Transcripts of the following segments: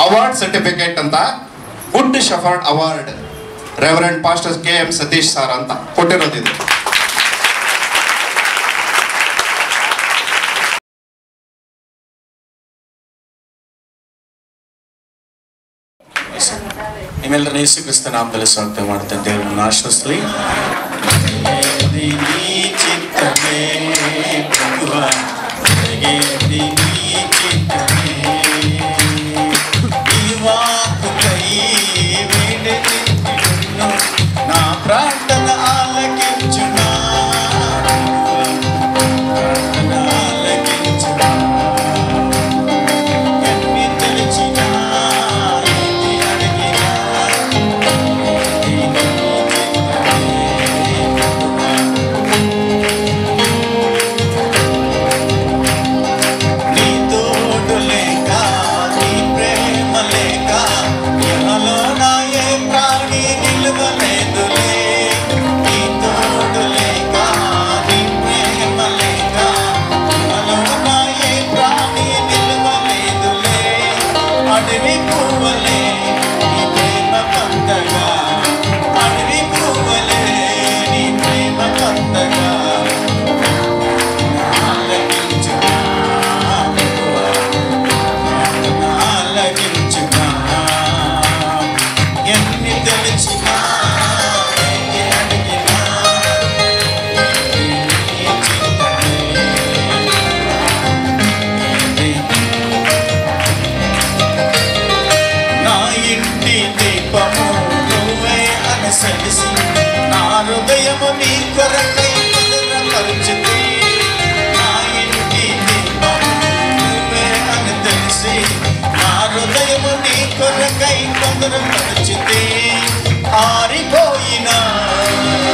Award certificate ಅಂತ good shepherd award reverend pastor KM Satish sir ಅಂತ ಕೊಟ್ಟಿರೋದಿದೆ. ನಿಮ್ಮೆಲ್ಲರ ಯೇಸು ಕ್ರಿಸ್ತ ನಾಮದಲ್ಲಿ ಸ್ವಾಗತ ಮಾಡ್ತೇನೆ. ದೇವರನ್ನು ಆಶ್ರಯಿಸಲಿ. నా ప్రార్థన ఆలకించునా, ప్రార్థన ఆలకించునా, ఎన్ని తెలిచినా ఏది అడిగినా నీ తోడు లేక, నీ ప్రేమ లేక ఇహలో నా ఏ ప్రాణి నిలవలేదులే. నీ తోడు లేక, నీ ప్రేమ లేక ఇహలో నా ఏ ప్రాణి నిలవలేదులే. అడవి పువ్వులే నీ ప్రేమ పండగా, అడవి పువ్వులే నీ ప్రేమ పండగా ఆలకించునా, ఆలకించునా, ఎన్ని తెలిచినా ఏది అడిగినా నీ చిత్తమే. నా ఇంటి దీపము నువ్వే అనుసరిసి, నా హృదయము నీ కొరకై భద్రపరచితి. నా ఇంటి దీపము నువ్వే అని తెలిసి, నా హృదయము నీ కొరకై భద్రపరచితి. ఆరిపోయిన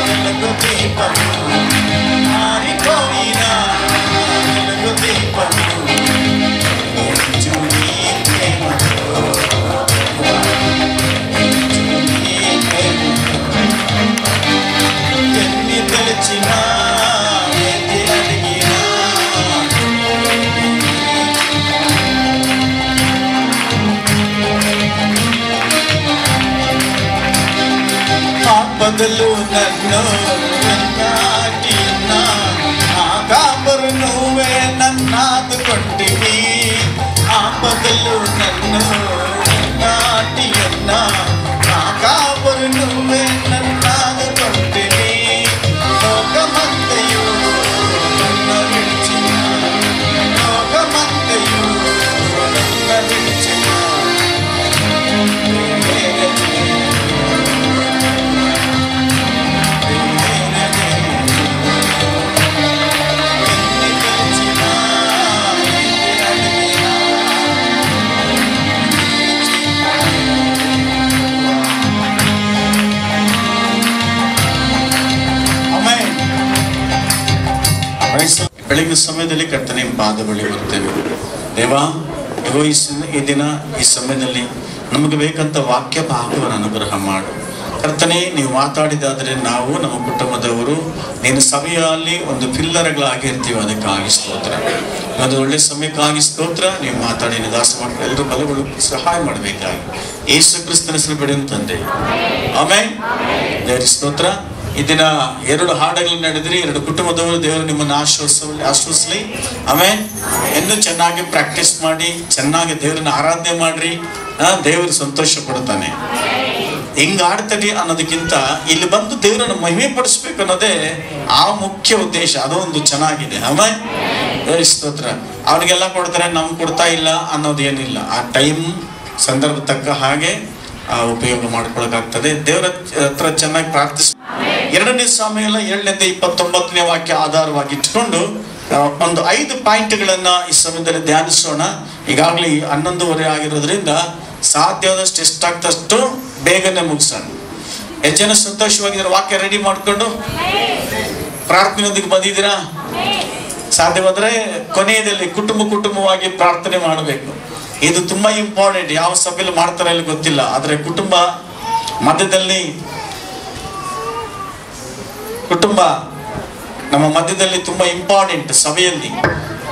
వెలుగు దీపము, ఆరిపోయిన వెలుగు దీపము వెలుగు నీ ప్రేమతో, వెలుగు నీ ప్రేమతో. ఎన్ని తెలిచినా ఏది అడిగినా ఆపదలు నన్ను వెంటాడినా, నా కాపరు నువ్వే నన్నాదుకొంటివి. ఆపదలు నన్ను వెంటాడినా, నా కాపరు నువ్వే నన్నాదుకొంటివి. లోకమంతయు నన్ను విడిచిన, లోకమంతయు నన్ను విడిచిన ಬೆಳಗಿನ ಸಮಯದಲ್ಲಿ ಕರ್ತನೆ ಪಾದ ಬಳಿ ಬರ್ತೇವೆ. ದೇವಾ, ಇಗೋ ಈ ದಿನ ಈ ಸಮಯದಲ್ಲಿ ನಮಗೆ ಬೇಕಂತ ವಾಕ್ಯ ಭಾಗವನ್ನು ಅನುಗ್ರಹ ಮಾಡು ಕರ್ತನೆ. ನೀವು ಮಾತಾಡಿದಾದರೆ ನಾವು ನಮ್ಮ ಕುಟುಂಬದವರು ನೀನು ಸಭೆಯಲ್ಲಿ ಒಂದು ಪಿಲ್ಲರ್ಗಳಾಗಿರ್ತೀವಿ. ಅದಕ್ಕಾಗಿ ಸ್ತೋತ್ರ. ಒಂದು ಒಳ್ಳೆ ಸಮಯಕ್ಕಾಗಿ ಸ್ತೋತ್ರ. ನೀವು ಮಾತಾಡಿ ದಾಸ ಮಕ್ಕಳು ಎಲ್ಲರೂ ಬಲಗಳು ಸಹಾಯ ಮಾಡಬೇಕಾಗಿ ಯೇಸು ಕ್ರಿಸ್ತನ ಹೆಸರು ಬಿಡಿ ತಂದೆ. ಆಮೆನ್. ದೇವರ ಸ್ತೋತ್ರ. ಈ ದಿನ 2 ಹಾಡುಗಳು ನಡೆದ್ರಿ. 2 ಕುಟುಂಬದವರು ದೇವರು ನಿಮ್ಮನ್ನು ಆಶ್ವಾಸಲಿ. ಆಮೇಲೆ ಇನ್ನೂ ಚೆನ್ನಾಗಿ ಪ್ರಾಕ್ಟೀಸ್ ಮಾಡಿ, ಚೆನ್ನಾಗಿ ದೇವರನ್ನ ಆರಾಧನೆ ಮಾಡ್ರಿ. ದೇವರು ಸಂತೋಷ ಪಡ್ತಾನೆ. ಹಿಂಗ ಆಡ್ತದೆ ಅನ್ನೋದಕ್ಕಿಂತ ಇಲ್ಲಿ ಬಂದು ದೇವರನ್ನು ಮಹಿಮೆ ಪಡಿಸ್ಬೇಕು ಅನ್ನೋದೇ ಆ ಮುಖ್ಯ ಉದ್ದೇಶ. ಅದೊಂದು ಚೆನ್ನಾಗಿದೆ. ಆಮೇಲೆ ದೇವರ ಸ್ತೋತ್ರ. ಅವ್ರಿಗೆಲ್ಲ ಕೊಡ್ತಾರೆ, ನಮ್ಗೆ ಕೊಡ್ತಾ ಇಲ್ಲ ಅನ್ನೋದು ಏನಿಲ್ಲ. ಆ ಟೈಮ್ ಸಂದರ್ಭ ತಕ್ಕ ಹಾಗೆ ಉಪಯೋಗ ಮಾಡ್ಕೊಳಕಾಗ್ತದೆ. ದೇವರ ಹತ್ರ ಚೆನ್ನಾಗಿ ಪ್ರಾರ್ಥಿಸ. 2ನೇ ಸಾಮುವೇಲ 7:29 ವಾಕ್ಯ ಆಧಾರವಾಗಿ ಇಟ್ಕೊಂಡು ಒಂದು 5 ಪಾಯಿಂಟ್ಗಳನ್ನ ಈ ಸಮಯದಲ್ಲಿ ಧ್ಯಾನಿಸೋಣ. ಈಗಾಗಲೇ 11:30 ಆಗಿರೋದ್ರಿಂದ ಸಾಧ್ಯವಾದಷ್ಟು ಎಷ್ಟಾಗ್ತಷ್ಟು ಬೇಗನೆ ಮುಗಿಸೋಣ. ಎಷ್ಟು ಜನ ಸಂತೋಷವಾಗಿದ್ದಾರೆ? ವಾಕ್ಯ ರೆಡಿ ಮಾಡ್ಕೊಂಡು ಪ್ರಾರ್ಥನೆಯೊಂದಿಗೆ ಬಂದಿದ್ದೀರಾ? ಸಾಧ್ಯವಾದ್ರೆ ಕೊನೆಯದಲ್ಲಿ ಕುಟುಂಬವಾಗಿ ಪ್ರಾರ್ಥನೆ ಮಾಡಬೇಕು. ಇದು ತುಂಬಾ ಇಂಪಾರ್ಟೆಂಟ್. ಯಾವ ಸಭೆಯಲ್ಲಿ ಮಾಡ್ತಾರೆ ಅಲ್ಲಿ ಗೊತ್ತಿಲ್ಲ, ಆದ್ರೆ ಕುಟುಂಬ ಮಧ್ಯದಲ್ಲಿ ನಮ್ಮ ಮಧ್ಯದಲ್ಲಿ ತುಂಬಾ ಇಂಪಾರ್ಟೆಂಟ್. ಸಭೆಯಲ್ಲಿ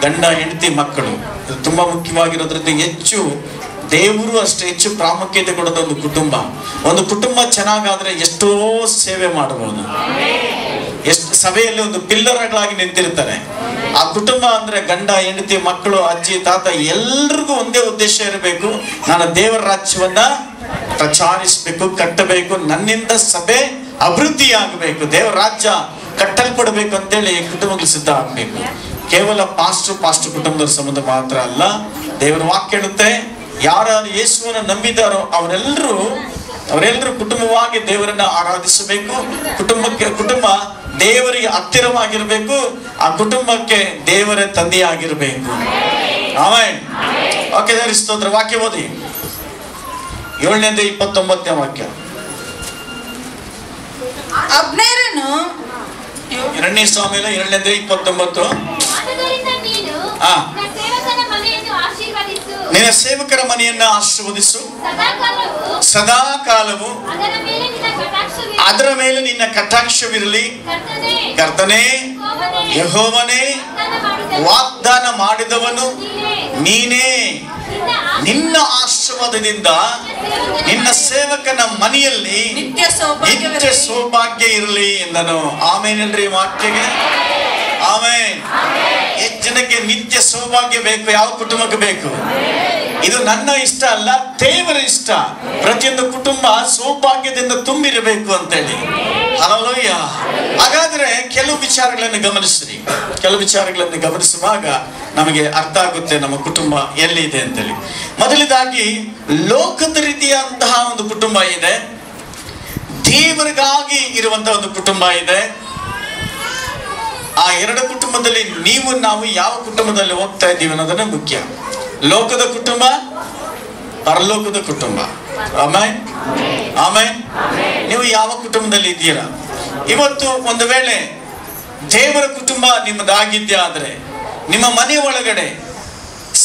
ಗಂಡ ಹೆಂಡತಿ ಮಕ್ಕಳು ಇದು ತುಂಬಾ ಮುಖ್ಯವಾಗಿರೋದ್ರಿಂದ ಹೆಚ್ಚು ದೇವರು ಅಷ್ಟು ಹೆಚ್ಚು ಪ್ರಾಮುಖ್ಯತೆ ಕೊಡೋದು ಒಂದು ಕುಟುಂಬ ಚೆನ್ನಾಗಾದ್ರೆ ಎಷ್ಟೋ ಸೇವೆ ಮಾಡಬಹುದು. ಎಷ್ಟು ಸಭೆಯಲ್ಲಿ ಒಂದು ಪಿಲ್ಲರ್ಗಳಾಗಿ ನಿಂತಿರ್ತಾರೆ. ಆ ಕುಟುಂಬ ಅಂದ್ರೆ ಗಂಡ, ಹೆಂಡತಿ, ಮಕ್ಕಳು, ಅಜ್ಜಿ, ತಾತ ಎಲ್ರಿಗೂ ಒಂದೇ ಉದ್ದೇಶ ಇರಬೇಕು, ನಾನು ದೇವರ ರಾಜ್ಯವನ್ನ ಪ್ರಚಾರಿಸಬೇಕು, ಕಟ್ಟಬೇಕು, ನನ್ನಿಂದ ಸಭೆ ಅಭಿವೃದ್ಧಿ ಆಗಬೇಕು, ದೇವರ ರಾಜ್ಯ ಕಟ್ಟಲ್ಪಡಬೇಕು ಅಂತೇಳಿ ಕುಟುಂಬಗಳು ಸಿದ್ಧ ಆಗ್ಬೇಕು. ಕೇವಲ ಪಾಸ್ಟರ್ ಕುಟುಂಬದ ಸಂಬಂಧ ಮಾತ್ರ ಅಲ್ಲ. ದೇವರ ವಾಕ್ಯ ಹೇಳುತ್ತೆ, ಯಾರು ಯೇಸುವನ್ನು ನಂಬಿದಾರೋ ಅವರೆಲ್ಲರೂ ಕುಟುಂಬವಾಗಿ ದೇವರನ್ನ ಆರಾಧಿಸಬೇಕು. ಕುಟುಂಬ ದೇವರಿಗೆ ಹತ್ತಿರವಾಗಿರ್ಬೇಕು. ಆ ಕುಟುಂಬಕ್ಕೆ ದೇವರೇ ತಂದೆಯಾಗಿರ್ಬೇಕು. ಆಮೆನ್. ಓಕೆ, ದೇವರ ಸ್ತೋತ್ರ. ವಾಕ್ಯ ಓದಿ 7ನೇ 29ನೇ ವಾಕ್ಯ. ಅಬ್ನೇರನು 2ನೇ ಸಾಮುವೇಲ 7ನೇ 29. ನಿನ್ನ ಸೇವಕರ ಮನೆಯನ್ನು ಆಶೀರ್ವದಿಸು, ಸದಾಕಾಲವು ಅದರ ಮೇಲೆ ನಿನ್ನ ಕಟಾಕ್ಷವಿರಲಿ. ಕರ್ತನೇ, ಯೆಹೋವನೇ, ವಾಗ್ದಾನ ಮಾಡಿದವನು ನೀನೇ. ನಿನ್ನ ಆಶೀರ್ವಾದದಿಂದ ನಿನ್ನ ಸೇವಕನ ಮನೆಯಲ್ಲಿ ನಿತ್ಯ ಸೌಭಾಗ್ಯ ಇರಲಿ ಎಂದನು. ಆಮೇನಲ್ರಿ ವಾಕ್ಯಗೆ? ಆಮೇನ್. ಎಷ್ಟು ಜನಕ್ಕೆ ನಿತ್ಯ ಸೌಭಾಗ್ಯ ಬೇಕು? ಯಾವ ಕುಟುಂಬಕ್ಕೆ ಬೇಕು? ಇದು ನನ್ನ ಇಷ್ಟ ಅಲ್ಲ, ದೇವರ ಇಷ್ಟ. ಪ್ರತಿಯೊಂದು ಕುಟುಂಬ ಸೌಭಾಗ್ಯದಿಂದ ತುಂಬಿರಬೇಕು ಅಂತೇಳಿ. ಹಲ್ಲೆಲೂಯಾ. ಹಾಗಾದ್ರೆ ಕೆಲವು ವಿಚಾರಗಳನ್ನು ಗಮನಿಸ್ರಿ. ಕೆಲವು ವಿಚಾರಗಳನ್ನು ಗಮನಿಸುವಾಗ ನಮಗೆ ಅರ್ಥ ಆಗುತ್ತೆ ನಮ್ಮ ಕುಟುಂಬ ಎಲ್ಲಿದೆ ಅಂತೇಳಿ. ಮೊದಲದಾಗಿ, ಲೋಕದ ರೀತಿಯಂತಹ ಒಂದು ಕುಟುಂಬ ಇದೆ, ದೇವರಿಗಾಗಿ ಇರುವಂತಹ ಒಂದು ಕುಟುಂಬ ಇದೆ. ಆ ಎರಡು ಕುಟುಂಬದಲ್ಲಿ ನಾವು ಯಾವ ಕುಟುಂಬದಲ್ಲಿ ಹೋಗ್ತಾ ಇದ್ದೀವಿ ಅನ್ನೋದನ್ನ ಮುಖ್ಯ. ಲೋಕದ ಕುಟುಂಬ, ಪರಲೋಕದ ಕುಟುಂಬ. Amen, amen. ನೀವು ಯಾವ ಕುಟುಂಬದಲ್ಲಿ ಇದ್ದೀರಾ? ಇವತ್ತು ಒಂದು ವೇಳೆ ದೇವರ ಕುಟುಂಬ ನಿಮ್ಮದಾಗಿದ್ದೇ ಆದ್ರೆ, ನಿಮ್ಮ ಮನೆ ಒಳಗಡೆ,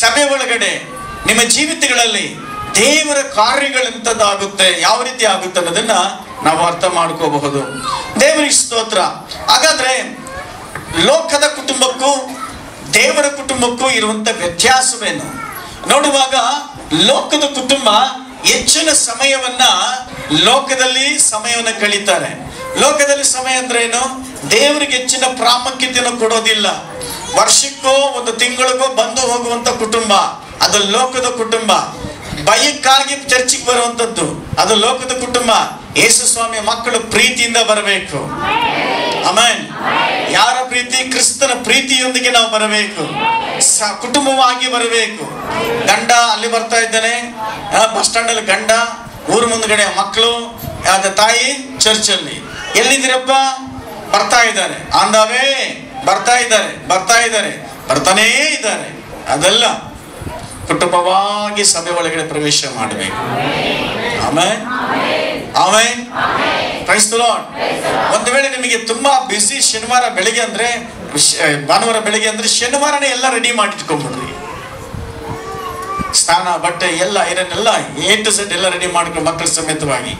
ಸಭೆ ಒಳಗಡೆ, ನಿಮ್ಮ ಜೀವಿತಗಳಲ್ಲಿ ದೇವರ ಕಾರ್ಯಗಳಂತದ್ದಾಗುತ್ತೆ. ಯಾವ ರೀತಿ ಆಗುತ್ತೆ ಅನ್ನೋದನ್ನ ನಾವು ಅರ್ಥ ಮಾಡ್ಕೋಬಹುದು. ದೇವರಿಗೆ ಸ್ತೋತ್ರ. ಹಾಗಾದ್ರೆ ಲೋಕದ ಕುಟುಂಬಕ್ಕೂ ದೇವರ ಕುಟುಂಬಕ್ಕೂ ಇರುವಂತ ವ್ಯತ್ಯಾಸವೇನು ನೋಡುವಾಗ, ಲೋಕದ ಕುಟುಂಬ ಹೆಚ್ಚಿನ ಸಮಯವನ್ನ ಕಳೀತಾರೆ. ಲೋಕದಲ್ಲಿ ಸಮಯ ಅಂದ್ರೆ ಏನು? ದೇವರಿಗೆ ಹೆಚ್ಚಿನ ಪ್ರಾಮುಖ್ಯತೆಯನ್ನು ಕೊಡೋದಿಲ್ಲ. ವರ್ಷಕ್ಕೋ ಒಂದು ತಿಂಗಳಿಗೋ ಬಂದು ಹೋಗುವಂತ ಕುಟುಂಬ ಅದು ಲೋಕದ ಕುಟುಂಬ. ಭಯಕ್ಕಾಗಿ ಚರ್ಚಿಗೆ ಬರುವಂತದ್ದು ಅದು ಲೋಕದ ಕುಟುಂಬ. ಯೇಸು ಸ್ವಾಮಿ ಮಕ್ಕಳು ಪ್ರೀತಿಯಿಂದ ಬರಬೇಕು. ಆಮೆನ್. ಯಾರ ಪ್ರೀತಿ? ಕ್ರಿಸ್ತನ ಪ್ರೀತಿಯೊಂದಿಗೆ ನಾವು ಬರಬೇಕು, ಕುಟುಂಬವಾಗಿ ಬರಬೇಕು. ಗಂಡ ಅಲ್ಲಿ ಬರ್ತಾ ಇದ್ದಾನೆ, ಬಸ್ ಸ್ಟ್ಯಾಂಡ್ ಅಲ್ಲಿ ಗಂಡ, ಊರು ಮುಂದ್ಗಡೆ ಮಕ್ಕಳು, ತಾಯಿ ಚರ್ಚಲ್ಲಿ. ಎಲ್ಲಿದ್ದೀರಪ್ಪ? ಬರ್ತಾ ಇದ್ದಾರೆ. ಆಂದವೇ ಬರ್ತಾನೇ ಇದ್ದಾರೆ. ಅದೆಲ್ಲ ಕುಟುಂಬವಾಗಿ ಸಭೆ ಒಳಗಡೆ ಪ್ರವೇಶ ಮಾಡಬೇಕು. Amen, amen. Praise the Lord. ಒಂದು ವೇಳೆ ನಿಮಗೆ ತುಂಬಾ ಬಿಸಿ ಶನಿವಾರ ಬೆಳಿಗ್ಗೆ ಅಂದ್ರೆ, ಭಾನುವಾರ ಬೆಳಿಗ್ಗೆ ಅಂದ್ರೆ, ಶನಿವಾರನೇ ಎಲ್ಲ ರೆಡಿ ಮಾಡಿಟ್ಕೊಂಡ್ಬಿಡ್ರಿ. ಸ್ನಾನ, ಬಟ್ಟೆ ಎಲ್ಲ, ಐರನ್ ಎಲ್ಲ A to Z ಎಲ್ಲ ರೆಡಿ ಮಾಡ್ಕೊಂಡು ಮಕ್ಕಳ ಸಮೇತವಾಗಿ.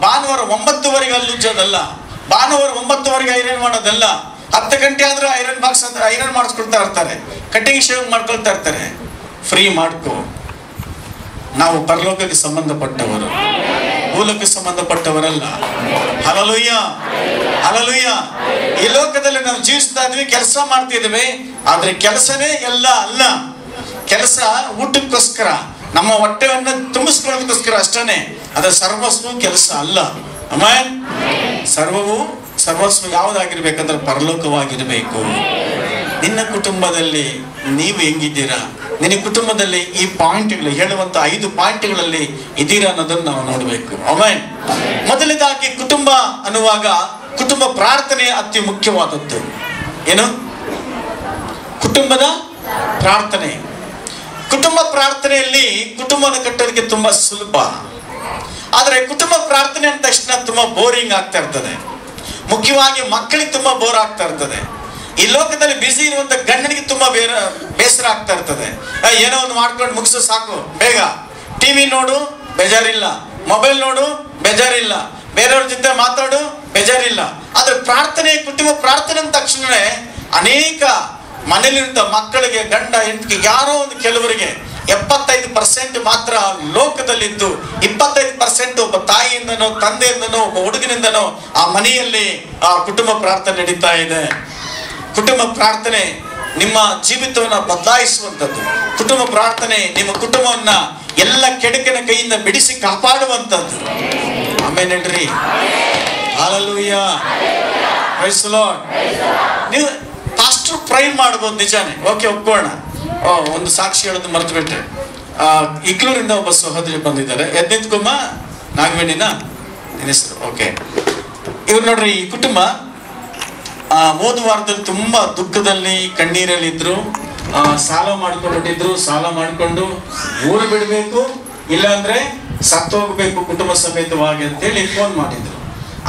ಭಾನುವಾರ 9:30 ಅಲ್ಲಿ ಉಜ್ಜೋದಲ್ಲ, ಭಾನುವಾರ 9:30 ಐರನ್ ಮಾಡೋದಲ್ಲ. 10 ಗಂಟೆ ಆದ್ರೂ ಐರನ್ ಬಾಕ್ಸ್ ಅಂದ್ರೆ ಐರನ್ ಮಾಡಿಸ್ಕೊಳ್ತಾ ಇರ್ತಾರೆ, ಕಟಿಂಗ್ ಶೇವ್ ಮಾಡ್ಕೊಳ್ತಾ ಇರ್ತಾರೆ. ಫ್ರೀ ಮಾಡ್ಕೋ. ನಾವು ಪರಲೋಕಕ್ಕೆ ಸಂಬಂಧಪಟ್ಟವರು, ಭೂಲೋಕಕ್ಕೆ ಸಂಬಂಧಪಟ್ಟವರಲ್ಲ. Hallelujah, hallelujah. ಈ ಲೋಕದಲ್ಲಿ ನಾವು ಜೀವಿಸ್ತಾ ಇದ್ವಿ, ಕೆಲಸ ಮಾಡ್ತಿದ್ವಿ. ಆದ್ರೆ ಕೆಲಸನೇ ಎಲ್ಲ ಅಲ್ಲ. ಕೆಲಸ ಊಟಕ್ಕೋಸ್ಕರ, ನಮ್ಮ ಹೊಟ್ಟೆಯನ್ನು ತುಂಬಿಸ್ಕೊಳ್ಳೋದಕ್ಕೋಸ್ಕರ ಅಷ್ಟೇ. ಅದ ಸರ್ವಸ್ವ ಕೆಲಸ ಅಲ್ಲ. ಆಮೆನ್. ಸರ್ವಸ್ವ ಯಾವುದಾಗಿರ್ಬೇಕಂದ್ರೆ ಪರಲೋಕವಾಗಿರ್ಬೇಕು. ನಿನ್ನ ಕುಟುಂಬದಲ್ಲಿ ನೀವು ಹೆಂಗಿದ್ದೀರಾ? ನಿನ್ನ ಕುಟುಂಬದಲ್ಲಿ ಈ ಪಾಯಿಂಟ್ಗಳು ಹೇಳುವಂತ 5 ಪಾಯಿಂಟ್ಗಳಲ್ಲಿ ಇದ್ದೀರಾ ಅನ್ನೋದನ್ನು ನಾವು ನೋಡಬೇಕು. ಆಮೆನ್. ಮೊದಲನೇದಾಗಿ ಕುಟುಂಬ ಅನ್ನುವಾಗ ಕುಟುಂಬ ಪ್ರಾರ್ಥನೆ ಅತಿ ಮುಖ್ಯವಾದದ್ದು. ಏನು? ಕುಟುಂಬದ ಪ್ರಾರ್ಥನೆ. ಕುಟುಂಬ ಪ್ರಾರ್ಥನೆಯಲ್ಲಿ ಕುಟುಂಬನ ಕಟ್ಟೋದಕ್ಕೆ ತುಂಬಾ ಸುಲಭ. ಆದ್ರೆ ಕುಟುಂಬ ಪ್ರಾರ್ಥನೆ ಅಂದ ತಕ್ಷಣ ತುಂಬಾ ಬೋರಿಂಗ್ ಆಗ್ತಾ ಇರ್ತದೆ. ಮುಖ್ಯವಾಗಿ ಮಕ್ಕಳಿಗೆ ತುಂಬಾ ಬೋರ್ ಆಗ್ತಾ ಇರ್ತದೆ. ಈ ಲೋಕದಲ್ಲಿ ಬಿಸಿ ಇರುವಂತ ಗಂಡನಿಗೆ ತುಂಬಾ ಬೇಸರ ಆಗ್ತಾ ಇರ್ತದೆ. ಏನೋ ಒಂದು ಮಾಡ್ಕೊಂಡು ಮುಗಿಸು ಸಾಕು, ಬೇಗ ಟಿವಿ ನೋಡು, ಬೇಜಾರಿಲ್ಲ. ಮೊಬೈಲ್ ನೋಡು, ಬೇಜಾರಿಲ್ಲ. ಬೇರೆಯವ್ರ ಜೊತೆ ಮಾತಾಡು, ಬೇಜಾರಿಲ್ಲ. ಆದ್ರೆ ಪ್ರಾರ್ಥನೆ, ಕುಟುಂಬ ಪ್ರಾರ್ಥನೆ ಅಂದ ತಕ್ಷಣವೇ ಅನೇಕ ಮನೇಲಿರುವಂತ ಮಕ್ಕಳಿಗೆ, ಗಂಡ ಹೆಂಡತಿಗೆ, ಯಾರೋ ಒಂದು ಕೆಲವರಿಗೆ 75% ಮಾತ್ರ ಲೋಕದಲ್ಲಿದ್ದು 25% ಒಬ್ಬ ತಾಯಿಯಿಂದನೋ ತಂದೆಯಿಂದನೋ ಒಬ್ಬ ಹುಡುಗನಿಂದನೋ ಆ ಮನೆಯಲ್ಲಿ ಆ ಕುಟುಂಬ ಪ್ರಾರ್ಥನೆ ನಡೀತಾ ಇದೆ. ಕುಟುಂಬ ಪ್ರಾರ್ಥನೆ ನಿಮ್ಮ ಜೀವಿತವನ್ನ ಬದಲಾಯಿಸುವಂಥದ್ದು. ಕುಟುಂಬ ಪ್ರಾರ್ಥನೆ ನಿಮ್ಮ ಕುಟುಂಬವನ್ನ ಎಲ್ಲ ಕೆಡುಕಿನ ಕೈಯಿಂದ ಬಿಡಿಸಿ ಕಾಪಾಡುವಂಥದ್ದು. ಆಮೇಲೆ ಹೇಳ್ರಿ ಹಲ್ಲೆಲೂಯಾ, ಪ್ರೈಸ್ ದಿ ಲಾರ್ಡ್. ನೀವು ಪಾಸ್ಟರ್ ಪ್ರೈ ಮಾಡ್ಬೋದು, ನಿಜಾನೇ, ಓಕೆ, ಒಪ್ಕೋಣ. ಒಂದು ಸಾಕ್ಷಿ ಹೇಳೋದು ಮರೆತು ಬಿಟ್ರೆ, ಇಗ್ಲೂರಿಂದ ಒಬ್ಬ ಸಹೋದರಿ ಬಂದಿದ್ದಾರೆ. ಎದ್ನಿತ್ಕೊಮ್ಮ, ನಾಗವೇಣಿನ ನಿನ್ನ ಹೆಸರು? ಓಕೆ. ಇವ್ರು ನೋಡ್ರಿ, ಈ ಕುಟುಂಬ ಹೋದ ವಾರದಲ್ಲಿ ತುಂಬಾ ದುಃಖದಲ್ಲಿ ಕಣ್ಣೀರಲ್ಲಿ ಇದ್ರು. ಸಾಲ ಮಾಡ್ಕೊಂಡ್ಬಿಟ್ಟಿದ್ರು. ಸಾಲ ಮಾಡ್ಕೊಂಡು ಊರು ಬಿಡ್ಬೇಕು, ಇಲ್ಲಾಂದ್ರೆ ಸತ್ತೋಗ್ಬೇಕು ಕುಟುಂಬ ಸಮೇತವಾಗಿ ಅಂತೇಳಿ ಫೋನ್ ಮಾಡಿದ್ರು.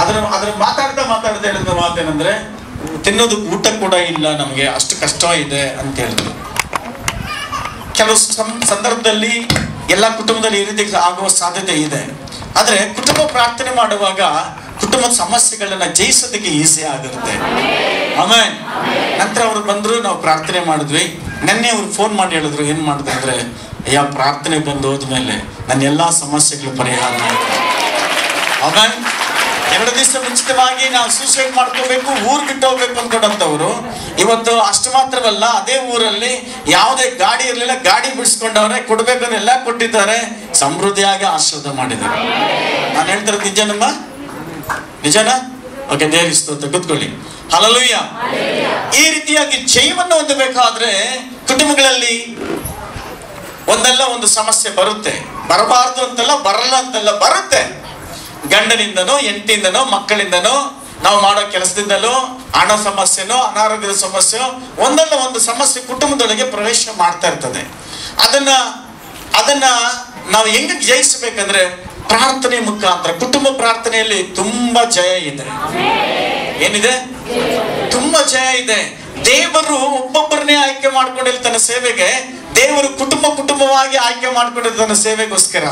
ಅದ್ರ ಮಾತಾಡ್ತಾ ಹೇಳಿದ ಮಾತೇನಂದ್ರೆ, ತಿನ್ನೋದಕ್ಕೆ ಊಟ ಕೂಡ ಇಲ್ಲ ನಮ್ಗೆ, ಅಷ್ಟು ಕಷ್ಟ ಇದೆ ಅಂತ ಹೇಳಿದ್ರು. ಕೆಲವು ಸಂದರ್ಭದಲ್ಲಿ ಎಲ್ಲ ಕುಟುಂಬದಲ್ಲಿ ಈ ರೀತಿ ಆಗುವ ಸಾಧ್ಯತೆ ಇದೆ. ಆದ್ರೆ ಕುಟುಂಬ ಪ್ರಾರ್ಥನೆ ಮಾಡುವಾಗ ಕುಟುಂಬದ ಸಮಸ್ಯೆಗಳನ್ನ ಜಯಿಸೋದಕ್ಕೆ ಈಸಿ ಆಗಿರುತ್ತೆ. ಆಮೇಲೆ ನಂತರ ಅವ್ರು ಬಂದ್ರು, ನಾವು ಪ್ರಾರ್ಥನೆ ಮಾಡಿದ್ವಿ. ನೆನ್ನೆ ಅವ್ರು ಫೋನ್ ಮಾಡಿ ಹೇಳಿದ್ರು, ಏನ್ ಮಾಡಿದ್ರು ಅಂದ್ರೆ, ಅಯ್ಯ, ಪ್ರಾರ್ಥನೆ ಬಂದು ಹೋದ್ಮೇಲೆ ನನ್ನ ಎಲ್ಲಾ ಸಮಸ್ಯೆಗಳು ಪರಿಹಾರ ಆಯ್ತು. ಆಮೇಲೆ 2 ದಿವಸ ಮುಂಚಿತವಾಗಿ ನಾವು ಸೂಸೈಡ್ ಮಾಡ್ಕೋಬೇಕು, ಊರ್ ಬಿಟ್ಟು ಹೋಗ್ಬೇಕು ಅಂದ್ಕೊಂಡಂತವ್ರು ಇವತ್ತು ಅಷ್ಟು ಮಾತ್ರವಲ್ಲ, ಅದೇ ಊರಲ್ಲಿ ಯಾವುದೇ ಗಾಡಿ ಇರ್ಲಿಲ್ಲ, ಗಾಡಿ ಬಿಡಿಸ್ಕೊಂಡವ್ರೆ, ಕೊಡ್ಬೇಕಂದ್ರೆ ಎಲ್ಲ ಕೊಟ್ಟಿದ್ದಾರೆ, ಸಮೃದ್ಧಿಯಾಗಿ ಆಶೀರ್ವಾದ ಮಾಡಿದ್ದಾರೆ. ನಾನು ಹೇಳ್ತಿರೋದು ನಿಜನಮ್ಮ? ನಿಜನಾ? ಓಕೆ, ದೇವರ ಸ್ತೋತ್ರ. ಕೂತ್ಕೊಳ್ಳಿ. ಹಲ್ಲೆಲೂಯಾ. ಈ ರೀತಿಯಾಗಿ ಜಯವನ್ನು ಹೊಂದಬೇಕಾದ್ರೆ ಕುಟುಂಬಗಳಲ್ಲಿ ಒಂದಲ್ಲ ಒಂದು ಸಮಸ್ಯೆ ಬರುತ್ತೆ. ಬರಬಾರ್ದು ಅಂತಲ್ಲ, ಬರಲ್ಲ ಅಂತಲ್ಲ, ಬರುತ್ತೆ. ಗಂಡನಿಂದನೋ, ಹೆಂಡತಿಯಿಂದನೋ, ಮಕ್ಕಳಿಂದನೋ, ನಾವು ಮಾಡೋ ಕೆಲಸದಿಂದಲೋ, ಹಣ ಸಮಸ್ಯೆನೋ, ಅನಾರೋಗ್ಯದ ಸಮಸ್ಯೆನೋ, ಒಂದಲ್ಲ ಒಂದು ಸಮಸ್ಯೆ ಕುಟುಂಬದೊಳಗೆ ಪ್ರವೇಶ ಮಾಡ್ತಾ ಇರ್ತದೆ. ಅದನ್ನ ನಾವು ಹೆಂಗೆ ಜಯಿಸಬೇಕಂದ್ರೆ ಪ್ರಾರ್ಥನೆ ಮುಖಾಂತರ. ಕುಟುಂಬ ಪ್ರಾರ್ಥನೆಯಲ್ಲಿ ತುಂಬಾ ಜಯ ಇದೆ. ಏನಿದೆ? ತುಂಬಾ ಜಯ ಇದೆ. ದೇವರು ಒಬ್ಬೊಬ್ಬರನ್ನೇ ಆಯ್ಕೆ ಮಾಡ್ಕೊಂಡಿಲ್ಲ ತನ್ನ ಸೇವೆಗೆ. ದೇವರು ಕುಟುಂಬವಾಗಿ ಆಯ್ಕೆ ಮಾಡ್ಕೊಂಡಿಲ್ಲ ತನ್ನ ಸೇವೆಗೋಸ್ಕರ.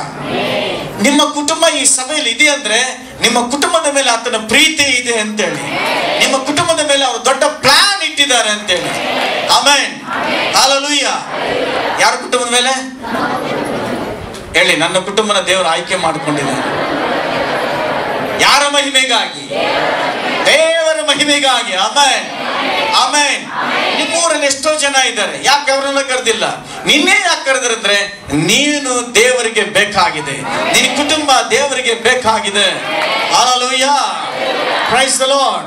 ನಿಮ್ಮ ಕುಟುಂಬ ಈ ಸಭೆಯಲ್ಲಿ ಇದೆ ಅಂದ್ರೆ ನಿಮ್ಮ ಕುಟುಂಬದ ಮೇಲೆ ಆತನ ಪ್ರೀತಿ ಇದೆ ಅಂತೇಳಿ, ನಿಮ್ಮ ಕುಟುಂಬದ ಮೇಲೆ ಅವರು ದೊಡ್ಡ ಪ್ಲಾನ್ ಇಟ್ಟಿದ್ದಾರೆ ಅಂತೇಳಿ. Amen, hallelujah. ಯಾರ ಕುಟುಂಬದ ಮೇಲೆ ಹೇಳಿ? ನನ್ನ ಕುಟುಂಬನ ದೇವರು ಆಯ್ಕೆ ಮಾಡಿಕೊಂಡಿದ್ದಾರೆ. ಯಾರ ಮಹಿಮೆಗಾಗಿ? ದೇವರ ಮಹಿಮೆಗಾಗಿ. Amen, amen. ನಿಮ್ಮೂರಲ್ಲಿ ಎಷ್ಟೋ ಜನ ಇದ್ದಾರೆ, ಯಾಕೆ ಅವರನ್ನ ಕರೆದಿಲ್ಲ? ನಿನ್ನೆ ಯಾಕೆ ಕರೆದ್ರಂದ್ರೆ ನೀನು ದೇವರಿಗೆ ಬೇಕಾಗಿದೆ, ನಿನ್ನ ಕುಟುಂಬ ದೇವರಿಗೆ ಬೇಕಾಗಿದೆ. Hallelujah, praise the Lord.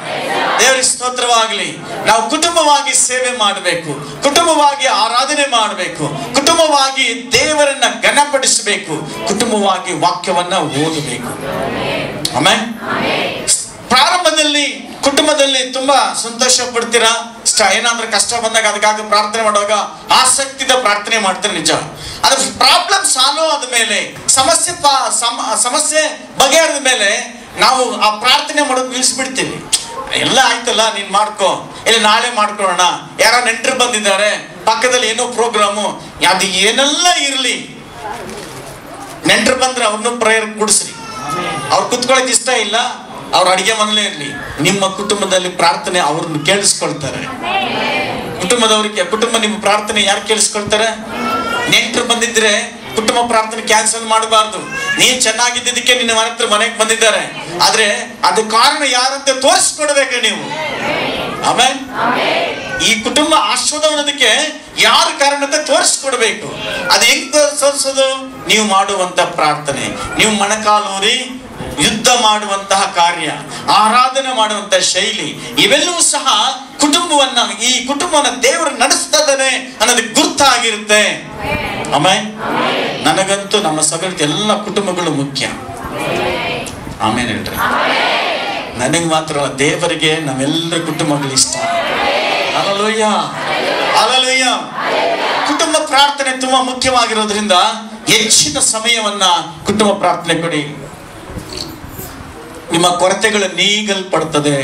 ದೇವರಿಗೆ ಸ್ತೋತ್ರವಾಗಲಿ. ನಾವು ಕುಟುಂಬವಾಗಿ ಸೇವೆ ಮಾಡಬೇಕು, ಕುಟುಂಬವಾಗಿ ಆರಾಧನೆ ಮಾಡಬೇಕು, ಕುಟುಂಬವಾಗಿ ದೇವರನ್ನ ಘನಪಡಿಸಬೇಕು, ಕುಟುಂಬವಾಗಿ ವಾಕ್ಯವನ್ನ ಓದಬೇಕು. ಆಮೆನ್. ಪ್ರಾರಂಭದಲ್ಲಿ ಕುಟುಂಬದಲ್ಲಿ ತುಂಬಾ ಸಂತೋಷ ಪಡ್ತೀರಾ. ಏನಾದ್ರೂ ಕಷ್ಟ ಬಂದಾಗ ಅದಕ್ಕಾಗಿ ಪ್ರಾರ್ಥನೆ ಮಾಡುವಾಗ ಆಸಕ್ತಿಯಿಂದ ಪ್ರಾರ್ಥನೆ ಮಾಡ್ತಾರೆ, ನಿಜ. ಅದ್ರ ಪ್ರಾಬ್ಲಮ್ ಸಾಲ್ವ್ ಆದ್ಮೇಲೆ, ಸಮಸ್ಯೆ ಬಗೆಹರಿದ ಮೇಲೆ ನಾವು ಆ ಪ್ರಾರ್ಥನೆ ಮಾಡೋದು ನಿಲ್ಲಿಸ್ಬಿಡ್ತೀವಿ. ಎಲ್ಲ ಆಯ್ತಲ್ಲ, ನೀನ್ ಮಾಡ್ಕೋ, ಇಲ್ಲ ನಾಳೆ ಮಾಡ್ಕೊಳ್ಳೋಣ, ಯಾರ ನೆಂಟರು ಬಂದಿದ್ದಾರೆ, ಪಕ್ಕದಲ್ಲಿ ಏನೋ ಪ್ರೋಗ್ರಾಮು, ಅದು ಏನೆಲ್ಲ ಇರ್ಲಿ, ನೆಂಟರು ಬಂದ್ರೆ ಅವ್ರನ್ನೂ ಪ್ರೇಯರ್ ಕೊಡಿಸ್ರಿ. ಅವ್ರು ಕುತ್ಕೊಳಕ್ ಇಷ್ಟ ಇಲ್ಲ, ಅವ್ರ ಅಡಿಗೆ ಮನೇಲೇ ಇರ್ಲಿ, ನಿಮ್ಮ ಕುಟುಂಬದಲ್ಲಿ ಪ್ರಾರ್ಥನೆ ಅವ್ರನ್ನ ಕೇಳಿಸ್ಕೊಳ್ತಾರೆ. ಕುಟುಂಬ ನಿಮ್ಮ ಪ್ರಾರ್ಥನೆ ಯಾರು ಕೇಳಿಸ್ಕೊಳ್ತಾರೆ? ನೆಂಟರು ಬಂದಿದ್ರೆ ಕುಟುಂಬ ಪ್ರಾರ್ಥನೆ ಕ್ಯಾನ್ಸಲ್ ಮಾಡಬಾರ್ದು. ನೀನ್ ಚೆನ್ನಾಗಿದ್ದಕ್ಕೆ ನಿನ್ನ ಮನೆಗೆ ಬಂದಿದ್ದಾರೆ, ಆದ್ರೆ ಅದು ಕಾರಣ ಯಾರಂತ ತೋರಿಸ್ಕೊಡ್ಬೇಕು ನೀವು. ಆಮೇಲೆ ಈ ಕುಟುಂಬ ಆಶೀರ್ವಾದ ಅನ್ನೋದಕ್ಕೆ ಯಾರ ಕಾರಣ ಅಂತ ತೋರಿಸ್ಕೊಡ್ಬೇಕು. ಅದು ಹೆಂಗ್ ತೋರಿಸೋದು? ನೀವು ಮಾಡುವಂತ ಪ್ರಾರ್ಥನೆ, ನೀವು ಮೊಣಕಾಲೂರಿ ಯುದ್ಧ ಮಾಡುವಂತಹ ಕಾರ್ಯ, ಆರಾಧನೆ ಮಾಡುವಂತಹ ಶೈಲಿ, ಇವೆಲ್ಲವೂ ಸಹ ಈ ಕುಟುಂಬವನ್ನ ದೇವರು ನಡೆಸ್ತಿದ್ದಾನೆ ಅನ್ನೋದಕ್ಕೆ ಗುರ್ತಾಗಿರುತ್ತೆ. ಆಮೇಲೆ ನನಗಂತೂ ನಮ್ಮ ಸಭೆಯ ಎಲ್ಲ ಕುಟುಂಬಗಳು ಮುಖ್ಯ. ಆಮೇಲೆ ಹೇಳ್ರಿ, ನನಗೆ ಮಾತ್ರ ದೇವರಿಗೆ ನಮ್ಮೆಲ್ಲರ ಕುಟುಂಬಗಳು ಇಷ್ಟ. Hallelujah, hallelujah. ಕುಟುಂಬ ಪ್ರಾರ್ಥನೆ ತುಂಬಾ ಮುಖ್ಯವಾಗಿರೋದ್ರಿಂದ ಹೆಚ್ಚಿನ ಸಮಯವನ್ನ ಕುಟುಂಬ ಪ್ರಾರ್ಥನೆ ಕೊಡಿ. ನಿಮ್ಮ ಕೊರತೆಗಳು ನೀಗಲ್ಪಡುತ್ತದೆ.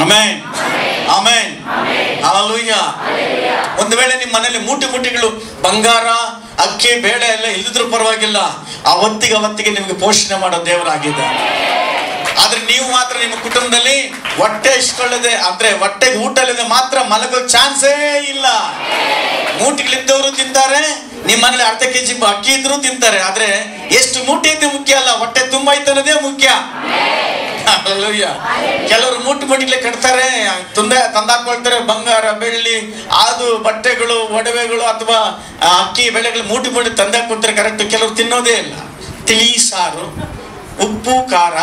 Amen, amen, hallelujah. ಒಂದು ವೇಳೆ ನಿಮ್ಮ ಮನೆಯಲ್ಲಿ ಮೂಟೆಗಳು ಬಂಗಾರ, ಅಕ್ಕಿ, ಬೇಳೆ ಎಲ್ಲ ಇಲ್ಲದ್ರೂ ಪರವಾಗಿಲ್ಲ, ಅವತ್ತಿಗೆ ನಿಮಗೆ ಪೋಷಣೆ ಮಾಡೋ ದೇವರಾಗಿದೆ. ಆದ್ರೆ ನೀವು ಮಾತ್ರ ನಿಮ್ಮ ಕುಟುಂಬದಲ್ಲಿ ಹೊಟ್ಟೆ ಇಸ್ಕೊಳ್ಳದೆ, ಅಂದ್ರೆ ಹೊಟ್ಟೆಗೆ ಊಟ ಇಲ್ಲದೆ ಮಾತ್ರ ಮಲಗೋ ಚಾನ್ಸೇ ಇಲ್ಲ. ಮೂಟಿಗಳಿದ್ದವರು ತಿಂತಾರೆ, ನಿಮ್ಮ ಮನೇಲಿ ಅರ್ಧ ಕೆಜಿ ಅಕ್ಕಿ ಇದ್ರು ತಿಂತಾರೆ. ಆದ್ರೆ ಎಷ್ಟು ಮೂಟೆ ಇದ್ದು ಮುಖ್ಯ ಅಲ್ಲ, ಹೊಟ್ಟೆ ತುಂಬಾ ಇತ್ತು ಅನ್ನೋದೇ ಮುಖ್ಯ. ಕೆಲವರು ಮೂಟಿಲೆ ಕಟ್ತಾರೆ, ತಂದಾಕೊಳ್ತಾರೆ ಬಂಗಾರ ಬೆಳ್ಳಿ ಅದು ಬಟ್ಟೆಗಳು ಒಡವೆಗಳು ಅಥವಾ ಅಕ್ಕಿ ಬೆಳೆಗಳು ಮೂಟಿ ತಂದಾಕೊಳ್ತಾರೆ. ಕರೆಕ್ಟ್. ಕೆಲವರು ತಿನ್ನೋದೇ ಇಲ್ಲ. ತಿಳಿ ಸಾರು, ಉಪ್ಪು ಖಾರ,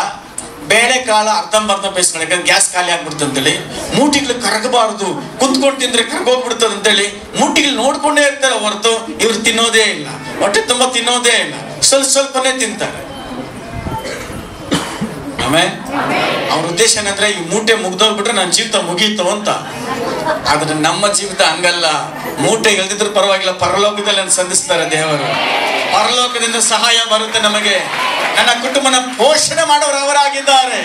ಬೇಳೆಕಾಳು ಅರ್ಧಂಬರ್ಧ ಬೇಯಿಸ್ಕೊಂಡು, ಯಾಕಂದ್ರೆ ಗ್ಯಾಸ್ ಖಾಲಿ ಆಗ್ಬಿಡ್ತು ಅಂತೇಳಿ. ಮೂಟಿಗಳು ಕರಗಬಾರ್ದು, ಕುತ್ಕೊಂಡು ತಿಂದ್ರೆ ಕರಗೋಗ್ಬಿಡ್ತದೆ ಅಂತೇಳಿ ಮೂಟಿಗಳು ನೋಡ್ಕೊಂಡೇ ಇರ್ತಾರೆ ಹೊರತು ಇವ್ರು ತಿನ್ನೋದೇ ಇಲ್ಲ. ಹೊಟ್ಟೆ ತುಂಬಾ ತಿನ್ನೋದೇ ಇಲ್ಲ, ಸ್ವಲ್ಪನೇ ತಿಂತಾರೆ. ಆಮೇಲೆ ಅವ್ರ ಉದ್ದೇಶ ಏನಂದ್ರೆ ಈ ಮೂಟೆ ಮುಗ್ದೋಗ್ಬಿಟ್ರೆ ನನ್ನ ಜೀವಿತ ಮುಗೀತು ಅಂತ. ಆದ್ರೆ ನಮ್ಮ ಜೀವಿತ ಹಂಗಲ್ಲ. ಮೂಟೆ ಎಳ್ದಿದ್ರು ಪರವಾಗಿಲ್ಲ, ಪರಲೋಕದಲ್ಲಿ ಸಂಧಿಸ್ತಾರೆ ದೇವರು. ಪರಲೋಕದಿಂದ ಸಹಾಯ ಬರುತ್ತೆ ನಮಗೆ. ನನ್ನ ಕುಟುಂಬನ ಪೋಷಣೆ ಮಾಡೋರು ಅವರಾಗಿದ್ದಾರೆ.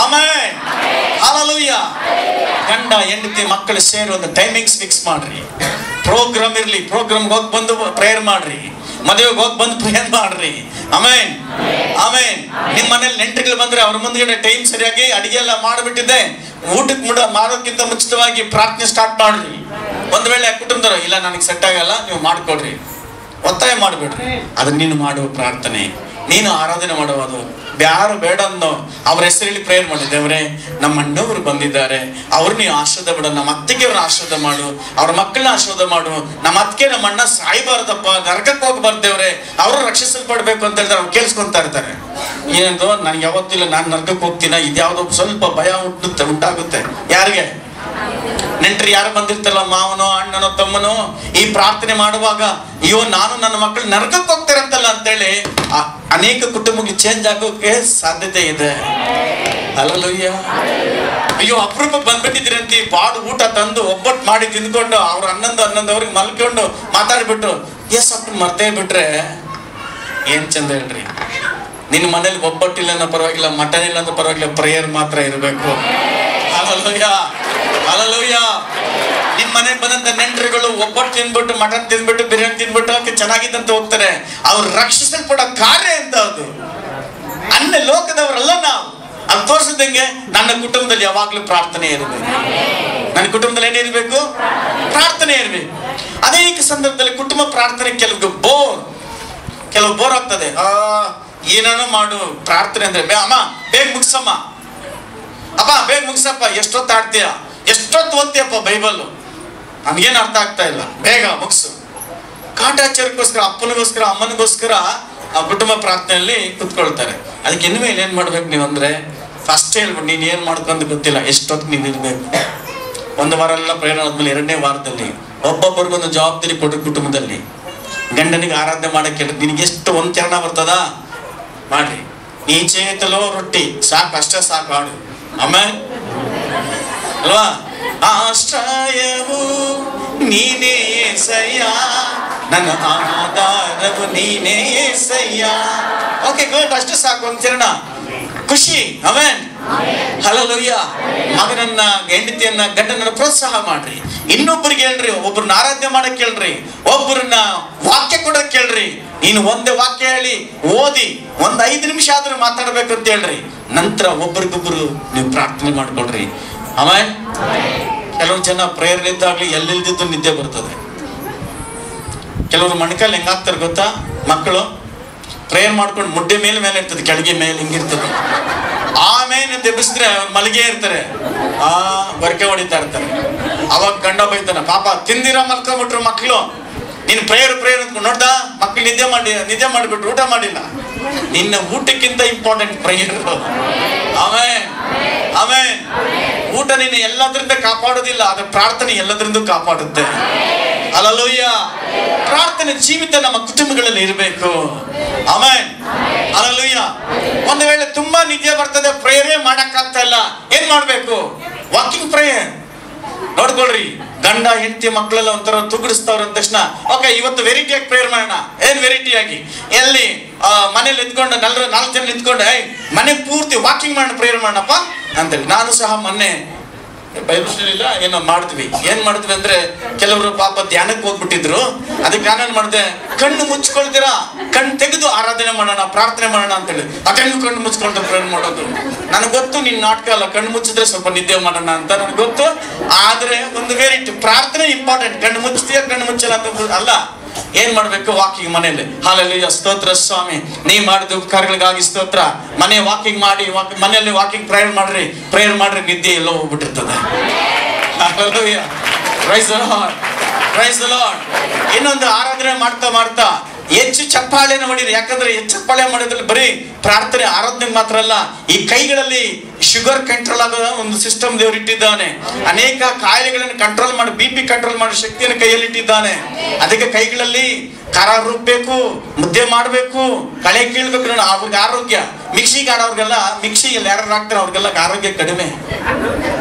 ಆಮೇಲೆ ಹಲ್ಲೆಲೂಯಾ. ಗಂಡ ಹೆಂಡತಿ ಮಕ್ಕಳು ಸೇರಿ ಒಂದು ಟೈಮಿಂಗ್ಸ್ ಫಿಕ್ಸ್ ಮಾಡ್ರಿ. ಪ್ರೋಗ್ರಾಮ್ ಇರ್ಲಿ, ಪ್ರೋಗ್ರಾಮ್ಗೆ ಹೋಗಿ ಬಂದು ಪ್ರೇಯರ್ ಮಾಡ್ರಿ. ಮದುವೆಗೆ ಹೋಗಿ ಬಂದು ಪ್ರೇಯರ್ ಮಾಡ್ರಿ. ಆಮೇನ್ ಆಮೇನ್. ನಿಮ್ಮ ಮನೇಲಿ ನೆಂಟರುಗಳು ಬಂದ್ರೆ ಅವ್ರ ಮುಂದ್ಗಡೆ ಟೈಮ್ ಸರಿಯಾಗಿ ಅಡಿಗೆ ಎಲ್ಲ ಮಾಡಿಬಿಟ್ಟಿದ್ದೆ, ಊಟಕ್ಕೆ ಮಾಡೋಕ್ಕಿಂತ ಮುಂಚಿತವಾಗಿ ಪ್ರಾರ್ಥನೆ ಸ್ಟಾರ್ಟ್ ಮಾಡ್ರಿ. ಒಂದ್ ವೇಳೆ ಕುಟುಂಬದವರು ಇಲ್ಲ ನನಗೆ ಸೆಟ್ ಆಗಲ್ಲ, ನೀವು ಮಾಡ್ಕೊಡ್ರಿ, ಒತ್ತಾಯ ಮಾಡ್ಬೇಡ್ರಿ. ಅದು ನೀನು ಮಾಡುವ ಪ್ರಾರ್ಥನೆ, ನೀನು ಆರಾಧನೆ ಮಾಡುವುದು. ಯಾರು ಬೇಡ ಅನ್ನೋ ಅವ್ರ ಹೆಸರಲ್ಲಿ ಪ್ರೇಯರ್ ಮಾಡಿ, ದೇವರೇ ನಮ್ಮ ಅಣ್ಣವರು ಬಂದಿದ್ದಾರೆ, ಅವ್ರು ನೀವು ಆಶೀರ್ವಾದ ಬಿಡು, ನಮ್ಮ ಅತ್ತಿಗೆ ಅವ್ರನ್ನ ಆಶೀರ್ವಾದ ಮಾಡು, ಅವ್ರ ಮಕ್ಕಳನ್ನ ಆಶೀರ್ವಾದ ಮಾಡು, ನಮ್ಮ ಅತ್ತಿಗೆ ನಮ್ಮ ಅಣ್ಣ ಸಾಯ್ಬಾರ್ದಪ್ಪ, ನರಕಕ್ಕೆ ಹೋಗ್ಬಾರ್ದು ದೇವ್ರೆ, ಅವರು ರಕ್ಷಿಸಲ್ಪಡ್ಬೇಕು ಅಂತ ಹೇಳಿದ್ರೆ ಅವ್ರು ಕೇಳಿಸ್ಕೊಂತಾ ಇರ್ತಾರೆ. ಏನಂದ್ರು ನನ್ಗೆ ಯಾವತ್ತಿಲ್ಲ, ನಾನು ನರಕಕ್ಕೆ ಹೋಗ್ತೀನ, ಇದ್ಯಾವುದೋ ಸ್ವಲ್ಪ ಭಯ ಉಂಟಾಗುತ್ತೆ. ಯಾರಿಗೆ? ನೆಂಟರು ಯಾರು ಬಂದಿರ್ತಾರಲ್ಲ, ಮಾವನೋ ಅಣ್ಣನೋ ತಮ್ಮನೋ, ಈ ಪ್ರಾರ್ಥನೆ ಮಾಡುವಾಗ ಅಯ್ಯೋ ನಾನು ನನ್ನ ಮಕ್ಕಳು ನರಕಕ್ಕೆ ಹೋಗ್ತಾರಂತಲ್ಲ ಅಂತೇಳಿ ಅನೇಕ ಕುಟುಂಬಕ್ಕೆ ಚೇಂಜ್ ಆಗೋಕೆ ಸಾಧ್ಯತೆ ಇದೆ. ಹಲ್ಲೆಲೂಯಾ. ಅಯ್ಯೋ ಅಪರೂಪಕ್ಕೆ ಬಂದ್ಬಿಟ್ಟಿದ್ರಿ ಅಂತ ಬಾಡು ಊಟ ತಂದು ಒಬ್ಬಟ್ಟು ಮಾಡಿ ತಿಂದ್ಕೊಂಡು ಅವ್ರ ಹನ್ನೊಂದವ್ರಿಗೆ ಮಲ್ಕೊಂಡು ಮಾತಾಡ್ಬಿಟ್ಟು ಸ್ವಲ್ಪ ಮರ್ತೇ ಬಿಟ್ರೆ ಏನ್ ಚಂದ ಹೇಳ್ರಿ. ನಿನ್ನ ಮನೇಲಿ ಒಬ್ಬಟ್ಟಿಲ್ಲ ಅನ್ನೋ ಪರವಾಗಿಲ್ಲ, ಮಟನ್ ಇಲ್ಲ ಅನ್ನೋ ಪರವಾಗಿಲ್ಲ, ಪ್ರೇಯರ್ ಮಾತ್ರ ಇರಬೇಕು. Hallelujah hallelujah. ನಿಮ್ ಮನೆಗೆ ಬಂದಂತ ನೆಂಟರುಗಳು ಒಬ್ಬಟ್ಟು ತಿಂದ್ಬಿಟ್ಟು, ಮಟನ್ ತಿಂದ್ಬಿಟ್ಟು, ಬಿರಿಯಾನಿ ತಿಂದ್ಬಿಟ್ಟು ಚೆನ್ನಾಗಿದ್ದಂತ ಹೋಗ್ತಾರೆ. ಅವ್ರು ರಕ್ಷಿಸಲ್ಪಡೋ ಕಾರ್ಯ ಅಂತ ಅದು. ಅನ್ಯ ಲೋಕದವರಲ್ಲ ನಾವು. ಅದು ತೋರಿಸಿದಂಗೆ ನನ್ನ ಕುಟುಂಬದಲ್ಲಿ ಯಾವಾಗ್ಲೂ ಪ್ರಾರ್ಥನೆ ಇರಬೇಕು. ನನ್ನ ಕುಟುಂಬದಲ್ಲಿ ಏನಿರ್ಬೇಕು? ಪ್ರಾರ್ಥನೆ ಇರ್ಬೇಕು. ಅನೇಕ ಸಂದರ್ಭದಲ್ಲಿ ಕುಟುಂಬ ಪ್ರಾರ್ಥನೆ ಕೆಲವು ಬೋರ್ ಆಗ್ತದೆ. ಏನೇನೋ ಮಾಡು ಪ್ರಾರ್ಥನೆ ಅಂದ್ರೆ, ಅಮ್ಮ ಬೇಗ ಮುಗಿಸಮ್ಮ, ಅಪ್ಪ ಬೇಗ ಮುಗಿಸಪ್ಪ, ಎಷ್ಟೊತ್ತು ಆಡ್ತೀಯ, ಎಷ್ಟೊತ್ತು ಓದ್ತೀಯಪ್ಪ ಬೈಬಲ್, ನನ್ಗೇನು ಅರ್ಥ ಆಗ್ತಾ ಇಲ್ಲ, ಬೇಗ ಮುಗಿಸು. ಕಾಟಾಚಾರಕ್ಕೋಸ್ಕರ, ಅಪ್ಪನಿಗೋಸ್ಕರ ಅಮ್ಮನಿಗೋಸ್ಕರ ಆ ಕುಟುಂಬ ಪ್ರಾರ್ಥನೆಯಲ್ಲಿ ಕುತ್ಕೊಳ್ತಾರೆ. ಅದಕ್ಕೆ ಇನ್ಮೇಲೆ ಏನ್ ಮಾಡ್ಬೇಕು ನೀವು ಅಂದ್ರೆ, ಫಸ್ಟ್ ಹೇಳ್ಬಿಟ್ಟು ನೀನ್ ಏನ್ ಮಾಡ್ಕೊಂಡು ಗೊತ್ತಿಲ್ಲ, ಎಷ್ಟೊತ್ತು ನೀನ್ ಇರ್ಬೇಕು. ಒಂದು ವಾರ ಎಲ್ಲ ಪ್ರಯಾಣ ಆದ್ಮೇಲೆ ಎರಡನೇ ವಾರದಲ್ಲಿ ಒಬ್ಬೊಬ್ಬರಿಗೊಂದು ಜವಾಬ್ದಾರಿ ಕೊಟ್ಟು ಕುಟುಂಬದಲ್ಲಿ ಗಂಡನಿಗೆ ಆರಾಧನೆ ಮಾಡಕ್ಕೆ ನಿನಗೆ ಎಷ್ಟು ಒಂದ್ ಚರಣ ಬರ್ತದ ಮಾಡ್ರಿ. ನೀ ಚೇತಲೋ ರೊಟ್ಟಿ ಸಾಕು, ಅಷ್ಟೇ ಸಾಕು ಆಡು. ಆಮೇಲೆ ಅಲ್ವಾ, ಆಶ್ರಯವು ನೀನೇ యేసయ్య, ನನ್ನ ಆಧಾರವು ನೀನೇ యేసయ్య. ಓಕೆ ಗುಡ್, ಅಷ್ಟೇ ಸಾಕು ಒಂದ್ ಚರಣ, ಖುಷಿ. Amen hallelujah. ಮಗನನ್ನ ಹೆಂಡತಿಯನ್ನ ಗಂಡನನ್ನ ಪ್ರೋತ್ಸಾಹ ಮಾಡ್ರಿ. ಇನ್ನೊಬ್ಬರಿಗೆ ಹೇಳ್ರಿ, ಒಬ್ಬರನ್ನ ಆರಾಧನೆ ಮಾಡಕ್ ಹೇಳ್ರಿ, ಒಬ್ಬರನ್ನ ವಾಕ್ಯ ಕೊಡಕ್ ಹೇಳ್ರಿ. ನೀನು ಒಂದೇ ವಾಕ್ಯ ಹೇಳಿ ಓದಿ 5 ನಿಮಿಷ ಆದ್ರೂ ಮಾತಾಡ್ಬೇಕು ಅಂತ ಹೇಳ್ರಿ. ನಂತರ ಒಬ್ಬರಿಗೊಬ್ಬರು ನೀವು ಪ್ರಾರ್ಥನೆ ಮಾಡ್ಕೊಡ್ರಿ. ಆಮೇಲೆ ಕೆಲವು ಜನ ಪ್ರೇಯರ್ ಇದ್ದಾಗ್ಲಿ ಎಲ್ಲಿಲ್ದಿದ್ದು ನಿದ್ದೆ ಬರ್ತದೆ. ಕೆಲವರು ಮಣಕಲ್ಲಿ ಹೆಂಗಾಗ್ತಾರೆ ಗೊತ್ತಾ, ಮಕ್ಕಳು ಪ್ರೇಯರ್ ಮಾಡ್ಕೊಂಡು ಮುಡ್ಡೆ ಮೇಲೆ ಇರ್ತದೆ, ಕೆಳಗೆ ಮೇಲೆ ಹಿಂಗಿರ್ತದೆ. ಆಮೇಲೆ ಎಬ್ಬಿಸಿದ್ರೆ ಮಲಗೇ ಇರ್ತಾರೆ, ಗೊರಕೆ ಹೊಡಿತಾ ಇರ್ತಾರೆ. ಅವಾಗ ಗಂಡ ಬೈತಾನ, ಪಾಪ ತಿಂದಿರ ಮಲ್ಕೊಂಡ್ಬಿಟ್ರು ಮಕ್ಕಳು, ನೀನು ಪ್ರೇಯರ್ ಅಂತ ನೋಡ್ದ ಮಕ್ಕಳು ನಿದ್ದೆ ಮಾಡಿಬಿಟ್ರು, ಊಟ ಮಾಡಿಲ್ಲ. ನಿನ್ನ ಊಟಕ್ಕಿಂತ ಇಂಪಾರ್ಟೆಂಟ್ ಪ್ರೇಯರ್. ಆಮೇನ್ ಆಮೇನ್. ಊಟ ನೀನು ಎಲ್ಲದರಿಂದ ಕಾಪಾಡೋದಿಲ್ಲ, ಆದ್ರೆ ಪ್ರಾರ್ಥನೆ ಎಲ್ಲದರಿಂದ ಕಾಪಾಡುತ್ತೆ. ಹಲ್ಲೆಲೂಯಾ. ಪ್ರಾರ್ಥನೆ ಜೀವಿತ ನಮ್ಮ ಕುಟುಂಬಗಳಲ್ಲಿ ಇರಬೇಕು. Amen hallelujah. ಒಂದು ವೇಳೆ ತುಂಬಾ ನಿದ್ದೆ ಬರ್ತದೆ, ಪ್ರೇಯರೇ ಮಾಡಕ್ಕಾಗ್ತಾ ಇಲ್ಲ, ಏನ್ ಮಾಡ್ಬೇಕು? ವಾಕಿಂಗ್ ಪ್ರೇಯರ್ ನೋಡ್ಕೊಳ್ರಿ. ಗಂಡ ಹೆಂಡತಿ ಮಕ್ಕಳೆಲ್ಲ ಒಂಥರ ತುಗುಡಿಸ್ತಾವ್ರ ಅಂದ ತಕ್ಷಣ, ಓಕೆ ಇವತ್ತು ವೆರೈಟಿಯಾಗಿ ಪ್ರೇಯರ್ ಮಾಡೋಣ. ಏನ್ ವೆರೈಟಿಯಾಗಿ? ಎಲ್ಲಿ ಮನೇಲಿ ನಿಂತ್ಕೊಂಡು 4 ಜನ ನಿಂತ್ಕೊಂಡು ಮನೆ ಪೂರ್ತಿ ವಾಕಿಂಗ್ ಮಾಡೋಣ, ಪ್ರೇಯರ್ ಮಾಡೋಣಪ್ಪ ಅಂತೇಳಿ. ನಾನು ಸಹ ಮೊನ್ನೆ ಬೈಬಲ್ ಇಲ್ಲ ಏನೋ ಮಾಡ್ತೀವಿ. ಏನ್ ಮಾಡ್ತೀವಿ ಅಂದ್ರೆ, ಕೆಲವರು ಪಾಪ ಧ್ಯಾನಕ್ಕೆ ಹೋಗ್ಬಿಟ್ಟಿದ್ರು, ಅದಕ್ಕೆ ನಾನೇನ್ ಮಾಡಿದೆ, ಕಣ್ಣು ಮುಚ್ಕೊಳ್ತೀರಾ, ಕಣ್ಣು ತೆಗೆದು ಆರಾಧನೆ ಮಾಡೋಣ, ಪ್ರಾರ್ಥನೆ ಮಾಡೋಣ ಅಂತೇಳಿ ಅದನ್ನು ಕಣ್ಣು ಮುಚ್ಕೊಂಡು ಪ್ರೇರಣೆ ಮಾಡೋದು. ನನಗೆ ಗೊತ್ತು ನಿನ್ ನಾಟಕ ಅಲ್ಲ, ಕಣ್ಣು ಮುಚ್ಚಿದ್ರೆ ಸ್ವಲ್ಪ ನಿದ್ದೆ ಮಾಡೋಣ ಅಂತ ನನಗೆ ಗೊತ್ತು. ಆದ್ರೆ ಒಂದು ವೇರಿಟಿ ಪ್ರಾರ್ಥನೆ ಇಂಪಾರ್ಟೆಂಟ್. ಕಣ್ಣು ಮುಚ್ತೀಯ ಕಣ್ಣು ಮುಚ್ಚಲ್ಲ ಅಂತ ಅಲ್ಲ. ಏನ್ ಮಾಡ್ಬೇಕು? ವಾಕಿಂಗ್ ಮನೆಯಲ್ಲಿ. ಹಲ್ಲೆಲೂಯಾ, ಸ್ತೋತ್ರ ಸ್ವಾಮಿ, ನೀ ಮಾಡಿದ ಕಾರ್ಯಗಳಿಗಾಗಿ ಸ್ತೋತ್ರ. ಮನೆ ವಾಕಿಂಗ್ ಮಾಡಿ, ಮನೆಯಲ್ಲಿ ವಾಕಿಂಗ್ ಪ್ರೇಯರ್ ಮಾಡ್ರಿ ನಿದ್ದೆ ಎಲ್ಲೋ ಹೋಗ್ಬಿಟ್ಟಿರ್ತದೆ. Hallelujah, praise the Lord, praise the Lord. ಇನ್ನೊಂದು ಆರಾಧನೆ ಮಾಡ್ತಾ ಹೆಚ್ಚು ಚಪ್ಪಾಳೆನ ಹೊಡೀರಿ. ಯಾಕಂದ್ರೆ ಹೆಚ್ಚು ಚಪ್ಪಾಳೆ ಮಾಡೋದ್ರಲ್ಲಿ ಬರೀ ಪ್ರಾರ್ಥನೆ ಆರಾಧನೆ ಮಾತ್ರ ಅಲ್ಲ, ಈ ಕೈಗಳಲ್ಲಿ ಶುಗರ್ ಕಂಟ್ರೋಲ್ ಆಗೋ ಒಂದು ಸಿಸ್ಟಮ್ ದೇವರು ಇಟ್ಟಿದ್ದಾನೆ. ಅನೇಕ ಕಾಯಿಲೆಗಳನ್ನು ಕಂಟ್ರೋಲ್ ಮಾಡಿ, BP ಕಂಟ್ರೋಲ್ ಮಾಡೋ ಶಕ್ತಿಯನ್ನು ಕೈಯಲ್ಲಿ ಇಟ್ಟಿದ್ದಾನೆ. ಅದಕ್ಕೆ ಕೈಗಳಲ್ಲಿ ಖಾರ ರುಬ್ಬೇಕು, ಮುದ್ದೆ ಮಾಡಬೇಕು, ಕಳೆ ಕೀಳ್ಬೇಕು. ಅವ್ರಿಗೆ ಆರೋಗ್ಯ. ಮಿಕ್ಸಿಗೆ ಆಡೋರ್ಗೆಲ್ಲ, ಮಿಕ್ಸಿಯಲ್ಲಿ ಯಾರು ಹಾಕ್ತಾರೆ ಅವ್ರಿಗೆಲ್ಲ ಆರೋಗ್ಯ ಕಡಿಮೆ.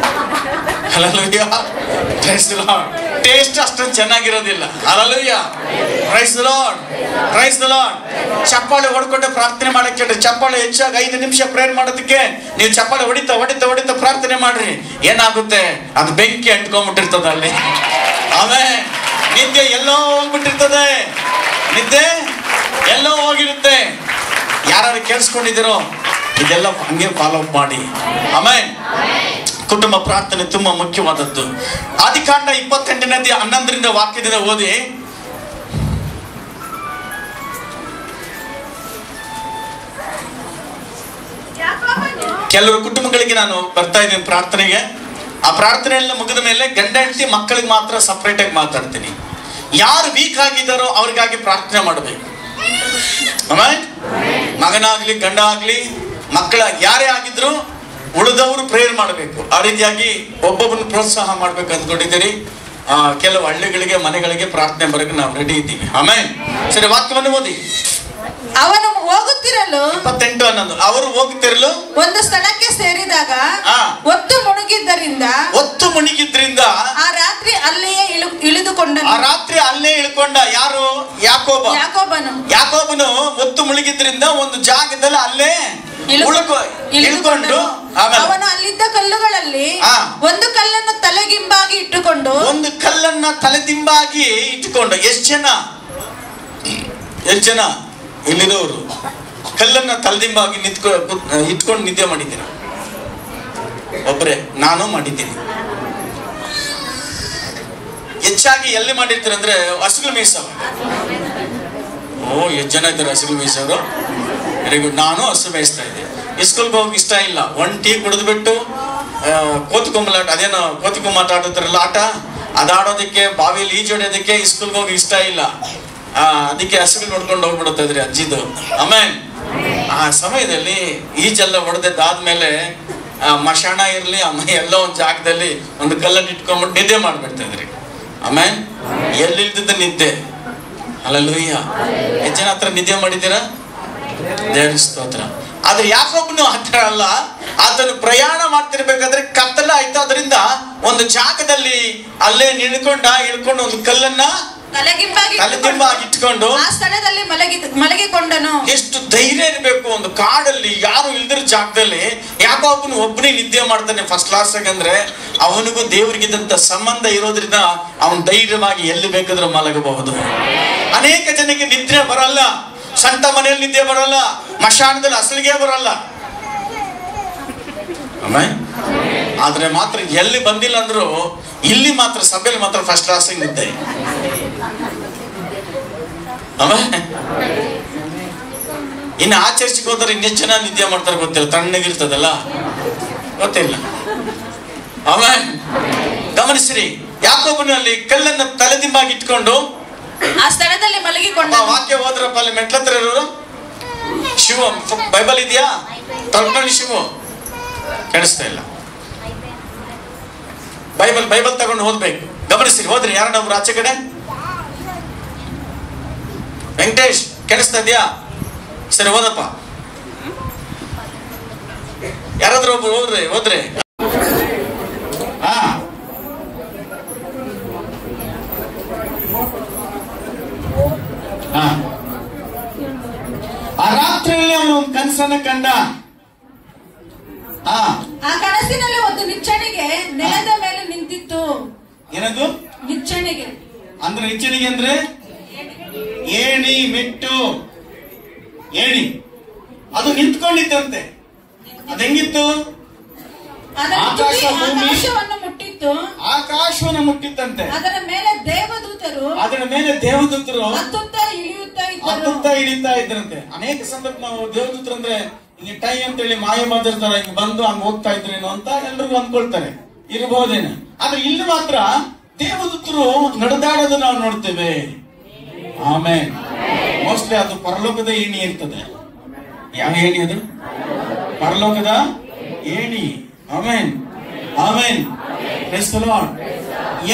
Hallelujah, praise the Lord. Taste ಅಷ್ಟೊಂದು ಚೆನ್ನಾಗಿರೋದಿಲ್ಲ. Hallelujah, praise the Lord, praise the Lord. ಚಪ್ಪಾಳೆ ಹೊಡ್ಕೊಂಡೆ ಪ್ರಾರ್ಥನೆ ಮಾಡಕ್ಕೆ. ಚಪ್ಪಾಳೆ ಹೆಚ್ಚಾಗಿ 5 ನಿಮಿಷ ಪ್ರೇಯರ್ ಮಾಡೋದಕ್ಕೆ ನೀವು ಚಪ್ಪಾಳೆ ಹೊಡಿತಾ ಪ್ರಾರ್ಥನೆ ಮಾಡ್ರಿ. ಏನಾಗುತ್ತೆ? ಅದು ಬೆಂಕಿ ಅಂಟ್ಕೊಂಡ್ಬಿಟ್ಟಿರ್ತದೆ ಅಲ್ಲಿ. ಆಮೇಲೆ ನಿದ್ದೆ ಎಲ್ಲೋ ಹೋಗ್ಬಿಟ್ಟಿರ್ತದೆ, ನಿದ್ದೆ ಎಲ್ಲೋ ಹೋಗಿರುತ್ತೆ. ಯಾರು ಕೇಳಿಸ್ಕೊಂಡಿದ್ದೀರೋ ಇದೆಲ್ಲ ಹಂಗೆ ಫಾಲೋ ಅಪ್ ಮಾಡಿ. ಆಮೇಲೆ ಕುಟುಂಬ ಪ್ರಾರ್ಥನೆ ತುಂಬಾ ಮುಖ್ಯವಾದದ್ದು. ಆದಿಕಾಂಡ 28ನೇ 11ರಿಂದ ವಾಕ್ಯದಿಂದ ಓದಿ. ಕೆಲವರು ಕುಟುಂಬಗಳಿಗೆ ನಾನು ಬರ್ತಾ ಇದ್ದೀನಿ ಪ್ರಾರ್ಥನೆಗೆ. ಆ ಪ್ರಾರ್ಥನೆಯೆಲ್ಲ ಮುಗಿದ ಮೇಲೆ ಗಂಡ ಹೆಂಡತಿ ಮಕ್ಕಳಿಗೆ ಮಾತ್ರ ಸಪ್ರೇಟ್ ಆಗಿ ಮಾತಾಡ್ತೀನಿ. ಯಾರು ವೀಕ್ ಆಗಿದ್ದಾರೋ ಅವ್ರಿಗಾಗಿ ಪ್ರಾರ್ಥನೆ ಮಾಡಬೇಕು. ಮಗನಾಗ್ಲಿ ಗಂಡ ಆಗ್ಲಿ ಮಕ್ಕಳ ಯಾರೇ ಆಗಿದ್ರು ಉಳಿದವರು ಪ್ರೇಯರ್ ಮಾಡಬೇಕು. ಆ ರೀತಿಯಾಗಿ ಒಬ್ಬೊಬ್ಬನ ಪ್ರೋತ್ಸಾಹ ಮಾಡ್ಬೇಕು ಅಂದ್ಕೊಂಡಿದ್ದೀರಿ. ಕೆಲವು ಹಳ್ಳಿಗಳಿಗೆ ಮನೆಗಳಿಗೆ ಪ್ರಾರ್ಥನೆ ಬರಕ್ಕೆ ನಾವು ರೆಡಿ ಇದ್ದೀವಿ. ಆಮೇಲೆ ಸರಿ, ವಾಕ್ಯವನ್ನು ಓದಿ. ಅವನು ಹೋಗುತ್ತಿರಲು 28:11 ಅವರು ಹೋಗುತ್ತಿರಲು ಒಂದು ಸ್ಥಳಕ್ಕೆ ಸೇರಿದಾಗ ಒತ್ತು ಮುಳುಗಿದ್ದರಿಂದ ಆ ರಾತ್ರಿ ಅಲ್ಲಿಯೇ ಇಳಿದುಕೊಂಡನು. ಆ ರಾತ್ರಿ ಅಲ್ಲೇ ಇಳ್ಕೊಂಡ. ಯಾರು? ಯಾಕೋಬನು ಒತ್ತು ಮುಳುಗಿದ್ರಿಂದ ಒಂದು ಜಾಗದಲ್ಲಿ ಅಲ್ಲೇ ಇಳ್ಕೊಂಡು ಅವನು ಅಲ್ಲಿದ್ದ ಕಲ್ಲುಗಳಲ್ಲಿ ಒಂದು ಕಲ್ಲನ್ನು ತಲೆದಿಂಬಾಗಿ ಇಟ್ಟುಕೊಂಡು ಎಷ್ಟು ಜನ ಇಲ್ಲಿರೋರು ಕಲ್ಲನ್ನ ತಲೆದಿಂಬಾಗಿ ಇಟ್ಕೊಂಡು ನಿದ್ದೆ ಮಾಡಿದ್ದೀರ? ಒಬ್ಬರೇ. ನಾನು ಮಾಡಿದ್ದೀನಿ. ಹೆಚ್ಚಾಗಿ ಎಲ್ಲಿ ಮಾಡಿರ್ತೀರ ಅಂದ್ರೆ ಹಸುಗಳು ಮೇಯಿಸವ. ಎಷ್ಟು ಜನ ಇದ್ದಾರೆ ಹಸುಗಳು ಮೇಯಿಸೋರು? Very good. ನಾನು ಹಸು ಮೇಯಿಸ್ತಾ ಇದ್ದೆ. ಸ್ಕೂಲ್ಗೆ ಹೋಗಿ ಇಷ್ಟ ಇಲ್ಲ. 1 ಟೀ ಕುಡಿದು ಬಿಟ್ಟು ಕೋತಿಕೊಂಬಲಾಟ, ಅದೇನೋ ಕೋತಿಕೊಂಬಾಟ ಆಡುತ್ತಾರಲ್ಲ ಆಟ, ಅದಾಡೋದಕ್ಕೆ, ಬಾವಿಯಲ್ಲಿ ಈಜೋಡೋದಕ್ಕೆ ಸ್ಕೂಲ್ಗೆ ಹೋಗಿ ಇಷ್ಟ ಇಲ್ಲ. ಅದಕ್ಕೆ ಹಸುಗಳು ನೋಡ್ಕೊಂಡು ಹೋಗ್ಬಿಡುತ್ತಾ ಇದ್ರಿ ಅಜ್ಜಿದು. ಆಮೇಲೆ ಆ ಸಮಯದಲ್ಲಿ ಈಜೆಲ್ಲ ಹೊಡೆದಾದ್ಮೇಲೆ ಮಶಾಣ ಇರ್ಲಿ ಎಲ್ಲೋ ಒಂದು ಜಾಗದಲ್ಲಿ ಒಂದು ಕಲ್ಲನ್ನು ಇಟ್ಕೊಂಡ್ಬಿಟ್ಟು ನಿದ್ದೆ ಮಾಡ್ಬಿಡ್ತಾ ಇದ್ರಿ. ಆಮೇಲೆ ಎಲ್ಲಿಲ್ದಿದ್ದ ನಿದ್ದೆ. ಹಲ್ಲೆಲೂಯಾ. ಎಷ್ಟು ಜನ ಹತ್ರ ನಿದ್ದೆ ಮಾಡಿದ್ದೀರಾ? ದೇವರ ಸ್ತೋತ್ರ. ಆದ್ರೆ ಯಾಕೋಬನು ಹತ್ರ ಅಲ್ಲ. ಆತನು ಪ್ರಯಾಣ ಮಾಡ್ತಿರ್ಬೇಕಾದ್ರೆ ಕತ್ತಲ ಆಯ್ತು. ಅದರಿಂದ ಒಂದು ಜಾಗದಲ್ಲಿ ಅಲ್ಲೇ ಇಳ್ಕೊಂಡು ಒಂದು ಕಲ್ಲನ್ನ ತಲೆದಿಂಬಾಗಿ ಇಟ್ಕೊಂಡು ಆ ಸ್ಥಳದಲ್ಲಿ ಮಲಗಿಕೊಂಡನು. ಎಷ್ಟು ಧೈರ್ಯ ಇರಬೇಕು ಒಂದು ಕಾಡಲ್ಲಿ, ಯಾರು ಇಲ್ದಿರ ಜಾಗದಲ್ಲಿ ಯಾಕೋಬನು ಒಬ್ಬನೇ ನಿದ್ದೆ ಮಾಡ್ತಾನೆ ಫಸ್ಟ್ ಕ್ಲಾಸ್ ಆಗಿ. ಅಂದ್ರೆ ಅವನಿಗೂ ದೇವರಿಗಿದ್ದಂತ ಸಂಬಂಧ ಇರೋದ್ರಿಂದ ಅವನು ಧೈರ್ಯವಾಗಿ ಎಲ್ಲಿ ಬೇಕಾದ್ರೂ ಮಲಗಬಹುದು. ಅನೇಕ ಜನಕ್ಕೆ ನಿದ್ರೆ ಬರಲ್ಲ. ಸ್ವಂತ ಮನೆಯಲ್ಲಿ ನಿದ್ದೆ ಬರಲ್ಲ, ಮಶಾಣದಲ್ಲಿ ಅಸಲಿಗೆ ಬರಲ್ಲ. ಆದ್ರೆ ಮಾತ್ರ ಎಲ್ಲಿ ಬಂದಿಲ್ಲ ಅಂದ್ರು ಇಲ್ಲಿ ಮಾತ್ರ ಸಭೆಯಲ್ಲಿ ಮಾತ್ರ ಫಸ್ಟ್ ಕ್ಲಾಸ್ ನಿದ್ದೆ. ಇನ್ನು ಆ ಚರ್ಚಿಗೆ ಹೋದ್ರೆ ಇನ್ನೆಷ್ಟು ಜನ ನಿದ್ದೆ ಮಾಡ್ತಾರೆ ಗೊತ್ತಿಲ್ಲ. ತಣ್ಣಗಿರ್ತದಲ್ಲ, ಗೊತ್ತಿಲ್ಲ. ಆಮೇಲೆ ಗಮನಿಸ್ರಿ, ಯಾಕೋಬನು ಅಲ್ಲಿ ಕಲ್ಲನ್ನ ತಲೆದಿಂಬಾಗಿ ಇಟ್ಕೊಂಡು ಆ ಸ್ಥಳದಲ್ಲಿ ಮಲಗಿಕೊಂಡ. ವಾಕ್ಯ ಹೋದ್ರಪ್ಪ ಅಲ್ಲಿ ಮೆಟ್ಲತ್ರ ಇರೋರು. ಶಿವ ಬೈಬಲ್ ಇದೆಯಾ? ತಳ್ಕೊಂಡು ಶಿವು ಕೇಳಿಸ್ತಾ ಇಲ್ಲ. ಬೈಬಲ್ ತಗೊಂಡು ಓದ್ಬೇಕು. ಗಮನಿಸ್ರಿ, ಹೋದ್ರಿ ಯಾರನ್ನ ಒಬ್ರು ಆಚೆ ಕಡೆ? ವೆಂಕಟೇಶ್ ಕೇಳಿಸ್ತಾ ಇದೆಯಾ? ಸರಿ ಓದಪ್ಪ. ಯಾರಾದ್ರೂ ಒಬ್ರು ಹೋದ್ರೆ ಆ ರಾತ್ರಿಯಲ್ಲಿ ಅವನು ಒಂದು ಕನಸನ್ನ ಕಂಡ. ಆ ಕನಸಿನಲ್ಲಿ ಒಂದು ನಿಚ್ಚಣಿಗೆ ನೆಲದ ಮೇಲೆ ನಿಂತಿತ್ತು. ಏನದು ನಿಚ್ಚಣಿಗೆ? ಅಂದ್ರೆ ನಿಚ್ಚಣಿಗೆ ಅಂದ್ರೆ ಏಣಿ ಮೆಟ್ಟು ಏಣಿ ಅದು ನಿಂತ್ಕೊಂಡಿತ್ತಂತೆ. ಅದೆಂಗಿತ್ತು? ಆಕಾಶವನ್ನು ಮುಟ್ಟಿತ್ತು, ಆಕಾಶವನ್ನು ಮುಟ್ಟಿತ್ತಂತೆ. ಅದರ ಮೇಲೆ ದೇವದೂತರು ಹತ್ತುತ್ತಾ ಇಳಿತಾ ಇದ್ರಂತೆ. ಅನೇಕ ಸಂದರ್ಭ ನಾವು ದೇವದೂತರು ಅಂದ್ರೆ ಇಲ್ಲಿ ಟೈ ಅಂತೇಳಿ ಮಾಯ ಮಾತಾಡ್ತಾರೆ, ಹಿಂಗ್ ಬಂದು ಹಂಗ ಹೋಗ್ತಾ ಇದ್ರೇನು ಅಂತ ಎಲ್ರಿಗೂ ಅನ್ಕೊಳ್ತಾರೆ, ಇರಬಹುದೇನು. ಆದ್ರೆ ಇಲ್ಲಿ ಮಾತ್ರ ದೇವದೂತರು ನಡೆದಾಡೋದು ನಾವು ನೋಡ್ತೇವೆ. ಆಮೇಲೆ ಮೋಸ್ಟ್ಲಿ ಅದು ಪರಲೋಕದ ಏಣಿ ಇರ್ತದೆ. ಯಾವ ಏಣಿ ಅದು? ಪರಲೋಕದ ಏಣಿ. Amen amen. Praise the Lord.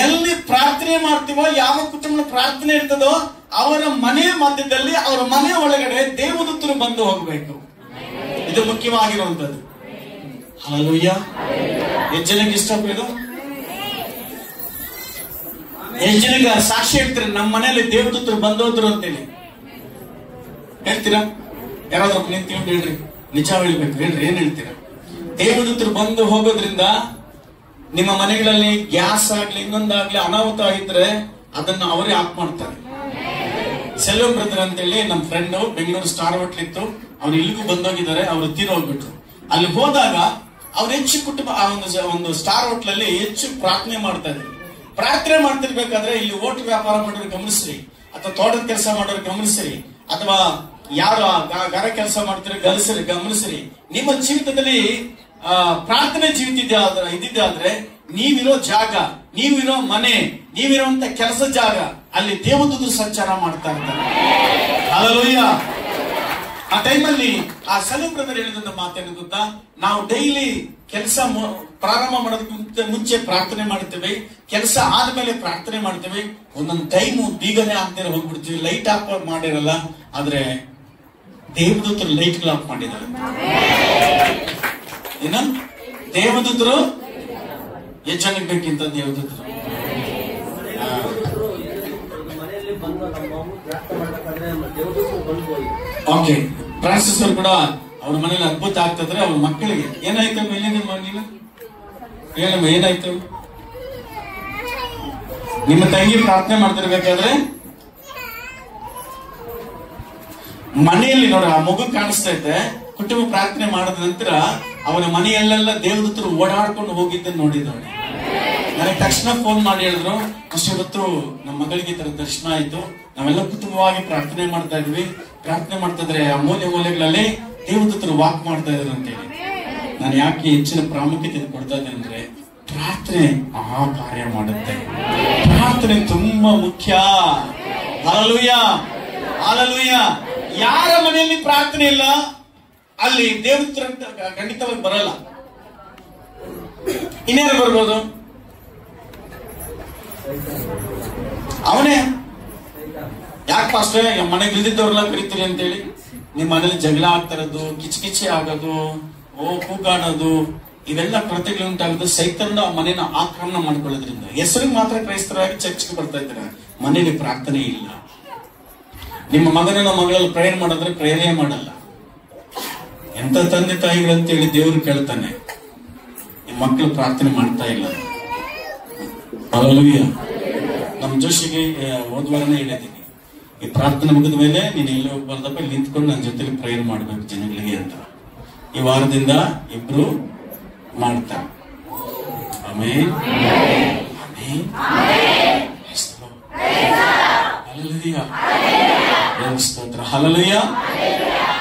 ಎಲ್ಲಿ ಪ್ರಾರ್ಥನೆ ಮಾಡ್ತೀವೋ, ಯಾವ ಕುಟುಂಬದ ಪ್ರಾರ್ಥನೆ ಇರ್ತದೋ ಅವರ ಮನೆ ಮಧ್ಯದಲ್ಲಿ, ಅವರ ಮನೆ ಒಳಗಡೆ ದೇವದೂತರು ಬಂದು ಹೋಗ್ಬೇಕು. ಇದು ಮುಖ್ಯವಾಗಿರುವಂತದ್ದು. ಹಲ್ಲೆಲೂಯಾ. ಎಷ್ಟು ಜನಕ್ಕೆ ಇಷ್ಟಪಡೋದು? ಎಷ್ಟು ಜನಕ್ಕೆ ಸಾಕ್ಷಿ ಹೇಳ್ತೀರಾ ನಮ್ಮ ಮನೆಯಲ್ಲಿ ದೇವದೂತರು ಬಂದೋದ್ರು ಅಂತೇಳಿ? ಹೇಳ್ತೀರಾ? ಯಾರಾದ್ರೂ ನಿಂತ್ಕೊಂಡು ಹೇಳ್ರಿ, ನಿಜ ಹೇಳ್ಬೇಕು, ಹೇಳ್ರಿ, ಏನ್ ಹೇಳ್ತೀರಾ? ದೇವದೂತರು ಬಂದು ಹೋಗೋದ್ರಿಂದ ನಿಮ್ಮ ಮನೆಗಳಲ್ಲಿ ಗ್ಯಾಸ್ ಆಗ್ಲಿ ಇನ್ನೊಂದಾಗ್ಲಿ ಅನಾಹುತ ಆಗಿದ್ರೆ ಅದನ್ನ ಅವರೇ ಆಫ್ ಮಾಡ್ತಾರೆ. ಸೆಲ್ವ ಬ್ರದರ್ ಅಂತೇಳಿ ನಮ್ಮ ಫ್ರೆಂಡ್, ಬೆಂಗಳೂರು ಸ್ಟಾರ್ ಹೋಟ್ಲ್ ಇತ್ತು, ಅವ್ರು ಇಲ್ಲಿಗೂ ಬಂದೋಗಿದ್ದಾರೆ. ಅವರು ತೀರೋಗ್ಬಿಟ್ರು. ಅಲ್ಲಿ ಹೋದಾಗ ಅವ್ರು ಹೆಚ್ಚು ಕುಟುಂಬ ಆ ಒಂದು ಸ್ಟಾರ್ ಹೋಟ್ಲ್ ಅಲ್ಲಿ ಹೆಚ್ಚು ಪ್ರಾರ್ಥನೆ ಮಾಡ್ತಾ ಇದ್ರು. ಪ್ರಾರ್ಥನೆ ಮಾಡ್ತಿರ್ಬೇಕಾದ್ರೆ ಇಲ್ಲಿ ಓಟ್ ವ್ಯಾಪಾರ ಮಾಡೋರು ಗಮನಿಸ್ರಿ, ಅಥವಾ ತೋಟದ ಕೆಲಸ ಮಾಡೋರು ಗಮನಿಸ್ರಿ, ಅಥವಾ ಯಾರು ಗರ ಕೆಲಸ ಮಾಡ್ತಾರೆ ಗಮನಿಸ್ರಿ. ನಿಮ್ಮ ಜೀವಿತದಲ್ಲಿ ಪ್ರಾರ್ಥನೆ ಜೀವಿತ ಇದ್ದಿದ್ದೆ ಆದ್ರೆ ನೀವಿರೋ ಜಾಗ, ನೀವಿರೋ ಮನೆ, ನೀವಿರುವಂತ ಕೆಲಸ ಜಾಗ, ಅಲ್ಲಿ ದೇವದೂತರು ಸಂಚಾರ ಮಾಡ್ತಾ ಇರ್ತಾರೆ. ಹಲ್ಲೆಲೂಯಾ. ಆ ಟೈಮಲ್ಲಿ ಆ ಸೆಲ್ವ ಬ್ರದರ್ ಹೇಳಿದಂತ ಮಾತೇನು ಗೊತ್ತಾ? ನಾವು ಡೈಲಿ ಕೆಲಸ ಪ್ರಾರಂಭ ಮಾಡೋದಕ್ಕಿಂತ ಮುಂಚೆ ಪ್ರಾರ್ಥನೆ ಮಾಡ್ತೇವೆ, ಕೆಲಸ ಆದ್ಮೇಲೆ ಪ್ರಾರ್ಥನೆ ಮಾಡ್ತೇವೆ. ಒಂದೊಂದು ಟೈಮು ಬೀಗನೆ ಆಗ್ತಿರೋ ಹೋಗ್ಬಿಡ್ತೀವಿ, ಲೈಟ್ ಆಫ್ ಮಾಡಿರಲ್ಲ. ಆದ್ರೆ ದೇವದೂತರು ಲೈಟ್ಗಳು ಆಫ್ ಮಾಡಿದ್ದಾರೆ. ಏನು? ದೇವದೂತರು ಎಷ್ಟು ಜನಕ್ಕೆ ಬೇಕಿಂತ ದೇವದೂತರು? ಓಕೆ. ಫ್ರಾನ್ಸಿಸ್ ಅವರು ಕೂಡ ಅವ್ರ ಮನೇಲಿ ಅದ್ಭುತ ಆಗ್ತದ್ರೆ ಅವ್ರ ಮಕ್ಕಳಿಗೆ ಏನಾಯ್ತು? ನೀನು ಹೇಳಮ್ಮ, ಏನಾಯ್ತು? ನಿಮ್ಮ ತಂಗಿ ಪ್ರಾರ್ಥನೆ ಮಾಡ್ತಿರ್ಬೇಕಾದ್ರೆ ಮನೆಯಲ್ಲಿ ನೋಡ ಆ ಮಗು ಕಾಣಿಸ್ತಾ ಇದ್ದೆ. ಕುಟುಂಬ ಪ್ರಾರ್ಥನೆ ಮಾಡಿದ ನಂತರ ಅವನ ಮನೆಯಲ್ಲೆಲ್ಲ ದೇವದೂತರು ಓಡಾಡ್ಕೊಂಡು ಹೋಗಿದ್ದನ್ನು ನೋಡಿದವಳೆ. ನನಗೆ ತಕ್ಷಣ ಫೋನ್ ಮಾಡಿ ಹೇಳಿದ್ರು, ಅಷ್ಟು ಇವತ್ತು ನಮ್ಮ ಮಗಳಿಗೆ ತರ ದರ್ಶನ ಆಯ್ತು, ನಾವೆಲ್ಲ ಕುಟುಂಬವಾಗಿ ಪ್ರಾರ್ಥನೆ ಮಾಡ್ತಾ ಇದ್ವಿ, ಪ್ರಾರ್ಥನೆ ಮಾಡ್ತಾ ಇದ್ರೆ ಆ ಮೂಲೆಗಳಲ್ಲಿ ದೇವದೂತರು ವಾಕ್ ಮಾಡ್ತಾ ಇದ್ರು ಅಂತೇಳಿ. ನಾನು ಯಾಕೆ ಹೆಚ್ಚಿನ ಪ್ರಾಮುಖ್ಯತೆ ಕೊಡ್ತಾ ಇದ್ದೆ ಅಂದ್ರೆ, ಪ್ರಾರ್ಥನೆ ಆ ಕಾರ್ಯ ಮಾಡುತ್ತೆ. ಪ್ರಾರ್ಥನೆ ತುಂಬಾ ಮುಖ್ಯ. Hallelujah, hallelujah. ಯಾರ ಮನೆಯಲ್ಲಿ ಪ್ರಾರ್ಥನೆ ಇಲ್ಲ ಅಲ್ಲಿ ದೇವದೂತರು ಖಂಡಿತವಾಗಿ ಬರಲ್ಲ. ಇನ್ಯಾರು ಬರ್ಬೋದು? ಅವನೇ. ಯಾಕೆ ಪಾಸ್ಟರ್ ಮನೆಗೆ ಇಲ್ದಿದ್ದವ್ರೆಲ್ಲ ಕರಿತೀರಿ ಅಂತೇಳಿ? ನಿಮ್ ಮನೇಲಿ ಜಗಳ ಆಗ್ತಾ ಇರೋದು, ಕಿಚಕಿಚಿ ಆಗೋದು, ಕೂಗಾಡೋದು, ಇವೆಲ್ಲ ಕೊರತೆಗಳು ಉಂಟಾಗೋದು ಸೈತಾನನ ಮನೇನ ಆಕ್ರಮಣ ಮಾಡ್ಕೊಳ್ಳೋದ್ರಿಂದ. ಹೆಸರಿಗೆ ಮಾತ್ರ ಕ್ರೈಸ್ತರಾಗಿ ಚರ್ಚ್ಗೆ ಬರ್ತಾ ಇದ್ದಾರೆ, ಮನೇಲಿ ಪ್ರಾರ್ಥನೆ ಇಲ್ಲ. ನಿಮ್ಮ ಮಗನ ಮಗಳಲ್ಲಿ ಪ್ರೇಯರ್ ಮಾಡಿದ್ರೆ ಪ್ರೇಯರೇ ಮಾಡಲ್ಲ. ಎಂತ ತಂದೆ ತಾಯಿಗಳಂತೇಳಿ ದೇವರು ಕೇಳ್ತಾನೆ, ನಿಮ್ಮ ಮಕ್ಕಳು ಪ್ರಾರ್ಥನೆ ಮಾಡ್ತಾ ಇಲ್ಲ. ಹಲ್ಲೆಲೂಯಾ. ನಮ್ಮ ಜೋಶಿಗೆ ಹೋದ್ವಾರನೇ ಹೇಳಿದ್ದೀನಿ, ಈ ಪ್ರಾರ್ಥನೆ ಮುಗಿದ ಮೇಲೆ ನೀನು ಎಲ್ಲಿ ಹೋಗ್ಬಾರ್ದಪ್ಪ, ಇಲ್ಲಿ ನಿಂತ್ಕೊಂಡು ನನ್ನ ಜೊತೆಲಿ ಪ್ರೇಯರ್ ಮಾಡ್ಬೇಕು ಜನಗಳಿಗೆ ಅಂತ. ಈ ವಾರದಿಂದ ಇಬ್ರು ಮಾಡ್ತಾರೆ. Amen, amen. ಹಲ್ಲೆಲೂಯಾ, ಸ್ತೋತ್ರ. ಹಲ್ಲೆಲೂಯಾ.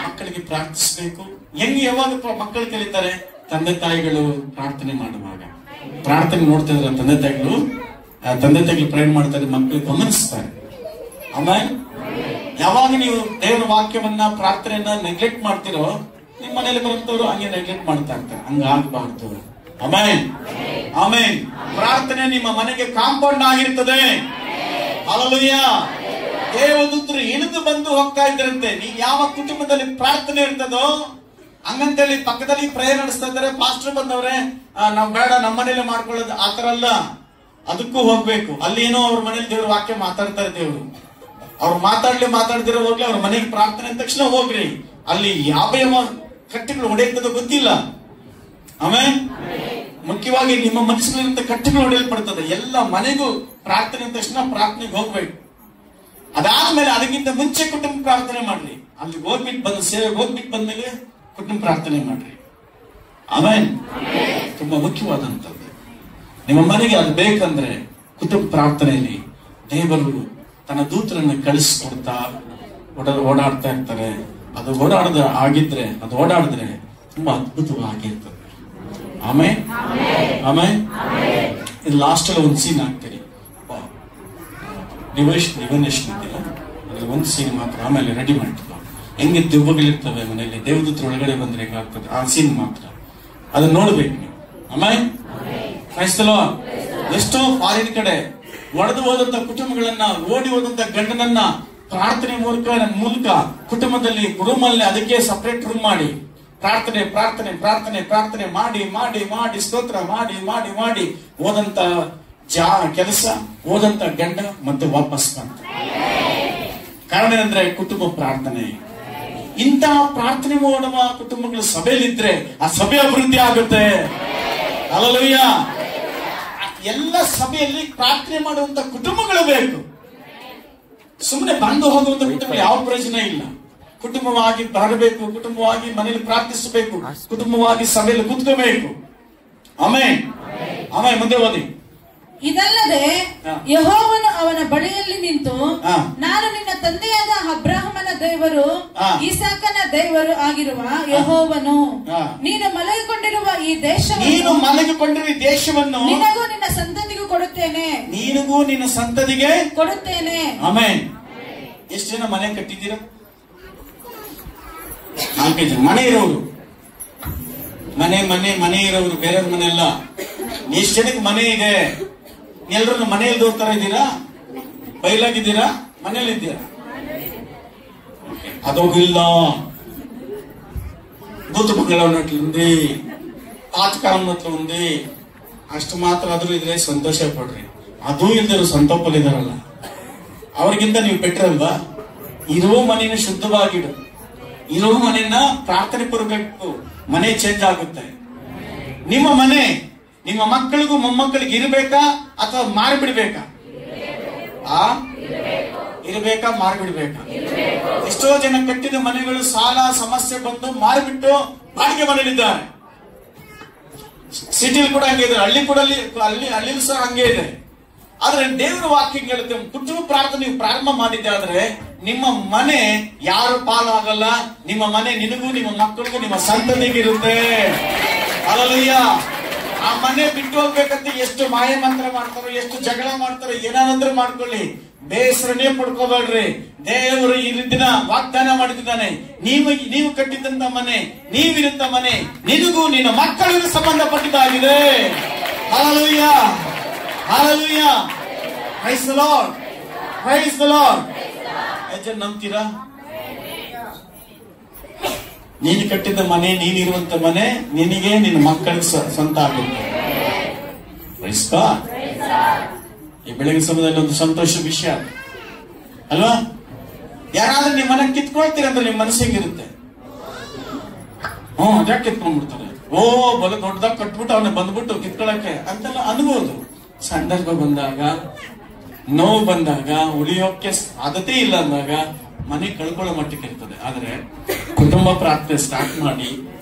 ಮಕ್ಕಳಿಗೆ ಪ್ರಾರ್ಥಿಸಬೇಕು. ಹೆಂಗೆ ಯಾವಾಗ ಮಕ್ಕಳು ಕಲಿತಾರೆ? ತಂದೆ ತಾಯಿಗಳು ಪ್ರಾರ್ಥನೆ ಮಾಡುವಾಗ ಪ್ರಾರ್ಥನೆ ನೋಡ್ತಾ ಇದ್ರೆ ತಂದೆ ತಾಯಿಗಳು ಪ್ರೇಯರ್ ಮಾಡ್ತಾರೆ, ಮಕ್ಕಳು ಗಮನಿಸ್ತಾರೆ. ಆಮೇಲೆ ಯಾವಾಗ ನೀವು ದೇವರ ವಾಕ್ಯವನ್ನ ಪ್ರಾರ್ಥನೆಯನ್ನ ನೆಗ್ಲೆಕ್ಟ್ ಮಾಡ್ತಿರೋ, ನಿಮ್ಮ ಮನೇಲಿ ಬರುತ್ತವರು ಹಂಗೆ ನೆಗ್ಲೆಕ್ಟ್ ಮಾಡ್ತಾ ಇರ್ತಾರೆ. ಹಂಗಾಗಬಾರ್ದು. ಆಮೇನ್, ಆಮೇನ್. ಪ್ರಾರ್ಥನೆ ನಿಮ್ಮ ಮನೆಗೆ ಕಾಂಪೌಂಡ್ ಆಗಿರ್ತದೆ. ಹಲ್ಲೆಲೂಯಾ. ದೇವದೂತರು ಇಳಿದು ಬಂದು ಹೋಗ್ತಾ ಇದ್ರಂತೆ. ನೀವು ಯಾವ ಕುಟುಂಬದಲ್ಲಿ ಪ್ರಾರ್ಥನೆ ಇರ್ತದೋ ಹಂಗಂತೇಳಿ ಪಕ್ಕದಲ್ಲಿ ಪ್ರೇಯರ್ ನಡೆಸ್ತಾ ಇದ್ದಾರೆ, ಪಾಸ್ಟರ್ ಬಂದವ್ರೆ ನಾವ್ ಬೇಡ ನಮ್ಮ ಮನೇಲಿ ಮಾಡ್ಕೊಳ್ಳೋದು, ಆತರ ಅಲ್ಲ. ಅದಕ್ಕೂ ಹೋಗ್ಬೇಕು. ಅಲ್ಲಿ ಏನೋ ಅವ್ರ ಮನೇಲಿ ದೇವ್ರ ವಾಕ್ಯ ಮಾತಾಡ್ತಾ ಇದ್ದೇವ್ರು, ಅವ್ರು ಮಾತಾಡ್ದಿರೋ ಹೋಗ್ಲಿ, ಅವ್ರ ಮನೆಗೆ ಪ್ರಾರ್ಥನೆ ಅಂದ ತಕ್ಷಣ ಹೋಗ್ರಿ. ಅಲ್ಲಿ ಯಾವ ಕಟ್ಟೆಗಳು ಹೊಡೆಯುತ್ತದೋ ಗೊತ್ತಿಲ್ಲ. ಆಮೇಲೆ ಮುಖ್ಯವಾಗಿ ನಿಮ್ಮ ಮನಸ್ಸಿನಂತ ಕಟ್ಟೆಗಳು ಹೊಡೆಯಲ್ಪಡ್ತದೆ. ಎಲ್ಲ ಮನೆಗೂ ಪ್ರಾರ್ಥನೆ ಅಂದ ತಕ್ಷಣ ಪ್ರಾರ್ಥನೆಗೆ ಹೋಗ್ಬೇಕು. ಅದಾದ್ಮೇಲೆ ಅದಕ್ಕಿಂತ ಮುಂಚೆ ಕುಟುಂಬ ಪ್ರಾರ್ಥನೆ ಮಾಡ್ರಿ. ಅಲ್ಲಿ ಹೋಗ್ಬಿಟ್ಟು ಬಂದು ಸೇವೆ ಹೋಗ್ಬಿಟ್ಟು ಬಂದ್ಮೇಲೆ ಕುಟುಂಬ ಪ್ರಾರ್ಥನೆ ಮಾಡ್ರಿ. ಆಮೇಲೆ ತುಂಬಾ ಮುಖ್ಯವಾದಂಥದ್ದು. ನಿಮ್ಮ ಮನೆಗೆ ಅದು ಬೇಕಂದ್ರೆ ಕುಟುಂಬ ಪ್ರಾರ್ಥನೆಯಲ್ಲಿ ದೇವರು ತನ್ನ ದೂತರನ್ನು ಕಳಿಸ್ಕೊಡ್ತಾ ಓಡಾಡ್ತಾ ಇರ್ತಾರೆ. ಅದು ಓಡಾಡಿದ್ರೆ ತುಂಬಾ ಅದ್ಭುತವಾಗಿರ್ತದೆ. ಆಮೇಲೆ ಇದು ಲಾಸ್ಟ್ ಅಲ್ಲಿ ಒಂದು ಸೀನ್ ಹಾಕ್ತೀರಿ, ಡಿವನೇಷನ್ ಇದೆಯಲ್ಲ, ಅದ್ರಲ್ಲಿ ಒಂದು ಸೀನ್ ಮಾತ್ರ ಆಮೇಲೆ ರೆಡಿ ಮಾಡ್ತೀವಿ. ಹೆಂಗೆ ದೆವ್ವಗಳಿರ್ತವೆ ಮನೆಯಲ್ಲಿ, ದೇವದೂತರ ಒಳಗಡೆ ಬಂದ್ರೆ ಹೇಗಾಗ್ತದೆ, ಆ ಸೀನ್ ಮಾತ್ರ ಅದನ್ನ ನೋಡ್ಬೇಕು ನೀವು. ಆಮೇಲೆ ಕ್ರೈಸ್ತಲೋ, ಎಷ್ಟೋ ಫಾರಿನ್ ಕಡೆ ಒಡೆದು ಹೋದಂತ ಕುಟುಂಬಗಳನ್ನ, ಓಡಿ ಹೋದಂತ ಗಂಡನನ್ನ ಪ್ರಾರ್ಥನೆ ಮೂಲಕ ಕುಟುಂಬದಲ್ಲಿ ರೂಮಲ್ಲಿ ಅದಕ್ಕೆ ಸಪರೇಟ್ ರೂಮ್ ಮಾಡಿ ಪ್ರಾರ್ಥನೆ ಪ್ರಾರ್ಥನೆ ಪ್ರಾರ್ಥನೆ ಪ್ರಾರ್ಥನೆ ಮಾಡಿ ಮಾಡಿ ಮಾಡಿ ಸ್ತೋತ್ರ ಮಾಡಿ ಮಾಡಿ ಮಾಡಿ ಹೋದಂತ ಕೆಲಸ, ಹೋದಂತ ಗಂಡ ಮತ್ತೆ ವಾಪಸ್ ಬಂತ. ಕಾರಣ ಏನಂದ್ರೆ ಕುಟುಂಬ ಪ್ರಾರ್ಥನೆ. ಇಂತಹ ಪ್ರಾರ್ಥನೆ ಮಾಡುವ ಕುಟುಂಬಗಳು ಸಭೆಯಲ್ಲಿದ್ರೆ ಆ ಸಭೆ ಅಭಿವೃದ್ಧಿ ಆಗುತ್ತೆ. ಹಲ್ಲೆಲೂಯಾ. ಎಲ್ಲ ಸಭೆಯಲ್ಲಿ ಪ್ರಾರ್ಥನೆ ಮಾಡುವಂತ ಕುಟುಂಬಗಳು ಬೇಕು. ಸುಮ್ಮನೆ ಬಂದು ಹೋಗುವಂತ ಕುಟುಂಬ ಯಾವ ಪ್ರಯೋಜನ ಇಲ್ಲ. ಕುಟುಂಬವಾಗಿ ಬರಬೇಕು, ಕುಟುಂಬವಾಗಿ ಮನೆಯಲ್ಲಿ ಪ್ರಾರ್ಥಿಸಬೇಕು, ಕುಟುಂಬವಾಗಿ ಸಭೆಯಲ್ಲಿ ಕೂತ್ಕೋಬೇಕು. ಆಮೇಲೆ ಮುಂದೆ ಓದಿ. ಇದಲ್ಲದೆ ಯೆಹೋವನು ಅವನ ಬಳಿಯಲ್ಲಿ ನಿಂತು, ನಾನು ನಿನ್ನ ತಂದೆಯಾದ ಅಬ್ರಹಾಮನ ದೇವರು, ಇಸಾಕನ ದೇವರು ಆಗಿರುವ ಯೆಹೋವನು, ನೀನು ಮಲಗಿಕೊಂಡಿರುವ ಈ ದೇಶವನ್ನು ನಿನಗೂ ನಿನ್ನ ಸಂತತಿಗೂ ಕೊಡುತ್ತೇನೆ. ಆಮೇಲೆ ಎಷ್ಟು ಜನ ಮನೆ ಕಟ್ಟಿದ್ದೀರಾ? 4 ಜನ ಮನೆ ಇರೋರು, ಮನೆ ಇರೋರು, ಬೇರೆಯವ್ರ ಮನೆ ಎಲ್ಲ. ಎಷ್ಟು ಜನಕ್ಕೆ ಮನೆ ಇದೆ? ಎಲ್ಲರೂ ಮನೆಯಲ್ಲಿ ಹೋಗ್ತಾರ ಇದ್ದೀರಾ? ಬಯಲಾಗಿದ್ದೀರಾ? ಮನೇಲಿ ಇದ್ದೀರಾ? అదొగిల్ల బూతు బంగ్లా ఉన్నట్లుంది, పాతకాలం ఉన్నట్లు ఉంది. ಅಷ್ಟು ಮಾತ್ರ ಆದ್ರೂ ಇದ್ರೆ ಸಂತೋಷ ಪಡ್ರಿ. ಅದೂ ಇಲ್ದರು ಸಂತೋಪಲಿದಾರಲ್ಲ, ಅವ್ರಿಗಿಂತ ನೀವು ಬೆಟ್ರಲ್ವಾ? ಇರೋ ಮನೆಯನ್ನು ಶುದ್ಧವಾಗಿಡು, ಇರೋ ಮನೆಯನ್ನ ಪ್ರಾರ್ಥನೆ ಪೂರ್ವಕ ಮನೆ ಚೇಂಜ್ ಆಗುತ್ತೆ. ನಿಮ್ಮ ಮನೆ ನಿಮ್ಮ ಮಕ್ಕಳಿಗೂ ಮೊಮ್ಮಕ್ಕಳಿಗೆ ಇರಬೇಕಾ ಅಥವಾ ಮಾರಿಬಿಡ್ಬೇಕಾ? ಇರಬೇಕಾ ಮಾರಿಬಿಡ್ಬೇಕಾ? ಎಷ್ಟೋ ಜನ ಕಟ್ಟಿದ ಮನೆಗಳು ಸಾಲ ಸಮಸ್ಯೆ ಬಂದು ಮಾರಿಬಿಟ್ಟು ಬಾಡಿಗೆ ಮನೆಯಲ್ಲಿದ್ದಾರೆ. ಸಿಟಿಲಿ ಕೂಡ ಹಂಗೆ ಇದೆ, ಹಳ್ಳಿ ಕೂಡ ಹಳ್ಳಿ ಸಹ ಹಂಗೆ ಇದೆ. ಆದ್ರೆ ದೇವರ ವಾಕ್ಯ ಹೇಳುತ್ತೆ, ಕುಟುಂಬ ಪ್ರಾರ್ಥನೆ ನೀವು ಪ್ರಾರಂಭ ಮಾಡಿದ್ದೆ ಆದ್ರೆ ನಿಮ್ಮ ಮನೆ ಯಾರು ಪಾಲಾಗಲ್ಲ. ನಿಮ್ಮ ಮನೆ ನಿನಗೂ ನಿಮ್ಮ ಮಕ್ಕಳಿಗೂ ನಿಮ್ಮ ಸಂತತಿಗೆ ಇರುತ್ತೆ. ಹಲ್ಲೆಲೂಯ. ಆ ಮನೆ ಬಿಟ್ಟು ಹೋಗ್ಬೇಕಂತ ಎಷ್ಟು ಮಾಯ ಮಂತ್ರ ಮಾಡ್ತಾರೋ, ಎಷ್ಟು ಜಗಳ ಮಾಡ್ತಾರೋ, ಏನಾದ್ರೂ ಮಾಡ್ಕೊಳ್ಳಿ, ಬೇಸರನೇ ಪಡ್ಕೋಬೇಡ್ರಿ. ದೇವರು ಈ ದಿನ ವಾಗ್ದಾನ ಮಾಡಿದ್ದಾನೆ, ನೀವು ಕಟ್ಟಿದಂತ ಮನೆ, ನೀವಿರಂತ ಮನೆ ನಿನಗೂ ನಿನ್ನ ಮಕ್ಕಳಿಗೂ ಸಂಬಂಧಪಟ್ಟಿದ್ದಾಗಿದೆ. Hallelujah, hallelujah, praise the Lord, praise the Lord. ಎಷ್ಟು ನಂಬ್ತೀರಾ? ನೀನು ಕಟ್ಟಿದ ಮನೆ, ನೀನಿರುವಂತ ಮನೆ ನಿನಗೆ ನಿನ್ನ ಮಕ್ಕಳಿಗೆ ಸ್ವಂತ ಆಗುತ್ತೆ. Praise God. ಈ ಬೆಳಗಿನ ಸಮಯದಲ್ಲಿ ಒಂದು ಸಂತೋಷ ವಿಷಯ ಅಲ್ವಾ? ಯಾರಾದ್ರೂ ನಿಮ್ಮ ಮನೆ ಕಿತ್ಕೊಳ್ತೀರಂದ್ರೆ ನಿಮ್ಮ ಮನಸ್ಸಿಗಿರುತ್ತೆ, ಅದ್ಯಾಕೆ ಕಿತ್ಕೊಂಡ್ಬಿಡ್ತಾರೆ, ಬಲ ದೊಡ್ಡದಾಗ ಕಟ್ಬಿಟ್ಟು ಅವನ್ನ ಬಂದ್ಬಿಟ್ಟು ಕಿತ್ಕೊಳಕ್ಕೆ ಅಂತೆಲ್ಲ ಅನ್ಬೋದು. ಸಂದರ್ಭ ಬಂದಾಗ, ನೋವು ಬಂದಾಗ, ಉಳಿಯೋಕೆ ಸಾಧ್ಯತೆ ಇಲ್ಲ ಅಂದಾಗ ಮನೆ ಕಳ್ಕೊಳ್ಳೋ ಮಟ್ಟಕ್ಕೆ ಇರ್ತದೆ. ಆದ್ರೆ ಕುಟುಂಬ ಪ್ರಾರ್ಥನೆ ಸ್ಟಾರ್ಟ್ ಮಾಡಿ,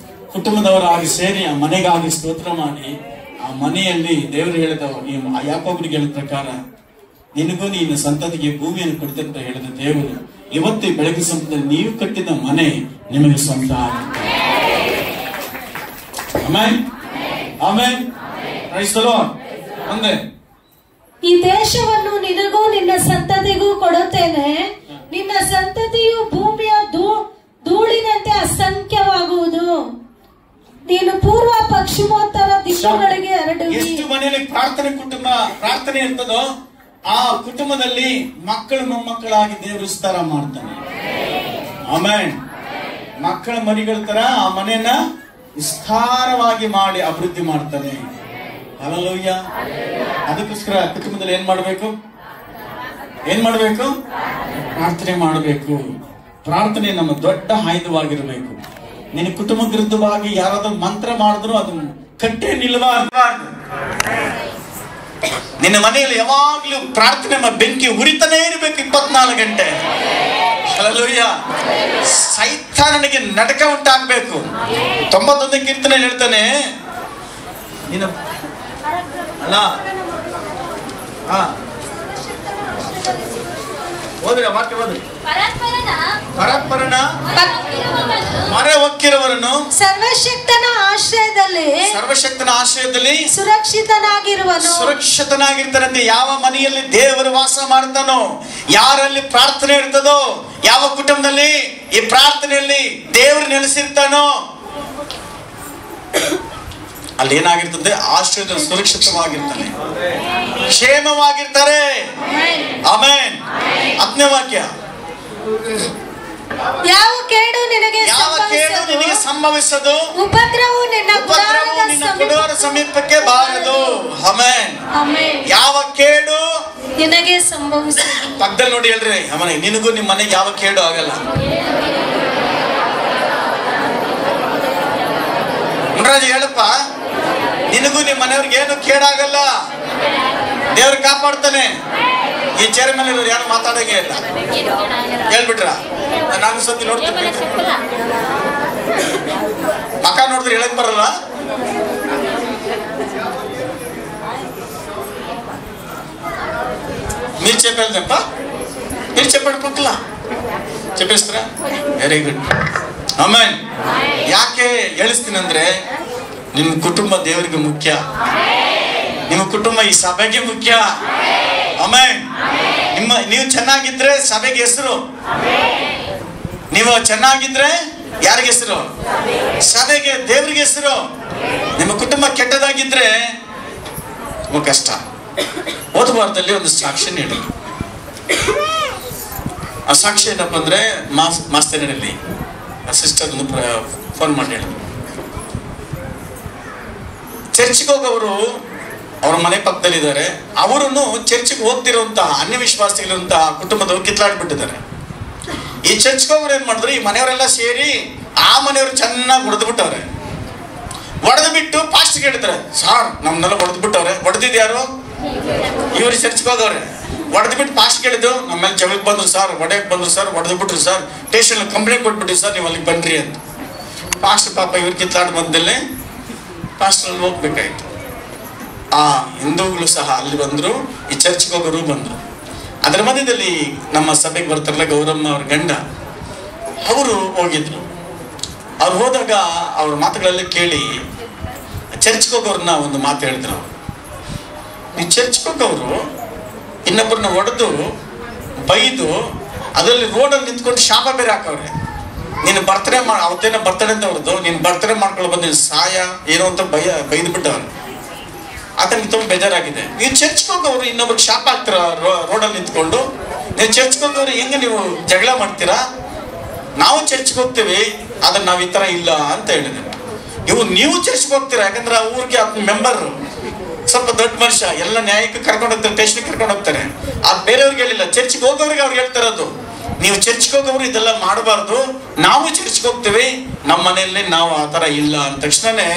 ಕುಟುಂಬದವರಾಗಿ ಸೇರಿ ಆ ಮನೆಗಾಗಿ ಸ್ತೋತ್ರ ಮಾಡಿ, ಆ ಮನೆಯಲ್ಲಿ ದೇವರು ಹೇಳಿದ ಯಾಕೋಬನಿಗೆ ಹೇಳಿದ ಪ್ರಕಾರ ನಿನಗೂ ನಿನ್ನ ಸಂತತಿಗೆ ಭೂಮಿಯನ್ನು ಕೊಡ್ತೇನೆ ಅಂತ ಹೇಳಿದ ದೇವರು ಇವತ್ತು ಬೆಳಗ್ಗೆ ಸಮಯದಲ್ಲಿ ನೀವು ಕಟ್ಟಿದ ಮನೆ ನಿಮಗೆ ಸ್ವಂತ ಆಗುತ್ತೆ. Amen, amen, praise the Lord. ಒಂದೇ ಈ ದೇಶವನ್ನು ನಿನಗೂ ನಿನ್ನ ಸಂತತಿಗೂ ಕೊಡುತ್ತೇನೆ, ನಿನ್ನ ಸಂತತಿಯು ಭೂಮಿಯ ಧೂಳಿನಂತೆ ಅಸಂಖ್ಯವಾಗುವುದು, ನೀನು ಪೂರ್ವ ಪಶ್ಚಿಮೋತ್ತರ ದಿಕ್ಕುಗಳಿಗೆ ಹರಡುವಿ. ಎಷ್ಟು ಮನೆಯಲ್ಲಿ ಪ್ರಾರ್ಥನೆ ಇರ್ತದೋ ಆ ಕುಟುಂಬದಲ್ಲಿ ಮಕ್ಕಳು ಮೊಮ್ಮಕ್ಕಳಾಗಿ ದೇವರು ವಿಸ್ತಾರ ಮಾಡ್ತಾನೆ. ಆಮೆನ್. ಮಕ್ಕಳ ಮರಿಗಳ ತರ ಆ ಮನೆಯನ್ನ ವಿಸ್ತಾರವಾಗಿ ಮಾಡಿ ಅಭಿವೃದ್ಧಿ ಮಾಡ್ತಾನೆ. ಹಲ್ಲೆಲೂಯಾ. ಅದಕ್ಕೋಸ್ಕರ ಕುಟುಂಬದಲ್ಲಿ ಏನ್ ಮಾಡಬೇಕು? ಪ್ರಾರ್ಥನೆ ಮಾಡಬೇಕು. ಪ್ರಾರ್ಥನೆ ನಮ್ಮ ದೊಡ್ಡ ಆಯುಧವಾಗಿರಬೇಕು. ನಿನ್ನ ಕುಟುಂಬ ವಿರುದ್ಧವಾಗಿ ಯಾರಾದ್ರೂ ಮಂತ್ರ ಮಾಡಿದ್ರು ಅದು ಕಟ್ಟೆ ನಿಲ್ಲಬಾರ್ದು. ನಿನ್ನ ಮನೆಯಲ್ಲಿ ಯಾವಾಗ್ಲೂ ಪ್ರಾರ್ಥನೆ ಬೆಂಕಿ ಉರಿತಾನೇ ಇರಬೇಕು 24 ಗಂಟೆ. ಹಲ್ಲೆಲೂಯ. ಸೈತಾನನಿಗೆ ನಡಕ ಉಂಟಾಗಬೇಕು. 91 ಕೀರ್ತನೆ ಹೇಳ್ತಾನೆ, ನೀನು ಅಲ್ಲ ಓದ್ರಿ ವಾಕ್ಯ ಓದ್ರಿ. ಪರಸ್ಪರನ ಮೊರೆ ಹೊಕ್ಕಿರುವವರನ್ನು ಸರ್ವಶಕ್ತನ ಆಶ್ರಯದಲ್ಲಿ ಸುರಕ್ಷಿತನಾಗಿರ್ತಾನಂತೆ. ಯಾವ ಮನೆಯಲ್ಲಿ ದೇವರು ವಾಸ ಮಾಡ್ತಾನೋ, ಯಾರಲ್ಲಿ ಪ್ರಾರ್ಥನೆ ಇರ್ತದೋ, ಯಾವ ಕುಟುಂಬದಲ್ಲಿ ಈ ಪ್ರಾರ್ಥನೆಯಲ್ಲಿ ದೇವರು ನೆಲೆಸಿರ್ತಾನೋ ಅಲ್ಲಿ ಏನಾಗಿರ್ತದೆ? ಆಶ್ರಯದಲ್ಲಿ ಸುರಕ್ಷಿತವಾಗಿರ್ತಾನೆ, ಕ್ಷೇಮವಾಗಿರ್ತಾರೆ. ಆಮೆನ್. 10ನೇ ವಾಕ್ಯ, ಯಾವ ಕೇಡು ನಿನಗೆ ಸಂಭವಿಸದು, ಉಪದ್ರವವು ನಿನ್ನ ಗುಡಾರದ ಸಮೀಪಕ್ಕೆ ಬಾರದು. ಆಮೆನ್. ಯಾವ ಕೇಡು ನಿನಗೆ ಸಂಭವಿಸದು. ಪಕ್ಕದಲ್ಲಿ ನೋಡಿ ಹೇಳ್ರಿ, ಆಮೇಲೆ ನಿನಗೂ ನಿಮ್ಮ ಮನೆಗೆ ಯಾವ ಕೇಡು ಆಗಲ್ಲ. ಮುನ್ರಾಜ್ ಹೇಳಪ್ಪ, ನಿನಗೂ ನಿಮ್ಮ ಮನೆಯವ್ರಿಗೆ ಏನು ಕೇಡಾಗಲ್ಲ. ದೇವ್ರು ಕಾಪಾಡ್ತಾನೆ. ಈ ಚೇರ್ ಮೇಲೆ ಇರೋರು ಯಾರು ಮಾತಾಡೋಂಗೆ ಇಲ್ಲ. ಹೇಳ್ಬಿಟ್ರ? ನಾನು ಸತಿ ನೋಡ್ತೀನಿ, ಮಕ್ಕ ನೋಡಿದ್ರೆ ಹೇಳಕ್ ಬರಲ್ಲ. మీరు చెప్పాలి తప్ప మీరు చెప్పండి పక్కల చెప్పేస్తారా? Very good. ಆಮೆನ್. ಯಾಕೆ ಹೇಳಿಸ್ತೀನಿ ಅಂದ್ರೆ, ನಿಮ್ಮ ಕುಟುಂಬ ದೇವರಿಗೆ ಮುಖ್ಯ, ನಿಮ್ಮ ಕುಟುಂಬ ಈ ಸಭೆಗೆ ಮುಖ್ಯ. ಆಮೆನ್. ನೀವು ಚೆನ್ನಾಗಿದ್ರೆ ಸಭೆಗೆ ಹೆಸರು, ನೀವು ಚೆನ್ನಾಗಿದ್ರೆ ಯಾರಿಗೆ ಹೆಸರು? ಸಭೆಗೆ, ದೇವರಿಗೆ ಹೆಸರು. ನಿಮ್ಮ ಕುಟುಂಬ ಕೆಟ್ಟದಾಗಿದ್ರೆ ತುಂಬ ಕಷ್ಟ. ಹೋದ ವಾರದಲ್ಲಿ ಒಂದು ಸಾಕ್ಷಿ ನೀಡಿ. ಆ ಸಾಕ್ಷಿ ಏನಪ್ಪ ಅಂದ್ರೆ, ಮಾಸ್ತರಿನಲ್ಲಿ ಸಿಸ್ಟರ್ ಒಂದು ಫೋನ್ ಮಾಡಿ ಹೇಳಿದ್ರು, ಚರ್ಚ್ಗೆ ಹೋಗೋರು ಅವ್ರ ಮನೆ ಪಕ್ಕದಲ್ಲಿದ್ದಾರೆ. ಅವರನ್ನು ಚರ್ಚ್ಗೆ ಹೋಗ್ತಿರುವಂತ ಅನ್ಯ ವಿಶ್ವಾಸಿಗಳಿರುವಂತ ಕುಟುಂಬದವರು ಕಿತ್ಲಾಡ್ಬಿಟ್ಟಿದ್ದಾರೆ. ಈ ಚರ್ಚ್ಗೆ ಹೋಗೋರು ಏನ್ ಮಾಡಿದ್ರು, ಈ ಮನೆಯವರೆಲ್ಲ ಸೇರಿ ಆ ಮನೆಯವರು ಚೆನ್ನಾಗಿ ಹೊಡೆದ್ಬಿಟ್ಟವ್ರೆ. ಹೊಡೆದು ಬಿಟ್ಟು ಪಾಸ್ಟ್ ಹೇಳ್ತಾರೆ, ಸಾರ್ ನಮ್ನೆಲ್ಲ ಹೊಡೆದ್ಬಿಟ್ಟವ್ರೆ. ಹೊಡೆದಿದ್ದು ಯಾರು? ಇವ್ರು ಚರ್ಚ್ಗೆ ಹೋಗವ್ರೆ. ಹೊಡೆದು ಬಿಟ್ಟು ಪಾಸ್ಟ್ ಕೇಳಿದ್ದು, ನಮ್ಮ ಮೇಲೆ ಜಗಳಕ್ಕೆ ಬಂದ್ರು ಸರ್, ಹೊಡೆಯಕ್ಕೆ ಬಂದ್ರು ಸರ್, ಹೊಡೆದು ಬಿಟ್ರು ಸರ್, ಸ್ಟೇಷನ್ ಕಂಪ್ಲೇಂಟ್ ಕೊಟ್ಬಿಟ್ರಿ ಸರ್, ನೀವು ಅಲ್ಲಿಗೆ ಬನ್ರಿ ಅಂತ. ಪಾಸ್ಟ್ ಪಾಪ ಇವ್ರು ಕಿತ್ಲಾಡ್ ಬಂದಲ್ಲೇ ಪಾಸ್ಟಲ್ಲಿ ಹೋಗ್ಬೇಕಾಯ್ತು. ಆ ಹಿಂದೂಗಳು ಸಹ ಅಲ್ಲಿ ಬಂದರು, ಈ ಚರ್ಚ್ಗೆ ಹೋಗೋರು ಬಂದರು. ಅದರ ಮಧ್ಯದಲ್ಲಿ ನಮ್ಮ ಸಭೆಗೆ ಬರ್ತಾರಲ್ಲ ಗೌರಮ್ಮ ಅವ್ರ ಗಂಡ, ಅವರು ಹೋಗಿದ್ರು. ಅವ್ರು ಹೋದಾಗ ಅವ್ರ ಮಾತುಗಳೆಲ್ಲ ಕೇಳಿ ಚರ್ಚ್ಗೆ ಹೋಗೋರನ್ನ ಒಂದು ಮಾತು ಹೇಳಿದ್ರು. ಈ ಚರ್ಚ್ಗೆ ಹೋಗೋರು ಇನ್ನೊಬ್ಬರನ್ನ ಹೊಡೆದು ಬೈದು ಅದರಲ್ಲಿ ರೋಡಲ್ಲಿ ನಿಂತ್ಕೊಂಡು ಶಾಪ ಬೇರೆ ಹಾಕವ್ರೆ. ನೀನು ಬರ್ತಡೇ ಅವತ್ತೇನೋ ಬರ್ತಡೇ ಅಂತ ಅವ್ರದ್ದು, ನೀನು ಬರ್ತಡೇ ಮಾಡ್ಕೊಂಡು ಬಂದು ಸಾಯ ಏನೋ ಅಂತ ಬೈದು ಬಿಟ್ಟವ್ರು. ಆತನಿಗೆ ತುಂಬ ಬೇಜಾರಾಗಿದೆ. ನೀವು ಚರ್ಚ್ಗೆ ಹೋಗೋರು ಇನ್ನೊಬ್ರಿಗೆ ಶಾಪ ಹಾಕ್ತೀರಾ ರೋಡಲ್ಲಿ ನಿಂತ್ಕೊಂಡು? ನೀವು ಚರ್ಚ್ಗೆ ಹೋಗೋರು ಹೆಂಗೆ ನೀವು ಜಗಳ ಮಾಡ್ತೀರಾ? ನಾವು ಚರ್ಚ್ಗೆ ಹೋಗ್ತೀವಿ, ಆದ್ರೆ ನಾವು ಈ ಥರ ಇಲ್ಲ ಅಂತ ಹೇಳಿದೆ. ನೀವು ಚರ್ಚ್ಗೆ ಹೋಗ್ತೀರಾ, ಯಾಕಂದ್ರೆ ಆ ಊರಿಗೆ ಮೆಂಬರ್ ಸ್ವಲ್ಪ ದೊಡ್ಡ ಮನುಷ್ಯ, ಎಲ್ಲ ನ್ಯಾಯಕ್ಕೆ ಕರ್ಕೊಂಡು ಹೋಗ್ತಾರೆ, ಸ್ಟೇಷನ್ಗೆ ಕರ್ಕೊಂಡು ಹೋಗ್ತಾರೆ. ಅದು ಬೇರೆಯವ್ರಿಗೆ ಹೇಳಿಲ್ಲ, ಚರ್ಚ್ಗೆ ಹೋಗೋರಿಗೆ ಅವ್ರಿಗೆ ಹೇಳ್ತಾರದು. ನೀವು ಚರ್ಚ್ಗೆ ಹೋಗೋರು ಇದೆಲ್ಲ ಮಾಡಬಾರ್ದು, ನಾವು ಚರ್ಚ್ಗೆ ಹೋಗ್ತೀವಿ, ನಮ್ಮ ಮನೆಯಲ್ಲಿ ನಾವು ಆ ಥರ ಇಲ್ಲ ಅಂದ ತಕ್ಷಣನೇ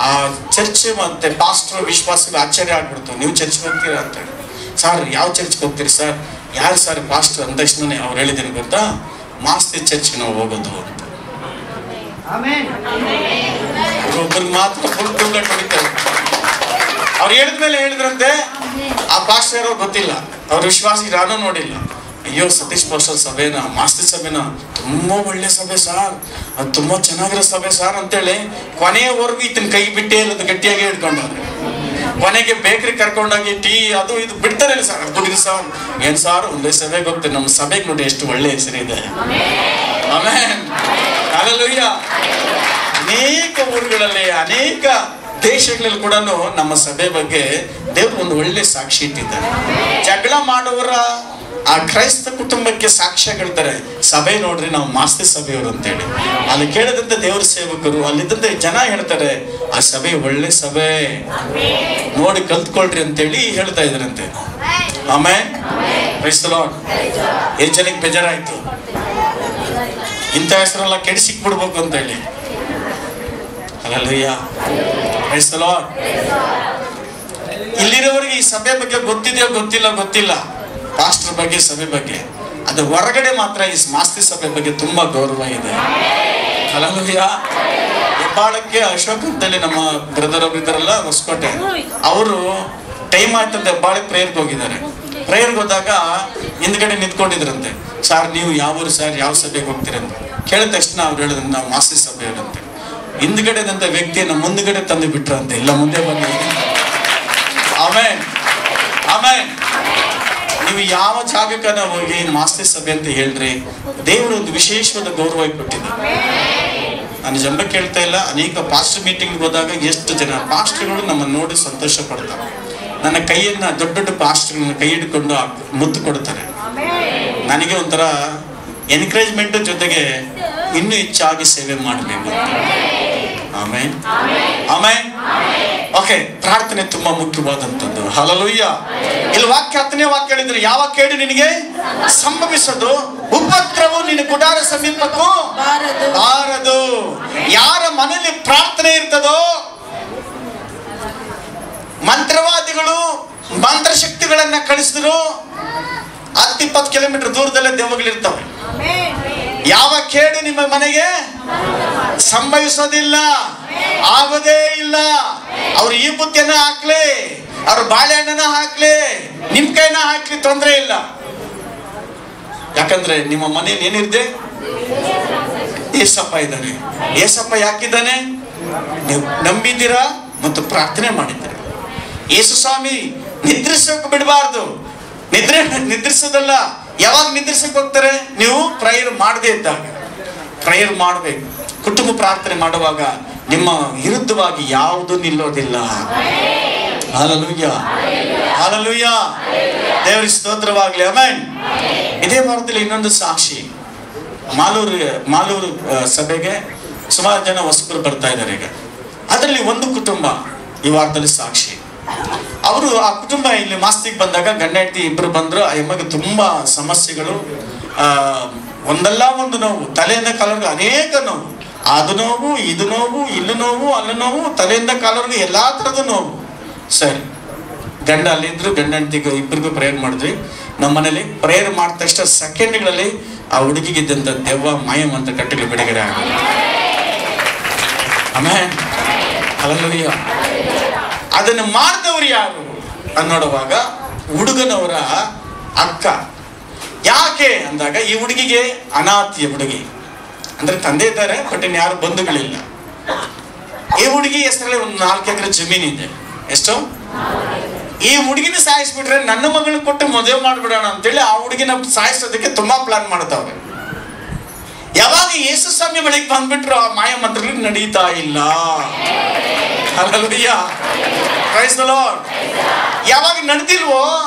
ಆ ಚರ್ಚ್ ಮತ್ತೆ ಪಾಸ್ಟರ್ ವಿಶ್ವಾಸಕ್ಕೆ ಆಶ್ಚರ್ಯ ಆಗ್ಬಿಡ್ತು. ನೀವು ಚರ್ಚ್ಗೆ ಹೋಗ್ತೀರಾ ಅಂತ ಹೇಳಿ. ಸರ್ ಯಾವ ಚರ್ಚ್ಗೆ ಹೋಗ್ತೀರಿ ಸರ್? ಯಾರು ಸರ್ ಪಾಸ್ಟರ್ ಅಂದ ತಕ್ಷಣನೇ ಅವ್ರು ಹೇಳಿದ್ದೀನಿ ಗೊತ್ತಾ, ಮಾಸ್ತಿ ಚರ್ಚ್ಗೆ ನಾವು ಹೋಗೋದು ಅಂತ. ಒಬ್ಬರಿಗೆ ಮಾತ್ರ ಫುಲ್ ಟೂಲೆಟ್ ಹೊಡಿತಾರೆ. ಅವ್ರು ಹೇಳಿದ್ಮೇಲೆ ಹೇಳಿದ್ರಂತೆ, ಆ ಪಾಸ್ಟರ್ ಯಾರೋ ಗೊತ್ತಿಲ್ಲ, ಅವ್ರ ವಿಶ್ವಾಸ ನಾನು ನೋಡಿಲ್ಲ. ಅಯ್ಯೋ ಸತೀಶ್ ಪಾಸ್ಟರ್ ಸಭೆನ, ಮಾಸ್ತಿ ಸಭೆನ ತುಂಬಾ ಒಳ್ಳೆ ಸಭೆ ಸಾರ್, ಅದು ತುಂಬಾ ಚೆನ್ನಾಗಿರೋ ಸಭೆ ಸಾರ್ ಅಂತೇಳಿ ಕೊನೆಯವರೆಗೂ ಈತನ ಕೈ ಬಿಟ್ಟೇ ಇಲ್ಲದು ಗಟ್ಟಿಯಾಗಿ ಹಿಡ್ಕೊಂಡವ್ರೆ. ಕೊನೆಗೆ ಬೇಕ್ರಿ ಕರ್ಕೊಂಡೋಗಿ ಟೀ ಅದು ಇದು ಬಿಡ್ತಾರೆ ಸರ್, ದುಡ್ಡಿಗೆ ಸರ್ ಏನ್ ಸಾರ್ ಒಂದೇ ಸಭೆಗೆ ಹೋಗ್ತಾರೆ. ನಮ್ಮ ಸಭೆಗೆ ನೋಡಿ ಎಷ್ಟು ಒಳ್ಳೆ ಹೆಸರಿದೆ. ಆಮೆನ್. ಹಲ್ಲೆಲೂಯಾ. ಅನೇಕ ಊರುಗಳಲ್ಲಿ ಅನೇಕ ದೇಶಗಳಲ್ಲಿ ಕೂಡ ನಮ್ಮ ಸಭೆ ಬಗ್ಗೆ ದೇವರು ಒಂದು ಒಳ್ಳೆ ಸಾಕ್ಷಿ ಇಟ್ಟಿದ್ದಾರೆ. ಜಗಳ ಮಾಡುವರ ಆ ಕ್ರೈಸ್ತ ಕುಟುಂಬಕ್ಕೆ ಸಾಕ್ಷ್ಯ ಹೇಳ್ತಾರೆ, ಸಭೆ ನೋಡ್ರಿ ನಾವು ಮಾಸ್ತಿ ಸಭೆಯವರು ಅಂತೇಳಿ. ಅಲ್ಲಿ ಕೇಳಿದಂತೆ ದೇವರ ಸೇವಕರು, ಅಲ್ಲಿದ್ದಂತೆ ಜನ ಹೇಳ್ತಾರೆ, ಆ ಸಭೆ ಒಳ್ಳೆ ಸಭೆ, ನೋಡಿ ಕಲ್ತ್ಕೊಳ್ರಿ ಅಂತೇಳಿ ಹೇಳ್ತಾ ಇದ್ರಂತೆ. ಆಮೇಲೆ ಪ್ರೈಸ್ ದಿ ಲಾರ್ಡ್. ಎಷ್ಟು ಜನಕ್ಕೆ ಬೇಜಾರಾಯ್ತು, ಇಂಥ ಹೆಸರೆಲ್ಲ ಕೆಡಿ ಸಿಕ್ಬಿಡ್ಬೇಕು ಅಂತ ಹೇಳಿ. ಹಲ್ಲೆಲೂಯಾ. Praise the Lord. ಇಲ್ಲಿರೋವರೆಗೆ ಈ ಸಭೆ ಬಗ್ಗೆ ಗೊತ್ತಿದೆಯೋ ಗೊತ್ತಿಲ್ಲ ಪಾಸ್ಟರ್ ಬಗ್ಗೆ, ಸಭೆ ಬಗ್ಗೆ. ಅದು ಹೊರಗಡೆ ಮಾತ್ರ ಈ ಮಾಸ್ತಿ ಸಭೆ ಬಗ್ಗೆ ತುಂಬಾ ಗೌರವ ಇದೆ. ಹಲ್ಲೆಲೂಯಾ. ಹೆಬ್ಬಾಳಕ್ಕೆ ಅಶೋಕ್ ಅಂತೇಳಿ ನಮ್ಮ ಬ್ರದರ್ ಒಬ್ರು ಇದ್ದಾರಲ್ಲ, ಹೊಸಕೋಟೆ, ಅವರು ಟೈಮ್ ಆಯ್ತಂತೆ ಹೆಬ್ಬಾಳಕ್ಕೆ ಪ್ರೇಯರ್ಗೆ ಹೋಗಿದ್ದಾರೆ. ಪ್ರೇಯರ್ಗೆ ಹೋದಾಗ ಹಿಂದ್ಗಡೆ ನಿಂತ್ಕೊಂಡಿದ್ರಂತೆ. ಸರ್ ನೀವು ಯಾವ ಊರು ಸರ್, ಯಾವ ಸಭೆಗೆ ಹೋಗ್ತೀರಂತ ಕೇಳಿದ ತಕ್ಷಣ ಅವ್ರು ಹೇಳಿದ್ರು ನಾವು ಮಾಸ್ತಿ ಸಭೆ ಇರುತ್ತೆ. ಹಿಂದ್ಗಡೆದಂತ ವ್ಯಕ್ತಿಯನ್ನು ಮುಂದ್ಗಡೆ ತಂದು ಬಿಟ್ರಂತೆ, ಇಲ್ಲ ಮುಂದೆ ಬನ್ನಿ. Amen amen. ನೀವು ಯಾವ ಜಾಗಕ್ಕನ ಹೋಗಿ ಮಾಸ್ತಿ ಸಭೆ ಅಂತ ಹೇಳ್ರಿ, ದೇವರು ಒಂದು ವಿಶೇಷವಾದ ಗೌರವ ಕೊಟ್ಟಿದ್ದಾರೆ. ನಾನು ಜಂಬ ಕೇಳ್ತಾ ಇಲ್ಲ, ಅನೇಕ ಪಾಸ್ಟರ್ ಮೀಟಿಂಗ್ ಹೋದಾಗ ಎಷ್ಟು ಜನ ಪಾಸ್ಟರ್ಗಳು ನಮ್ಮನ್ನು ನೋಡಿ ಸಂತೋಷ ಪಡ್ತಾರೆ. ನನ್ನ ಕೈಯನ್ನ ದೊಡ್ಡ ದೊಡ್ಡ ಪಾಸ್ಟರ್ ಕೈ ಹಿಡ್ಕೊಂಡು ಮುತ್ತು ಕೊಡ್ತಾರೆ. ನನಗೆ ಒಂಥರ ಎನ್ಕರೇಜ್ಮೆಂಟ್, ಜೊತೆಗೆ ಇನ್ನೂ ಹೆಚ್ಚಾಗಿ ಸೇವೆ ಮಾಡಬೇಕು. Amen amen. ಓಕೆ, ಪ್ರಾರ್ಥನೆ ತುಂಬಾ ಮುಖ್ಯವಾದಂಥದ್ದು. ಹಲ್ಲೆಲೂಯಾ. ಇಲ್ಲಿ ವಾಕ್ಯ 10ನೇ ವಾಕ್ಯ ಹೇಳಿದ್ರೆ, ಯಾವ ಕೇಡು ನಿನಗೆ ಸಂಭವಿಸದು, ಉಪದ್ರವು ನಿನ್ನ ಗುಡಾರ ಸಮೀಪಕ್ಕೂ ಬಾರದು. ಯಾರ ಮನೆಯಲ್ಲಿ ಪ್ರಾರ್ಥನೆ ಇರ್ತದೋ, ಮಂತ್ರವಾದಿಗಳು ಮಂತ್ರಶಕ್ತಿಗಳನ್ನ ಕಳಿಸಿದ್ರು 10-20 ಕಿಲೋಮೀಟರ್ ದೂರದಲ್ಲೇ ದೆವ್ವಗಳಿರ್ತವೆ. ಯಾವ ಕೇಡು ನಿಮ್ಮ ಮನೆಗೆ ಸಂಭವಿಸೋದಿಲ್ಲ, ಆಗೋದೇ ಇಲ್ಲ. ಅವ್ರು ಈ ಬುತ್ತಿಯನ್ನ ಹಾಕ್ಲಿ, ಅವ್ರ ಬಾಳೆಹಣ್ಣನ ಹಾಕ್ಲಿ, ನಿಮ್ಕಾಯಿನ ಹಾಕ್ಲಿ, ತೊಂದರೆ ಇಲ್ಲ. ಯಾಕಂದ್ರೆ ನಿಮ್ಮ ಮನೆಯಲ್ಲಿ ಏನಿದೆ, ಏಸಪ್ಪ ಇದ್ದಾನೆ. ಏಸಪ್ಪ ಯಾಕಿದ್ದಾನೆ? ನೀವು ನಂಬಿದ್ದೀರಾ ಮತ್ತು ಪ್ರಾರ್ಥನೆ ಮಾಡಿದ್ದೀರಾ. ಯೇಸು ಸ್ವಾಮಿ ನಿದ್ರಿಸೋಕೆ ಬಿಡಬಾರ್ದು. ನಿದ್ರಿಸೋದಲ್ಲ. ಯಾವಾಗ ನಿದ್ರಿಸಕ್ಕೆ ಹೋಗ್ತಾರೆ? ನೀವು ಪ್ರೇಯರ್ ಮಾಡದೇ ಇದ್ದಾಗ. ಪ್ರೇಯರ್ ಮಾಡಬೇಕು. ಕುಟುಂಬ ಪ್ರಾರ್ಥನೆ ಮಾಡುವಾಗ ನಿಮ್ಮ ವಿರುದ್ಧವಾಗಿ ಯಾವುದು ನಿಲ್ಲೋದಿಲ್ಲ. Hallelujah hallelujah. ದೇವರಿಗೆ ಸ್ತೋತ್ರವಾಗಲಿ. ಆಮೆನ್. ಇದೇ ವಾರದಲ್ಲಿ ಇನ್ನೊಂದು ಸಾಕ್ಷಿ. ಮಾಲೂರು ಸಭೆಗೆ ಸುಮಾರು ಜನ ಹೊಸಬರು ಬರ್ತಾ ಇದ್ದಾರೆ ಈಗ. ಅದರಲ್ಲಿ ಒಂದು ಕುಟುಂಬ ಈ ವಾರದಲ್ಲಿ ಸಾಕ್ಷಿ. ಅವರು ಆ ಕುಟುಂಬ ಇಲ್ಲಿ ಮಾಸ್ತಿಗೆ ಬಂದಾಗ ಗಂಡ ಹೆಂಡತಿ ಇಬ್ಬರು ಬಂದ್ರು. ಆ ಎಮ್ಮಗೆ ತುಂಬಾ ಸಮಸ್ಯೆಗಳು, ಒಂದಲ್ಲ ಒಂದು ನೋವು, ತಲೆಯಿಂದ ಕಾಲವರೆಗೂ ಅನೇಕ ನೋವು. ಅದು ನೋವು, ಇದು ನೋವು, ಇಲ್ಲೂ ನೋವು, ಅಲ್ಲೂ ನೋವು, ತಲೆಯಿಂದ ಕಾಲವರೆಗೂ ಎಲ್ಲಾ ತರದ ನೋವು. ಸರಿ, ಗಂಡ ಅಲ್ಲಿದ್ರು, ಗಂಡ ಹೆಂಡತಿಗೆ ಇಬ್ಬರಿಗೂ ಪ್ರೇಯರ್ ಮಾಡಿದ್ವಿ. ನಮ್ಮ ಮನೇಲಿ ಪ್ರೇಯರ್ ಮಾಡಿದ ತಕ್ಷಣ ಸೆಕೆಂಡ್ಗಳಲ್ಲಿ ಆ ಹುಡುಗಿಗಿದ್ದಂತ ದೆವ್ವ ಮಾಯ ಮಂತ್ರ ಕಟ್ಟಲು ಬಿಡುಗಡೆ ಆಗಿದೆ. Amen hallelujah. ಅದನ್ನು ಮಾಡಿದವರು ಯಾರು ಅನ್ನೋಡುವಾಗ ಹುಡುಗನವರ ಅಕ್ಕ. ಯಾಕೆ ಅಂದಾಗ, ಈ ಹುಡುಗಿಗೆ ಅನಾಥಿಯ ಹುಡುಗಿ ಅಂದ್ರೆ ತಂದೆ ಇದ್ದಾರೆ, ಬಟ್ ಇನ್ನು ಯಾರು ಬಂಧುಗಳಿಲ್ಲ. ಈ ಹುಡುಗಿ ಹೆಸರಲ್ಲಿ ಒಂದು 4 ಎಕರೆ ಜಮೀನಿದೆ. ಎಷ್ಟು? ಈ ಹುಡುಗಿನ ಸಾಯಿಸ್ಬಿಟ್ರೆ ನನ್ನ ಮಗಳನ್ನ ಕೊಟ್ಟು ಮದುವೆ ಮಾಡ್ಬಿಡೋಣ ಅಂತೇಳಿ ಆ ಹುಡುಗಿನ ಸಾಯಿಸೋದಕ್ಕೆ ತುಂಬಾ ಪ್ಲಾನ್ ಮಾಡ್ತಾವ್ರೆ. ಯಾವಾಗ ಯೇಸು ಸ್ವಾಮಿ ಬಳಿಗೆ ಬಂದ್ಬಿಟ್ರು, ಆ ಮಾಯ ಮಂತ್ರಗಳು ನಡೀತಾ ಇಲ್ಲ. Hallelujah praise the Lord. ಯಾವಾಗ ನಡೆದಿಲ್ವೋ,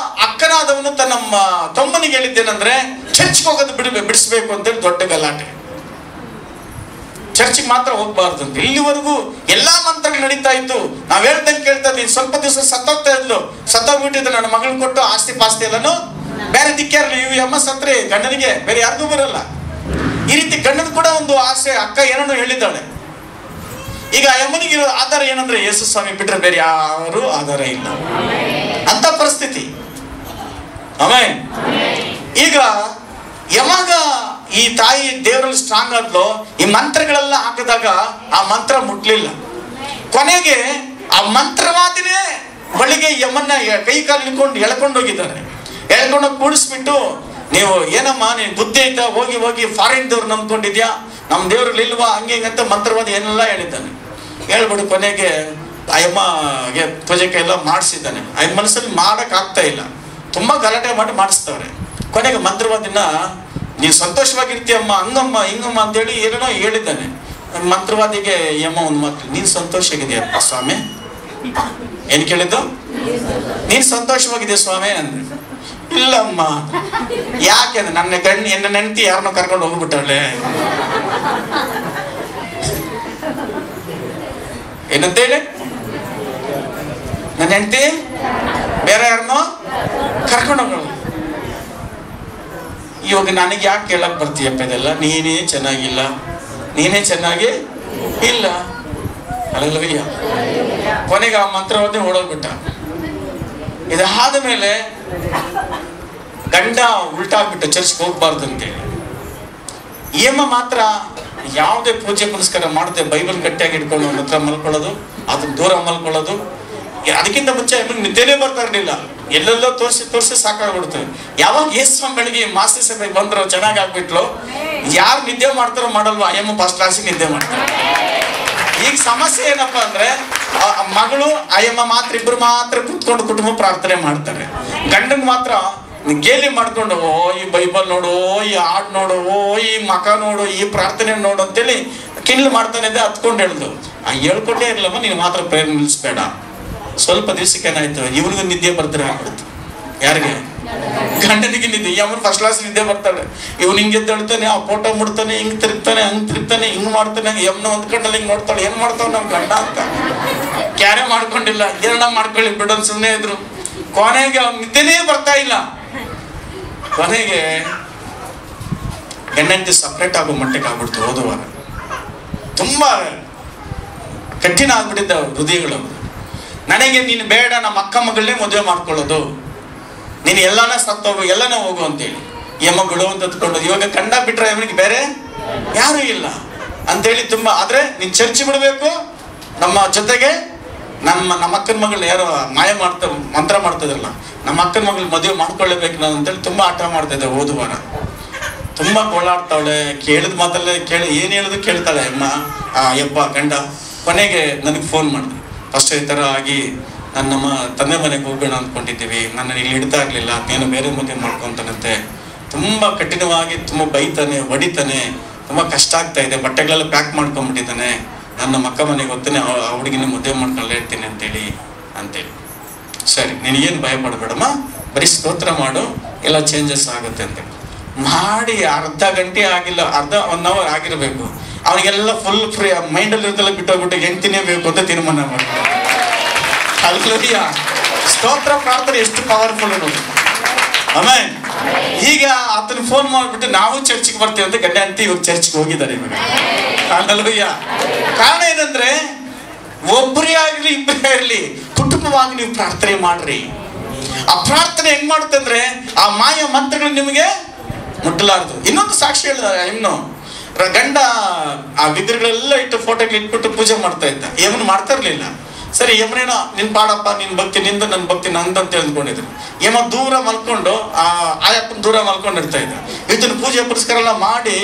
ಅಕ್ಕನಾದವನು ತನ್ನ ತಮ್ಮನಿಗೆ ಹೇಳಿದ್ದೇನಂದ್ರೆ ಚರ್ಚ್ಗೆ ಹೋಗೋದು ಬಿಡಿಸ್ಬೇಕು ಅಂತೇಳಿ ದೊಡ್ಡ ಗಲಾಟೆ. ಚರ್ಚ್ಗೆ ಮಾತ್ರ ಹೋಗ್ಬಾರ್ದು ಅಂತ. ಇಲ್ಲಿವರೆಗೂ ಎಲ್ಲಾ ಮಂತ್ರಗಳು ನಡೀತಾ ಇತ್ತು. ನಾವ್ ಹೇಳ್ದಂಗೆ ಕೇಳ್ತಾ ಇದ್ವಿ. ಸ್ವಲ್ಪ ದಿವಸ ಸತ್ತೋಗ್ತಾ ಇದ್ಲು. ಸತ್ತೋಗ್ಬಿಟ್ಟಿದ್ದು ನನ್ನ ಮಗಳನ್ನ ಕೊಟ್ಟು ಆಸ್ತಿ ಪಾಸ್ತಿ ಎಲ್ಲಾನು ಬೇರೆ ದಿಕ್ಕಾರಲ್ಲ. ಇವು ಅಮ್ಮ ಸತ್ರೆ ಗಂಡನಿಗೆ ಬೇರೆ ಯಾರಿಗೂ ಬರಲ್ಲ. ಈ ರೀತಿ ಗಂಡನ ಕೂಡ ಒಂದು ಆಸೆ. ಅಕ್ಕ ಏನೋ ಹೇಳಿದ್ದಾಳೆ. ಈಗ ಯಮನಿಗಿರೋ ಆಧಾರ ಏನಂದ್ರೆ ಯೇಸು ಸ್ವಾಮಿ ಬಿಟ್ರೆ ಬೇರೆ ಯಾರು ಆಧಾರ ಇಲ್ಲ ಅಂತ ಪರಿಸ್ಥಿತಿ. ಆಮೆನ್. ಈಗ ಯಾವಾಗ ಈ ತಾಯಿ ದೇವರಲ್ಲಿ ಸ್ಟ್ರಾಂಗ್ ಆದ್ಲು, ಈ ಮಂತ್ರಗಳೆಲ್ಲ ಹಾಕಿದಾಗ ಆ ಮಂತ್ರ ಮುಟ್ಲಿಲ್ಲ. ಕೊನೆಗೆ ಆ ಮಂತ್ರವಾದಿನೇ ಬಳಿಗೆ ಯಮನ್ನ ಕೈ ಕಾಲು ಹಿಡ್ಕೊಂಡು ಎಳ್ಕೊಂಡು ಹೋಗಿದ್ದಾರೆ. ಎಳ್ಕೊಂಡು ಕೂಡಿಸ್ಬಿಟ್ಟು, ನೀವು ಏನಮ್ಮ ನೀನ್ ಬುದ್ಧಿ ಐತಾ, ಹೋಗಿ ಹೋಗಿ ಫಾರಿನ್ ದೇವ್ರು ನಂಬ್ಕೊಂಡಿದ್ಯಾ, ನಮ್ಮ ದೇವ್ರಲ್ಲಿ ಇಲ್ವಾ, ಹಂಗೆ ಅಂತ ಮಂತ್ರವಾದಿ ಏನೆಲ್ಲ ಹೇಳಿದ್ದಾನೆ. ಹೇಳ್ಬಿಡು ಕೊನೆಗೆ ಅಯ್ಯಮ್ಮಗೆ ಪೂಜೆಗೆ ಎಲ್ಲ ಮಾಡಿಸಿದ್ದಾನೆ. ಆ ಮನಸ್ಸಲ್ಲಿ ಮಾಡಕ್ ಆಗ್ತಾ ಇಲ್ಲ. ತುಂಬಾ ಗಲಾಟೆ ಮಾಡಿ ಮಾಡಿಸ್ತವ್ರೆ. ಕೊನೆಗೆ ಮಂತ್ರವಾದಿನ ನೀವು ಸಂತೋಷವಾಗಿರ್ತೀಯಮ್ಮ, ಹಂಗಮ್ಮ ಹಿಂಗಮ್ಮ ಅಂತೇಳಿ ಏನೇನೋ ಹೇಳಿದ್ದಾನೆ. ಮಂತ್ರವಾದಿಗೆ ಯಮ್ಮ ಒಂದು ಮಾತು, ನೀನ್ ಸಂತೋಷವಾಗಿದೆಯಪ್ಪ ಸ್ವಾಮಿ. ಏನ್ ಕೇಳಿದ್ದು? ನೀನ್ ಸಂತೋಷವಾಗಿದೆಯಾ ಸ್ವಾಮಿ ಅಂದ್ರೆ. ಇಲ್ಲಮ್ಮ. ಯಾಕೆ ಅಂದ್ರೆ ನನ್ನ ನೆಂಟಿ ಯಾರನ್ನೋ ಕರ್ಕೊಂಡು ಹೋಗ್ಬಿಟ್ಟವಳೆ. ಏನಂತೇಳಿ? ನನ್ನ ಹೆಂಡತಿ ಬೇರೆ ಯಾರನ್ನೋ ಕರ್ಕೊಂಡು ಹೋಗೋಳು. ಇವಾಗ ನನಗೆ ಯಾಕೆ ಕೇಳಕ್ ಬರ್ತೀಯಪ್ಪ ಇದೆಲ್ಲ? ನೀನೇ ಚೆನ್ನಾಗಿಲ್ಲ, ನೀನೇ ಚೆನ್ನಾಗಿ ಇಲ್ಲ. ಹಲ್ಲೆಲೂಯಾ. ಕೊನೆಗೆ ಆ ಮಂತ್ರವಾದಿ ಓಡೋಗ್ಬಿಟ್ಟ. ಇದಾದ ಮೇಲೆ ಗಂಡ ಉಲ್ಟಾಗ್ಬಿಟ್ಟು ಚರ್ಚ್ಗೆ ಹೋಗ್ಬಾರ್ದು ಅಂತೇಳಿ ಏಮ ಮಾತ್ರ ಯಾವುದೇ ಪೂಜೆ ಪುನಸ್ಕಾರ ಮಾಡದೆ ಬೈಬಲ್ ಗಟ್ಟಿಯಾಗಿ ಇಟ್ಕೊಂಡು ಅವನ ಹತ್ರ ಮಲ್ಕೊಳ್ಳೋದು, ಅದನ್ನ ದೂರ ಮಲ್ಕೊಳ್ಳೋದು. ಅದಕ್ಕಿಂತ ಮುಂಚೆ ನಿದ್ದೆನೇ ಬರ್ತಾ ಇರ್ಲಿಲ್ಲ, ಎಲ್ಲೆಲ್ಲೋ ತೋರಿಸಿ ಸಾಕಾಗ್ಬಿಡ್ತೇವೆ. ಯಾವಾಗ ಯೇಸುಗಳಿಗೆ ಮಾಸ್ತಿ ಸಭೆಗೆ ಬಂದ್ರು ಚೆನ್ನಾಗಿ ಆಗ್ಬಿಟ್ಲು, ಯಾರು ನಿದ್ದೆ ಮಾಡ್ತಾರೋ ಮಾಡಲ್ವಾ ಅಯ್ಯಮ್ಮ ಫಸ್ಟ್ ಕ್ಲಾಸಿಗೆ ನಿದ್ದೆ ಮಾಡ್ತಾರೆ. ಈಗ ಸಮಸ್ಯೆ ಏನಪ್ಪಾ ಅಂದ್ರೆ ಮಗಳು ಅಯ್ಯಮ್ಮ ಮಾತ್ರ ಇಬ್ರು ಮಾತ್ರ ಕುತ್ಕೊಂಡು ಕುಟುಂಬ ಪ್ರಾರ್ಥನೆ ಮಾಡ್ತಾರೆ. ಗಂಡನ್ ಮಾತ್ರ ಗೇಲಿ ಮಾಡ್ಕೊಂಡು ಓ ಈ ಬೈಬಲ್ ನೋಡು, ಈ ಹಾಡ್ ನೋಡು, ಓ ಈ ಮಕ ನೋಡು, ಈ ಪ್ರಾರ್ಥನೆ ನೋಡು ಅಂತೇಳಿ ಕಿಂಡ್ಲು ಮಾಡ್ತಾನೆ ಇದ್ದೆ. ಹತ್ಕೊಂಡು ಹೇಳ್ದು ಹೇಳ್ಕೊಟ್ಟೇ ಇರ್ಲಮ್ಮ, ನೀನು ಮಾತ್ರ ಪ್ರೇರ್ ನಿಲ್ಲಿಸ್ಬೇಡ. ಸ್ವಲ್ಪ ದಿವ್ಸಕ್ಕೆ ಏನಾಯ್ತು, ಇವನಿಗೂ ನಿದ್ದೆ ಬರ್ತಾರೆ ಆಗ್ಬಿಡ್ತು. ಯಾರಿಗೆ? ಗಂಡನಿಗೆ ನಿದ್ದೆ. ಅವನು ಫಸ್ಟ್ ಕ್ಲಾಸ್ ನಿದ್ದೆ ಬರ್ತಾಳೆ. ಇವನು ಹಿಂಗೆ ಎದ್ದೇಳ್ತಾನೆ, ಆ ಫೋಟೋ ಮುಡ್ತಾನೆ, ಹಿಂಗ್ ತಿರುಗ್ತಾನೆ, ಹಂಗ್ ತಿರುಗ್ತಾನೆ, ಹಿಂಗ್ ಮಾಡ್ತಾನೆ. ಯಮ್ನ ಒಂದ್ ಕಣ್ಣಲ್ಲಿ ಹಿಂಗ್ ನೋಡ್ತಾಳೆ, ಏನ್ ಮಾಡ್ತಾವ ನಮ್ ಗಂಡ ಅಂತ ಕ್ಯಾರೆ ಮಾಡ್ಕೊಂಡಿಲ್ಲ. ಏನ ಮಾಡ್ಕೊಳ್ಳಿ ಬಿಡೋನ್ ಸುಮ್ಮನೆ ಇದ್ರು. ಕೊನೆಗೆ ಅವ್ನ ನಿದ್ದೆನೇ ಬರ್ತಾ ಇಲ್ಲ. ಕೊನೆಗೆ ಗಂಡಂತಿ ಸಪ್ರೇಟ್ ಆಗೋ ಮಟ್ಟಕ್ಕೆ ಆಗ್ಬಿಡ್ತು. ಹೋದವಾರ ತುಂಬಾ ಕಠಿಣ ಆಗ್ಬಿಟ್ಟಿದ್ದ ಹೃದಯಗಳು. ನನಗೆ ನೀನು ಬೇಡ, ನಮ್ಮ ಅಕ್ಕ ಮಗಳನ್ನೇ ಮದುವೆ ಮಾಡ್ಕೊಳ್ಳೋದು, ನೀನು ಎಲ್ಲಾನ ಸತ್ತೋಗು, ಎಲ್ಲಾನ ಹೋಗು ಅಂತೇಳಿ ಯಮ್ಮ ಬಿಡು ಅಂತ ಅಂದ್ಕೊಂಡು. ಇವಾಗ ಗಂಡ ಬಿಟ್ರೆ ಅವನಿಗೆ ಬೇರೆ ಯಾರು ಇಲ್ಲ ಅಂತೇಳಿ ತುಂಬಾ. ಆದ್ರೆ ನೀನ್ ಚರ್ಚ್ ಬಿಡ್ಬೇಕು, ನಮ್ಮ ಜೊತೆಗೆ ನಮ್ಮ ಅಕ್ಕನ ಮಗಳು ಯಾರೋ ಮಂತ್ರ ಮಾಡ್ತಿದ್ರಲ್ಲ, ನಮ್ಮ ಅಕ್ಕನ ಮಗಳು ಮದುವೆ ಮಾಡ್ಕೊಳ್ಳೇಬೇಕು ನಾನು ಅಂತೇಳಿ ತುಂಬಾ ಆಟ ಮಾಡ್ತಿದ್ದೆ. ಹೋದುವಾರ ತುಂಬಾ ಗೋಳಾಡ್ತಾವಳೆ. ಕೇಳಿದ ಮಾತಲ್ಲೇ ಏನ್ ಹೇಳಿದ್ರು ಕೇಳ್ತಾಳೆ ಅಮ್ಮ ಯಪ್ಪ ಗಂಡ. ಕೊನೆಗೆ ನನಗೆ ಫೋನ್ ಮಾಡಿದೆ. ಫಸ್ಟ್ ಈ ಥರ ಆಗಿ ನಮ್ಮ ತಂದೆ ಮನೆಗೆ ಹೋಗೋಣ ಅಂದ್ಕೊಂಡಿದ್ದೀವಿ, ನನ್ನ ಇಲ್ಲಿ ಹಿಡ್ತಾ ಇರಲಿಲ್ಲ, ಅದೇನೋ ಬೇರೆ ಮದುವೆ ಮಾಡ್ಕೊತಾನಂತೆ. ತುಂಬ ಕಠಿಣವಾಗಿ ತುಂಬ ಬೈತಾನೆ, ಹೊಡಿತಾನೆ, ತುಂಬ ಕಷ್ಟ ಆಗ್ತಾ ಇದೆ, ಬಟ್ಟೆಗಳೆಲ್ಲ ಪ್ಯಾಕ್ ಮಾಡ್ಕೊಂಡ್ಬಿಟ್ಟಿದ್ದಾನೆ. ನನ್ನ ಅಕ್ಕ ಮನೆಗೆ ಹೋಗ್ತಾನೆ, ಆ ಹುಡುಗಿನ ಮದುವೆ ಮಾಡ್ಕೊಂಡು ಹೇಳ್ತೀನಿ ಅಂತೇಳಿ. ಸರಿ ನಿನಗೇನು ಭಯ ಪಡಬೇಡಮ್ಮ, ಬರೀ ಸ್ತೋತ್ರ ಮಾಡು, ಎಲ್ಲ ಚೇಂಜಸ್ ಆಗುತ್ತೆ ಅಂತ ಮಾಡಿ. ಅರ್ಧ ಗಂಟೆ ಆಗಿಲ್ಲ, ಅರ್ಧ 1 hour ಆಗಿರಬೇಕು. ಅವನಿಗೆಲ್ಲ ಫುಲ್ ಫ್ರೀ ಮೈಂಡಲ್ಲಿ ಇರ್ತಲ್ಲ, ಬಿಟ್ಟೋಗ್ಬಿಟ್ಟು ಹೆಂಡ್ತಿನೇ ಬೇಕು ಅಂತ ತೀರ್ಮಾನ ಮಾಡ್ತಾರೆ. ಅಲ್ಲಯ್ಯ, ಸ್ತೋತ್ರ ಪ್ರಾರ್ಥನೆ ಎಷ್ಟು ಪವರ್ಫುಲ್ ನೋಡಿ. ಆಮೇಲೆ ಈಗ ಆತನ ಫೋನ್ ಮಾಡ್ಬಿಟ್ಟು ನಾವು ಚರ್ಚ್ಗೆ ಬರ್ತೀವಿ ಅಂತ ಗಂಡ ಹೆಂಡತಿ ಇವಾಗ ಚರ್ಚ್ಗೆ ಹೋಗಿದ್ದಾರೆ ಇವಾಗ. ಅಲ್ಲಯ್ಯ, ಕಾರಣ ಏನಂದ್ರೆ ಒಬ್ಬರೇ ಆಗ್ಲಿ ಇಬ್ಬರೇ ಇರಲಿ ಕುಟುಂಬವಾಗಿ ನೀವು ಪ್ರಾರ್ಥನೆ ಮಾಡ್ರಿ. ಆ ಪ್ರಾರ್ಥನೆ ಹೆಂಗ್ ಮಾಡುತ್ತೆ ಅಂದ್ರೆ ಆ ಮಾಯ ಮಂತ್ರಗಳು ನಿಮಗೆ ಮುಟ್ಟಲಾರದು. ಇನ್ನೊಂದು ಸಾಕ್ಷಿ ಹೇಳಿದಾರೆ, ಇನ್ನು ಗಂಡ ಆ ವಿಗ್ರಹಗಳೆಲ್ಲ ಇಟ್ಟು ಫೋಟೋಗಳು ಇಟ್ಬಿಟ್ಟು ಪೂಜೆ ಮಾಡ್ತಾ ಇದ್ದ. ಯಮನ್ ಮಾಡ್ತಾ ಇರ್ಲಿಲ್ಲ. ಸರಿ ಯಮನೇನೋ ನಿನ್ ಪಾಡಪ್ಪ, ನಿನ್ ಭಕ್ತಿ ನಿಂದು, ನನ್ನ ಭಕ್ತಿ ನಂದು ಅಂತ ಹೇಳ್ಕೊಂಡಿದ್ರು. ಯಮ ದೂರ ಮಲ್ಕೊಂಡು ಆಯಪ್ಪನ ದೂರ ಮಲ್ಕೊಂಡಿರ್ತಾ ಇದ್ದ. ಇದನ್ನ ಪೂಜೆ ಪುರಸ್ಕಾರ ಎಲ್ಲ ಮಾಡಿ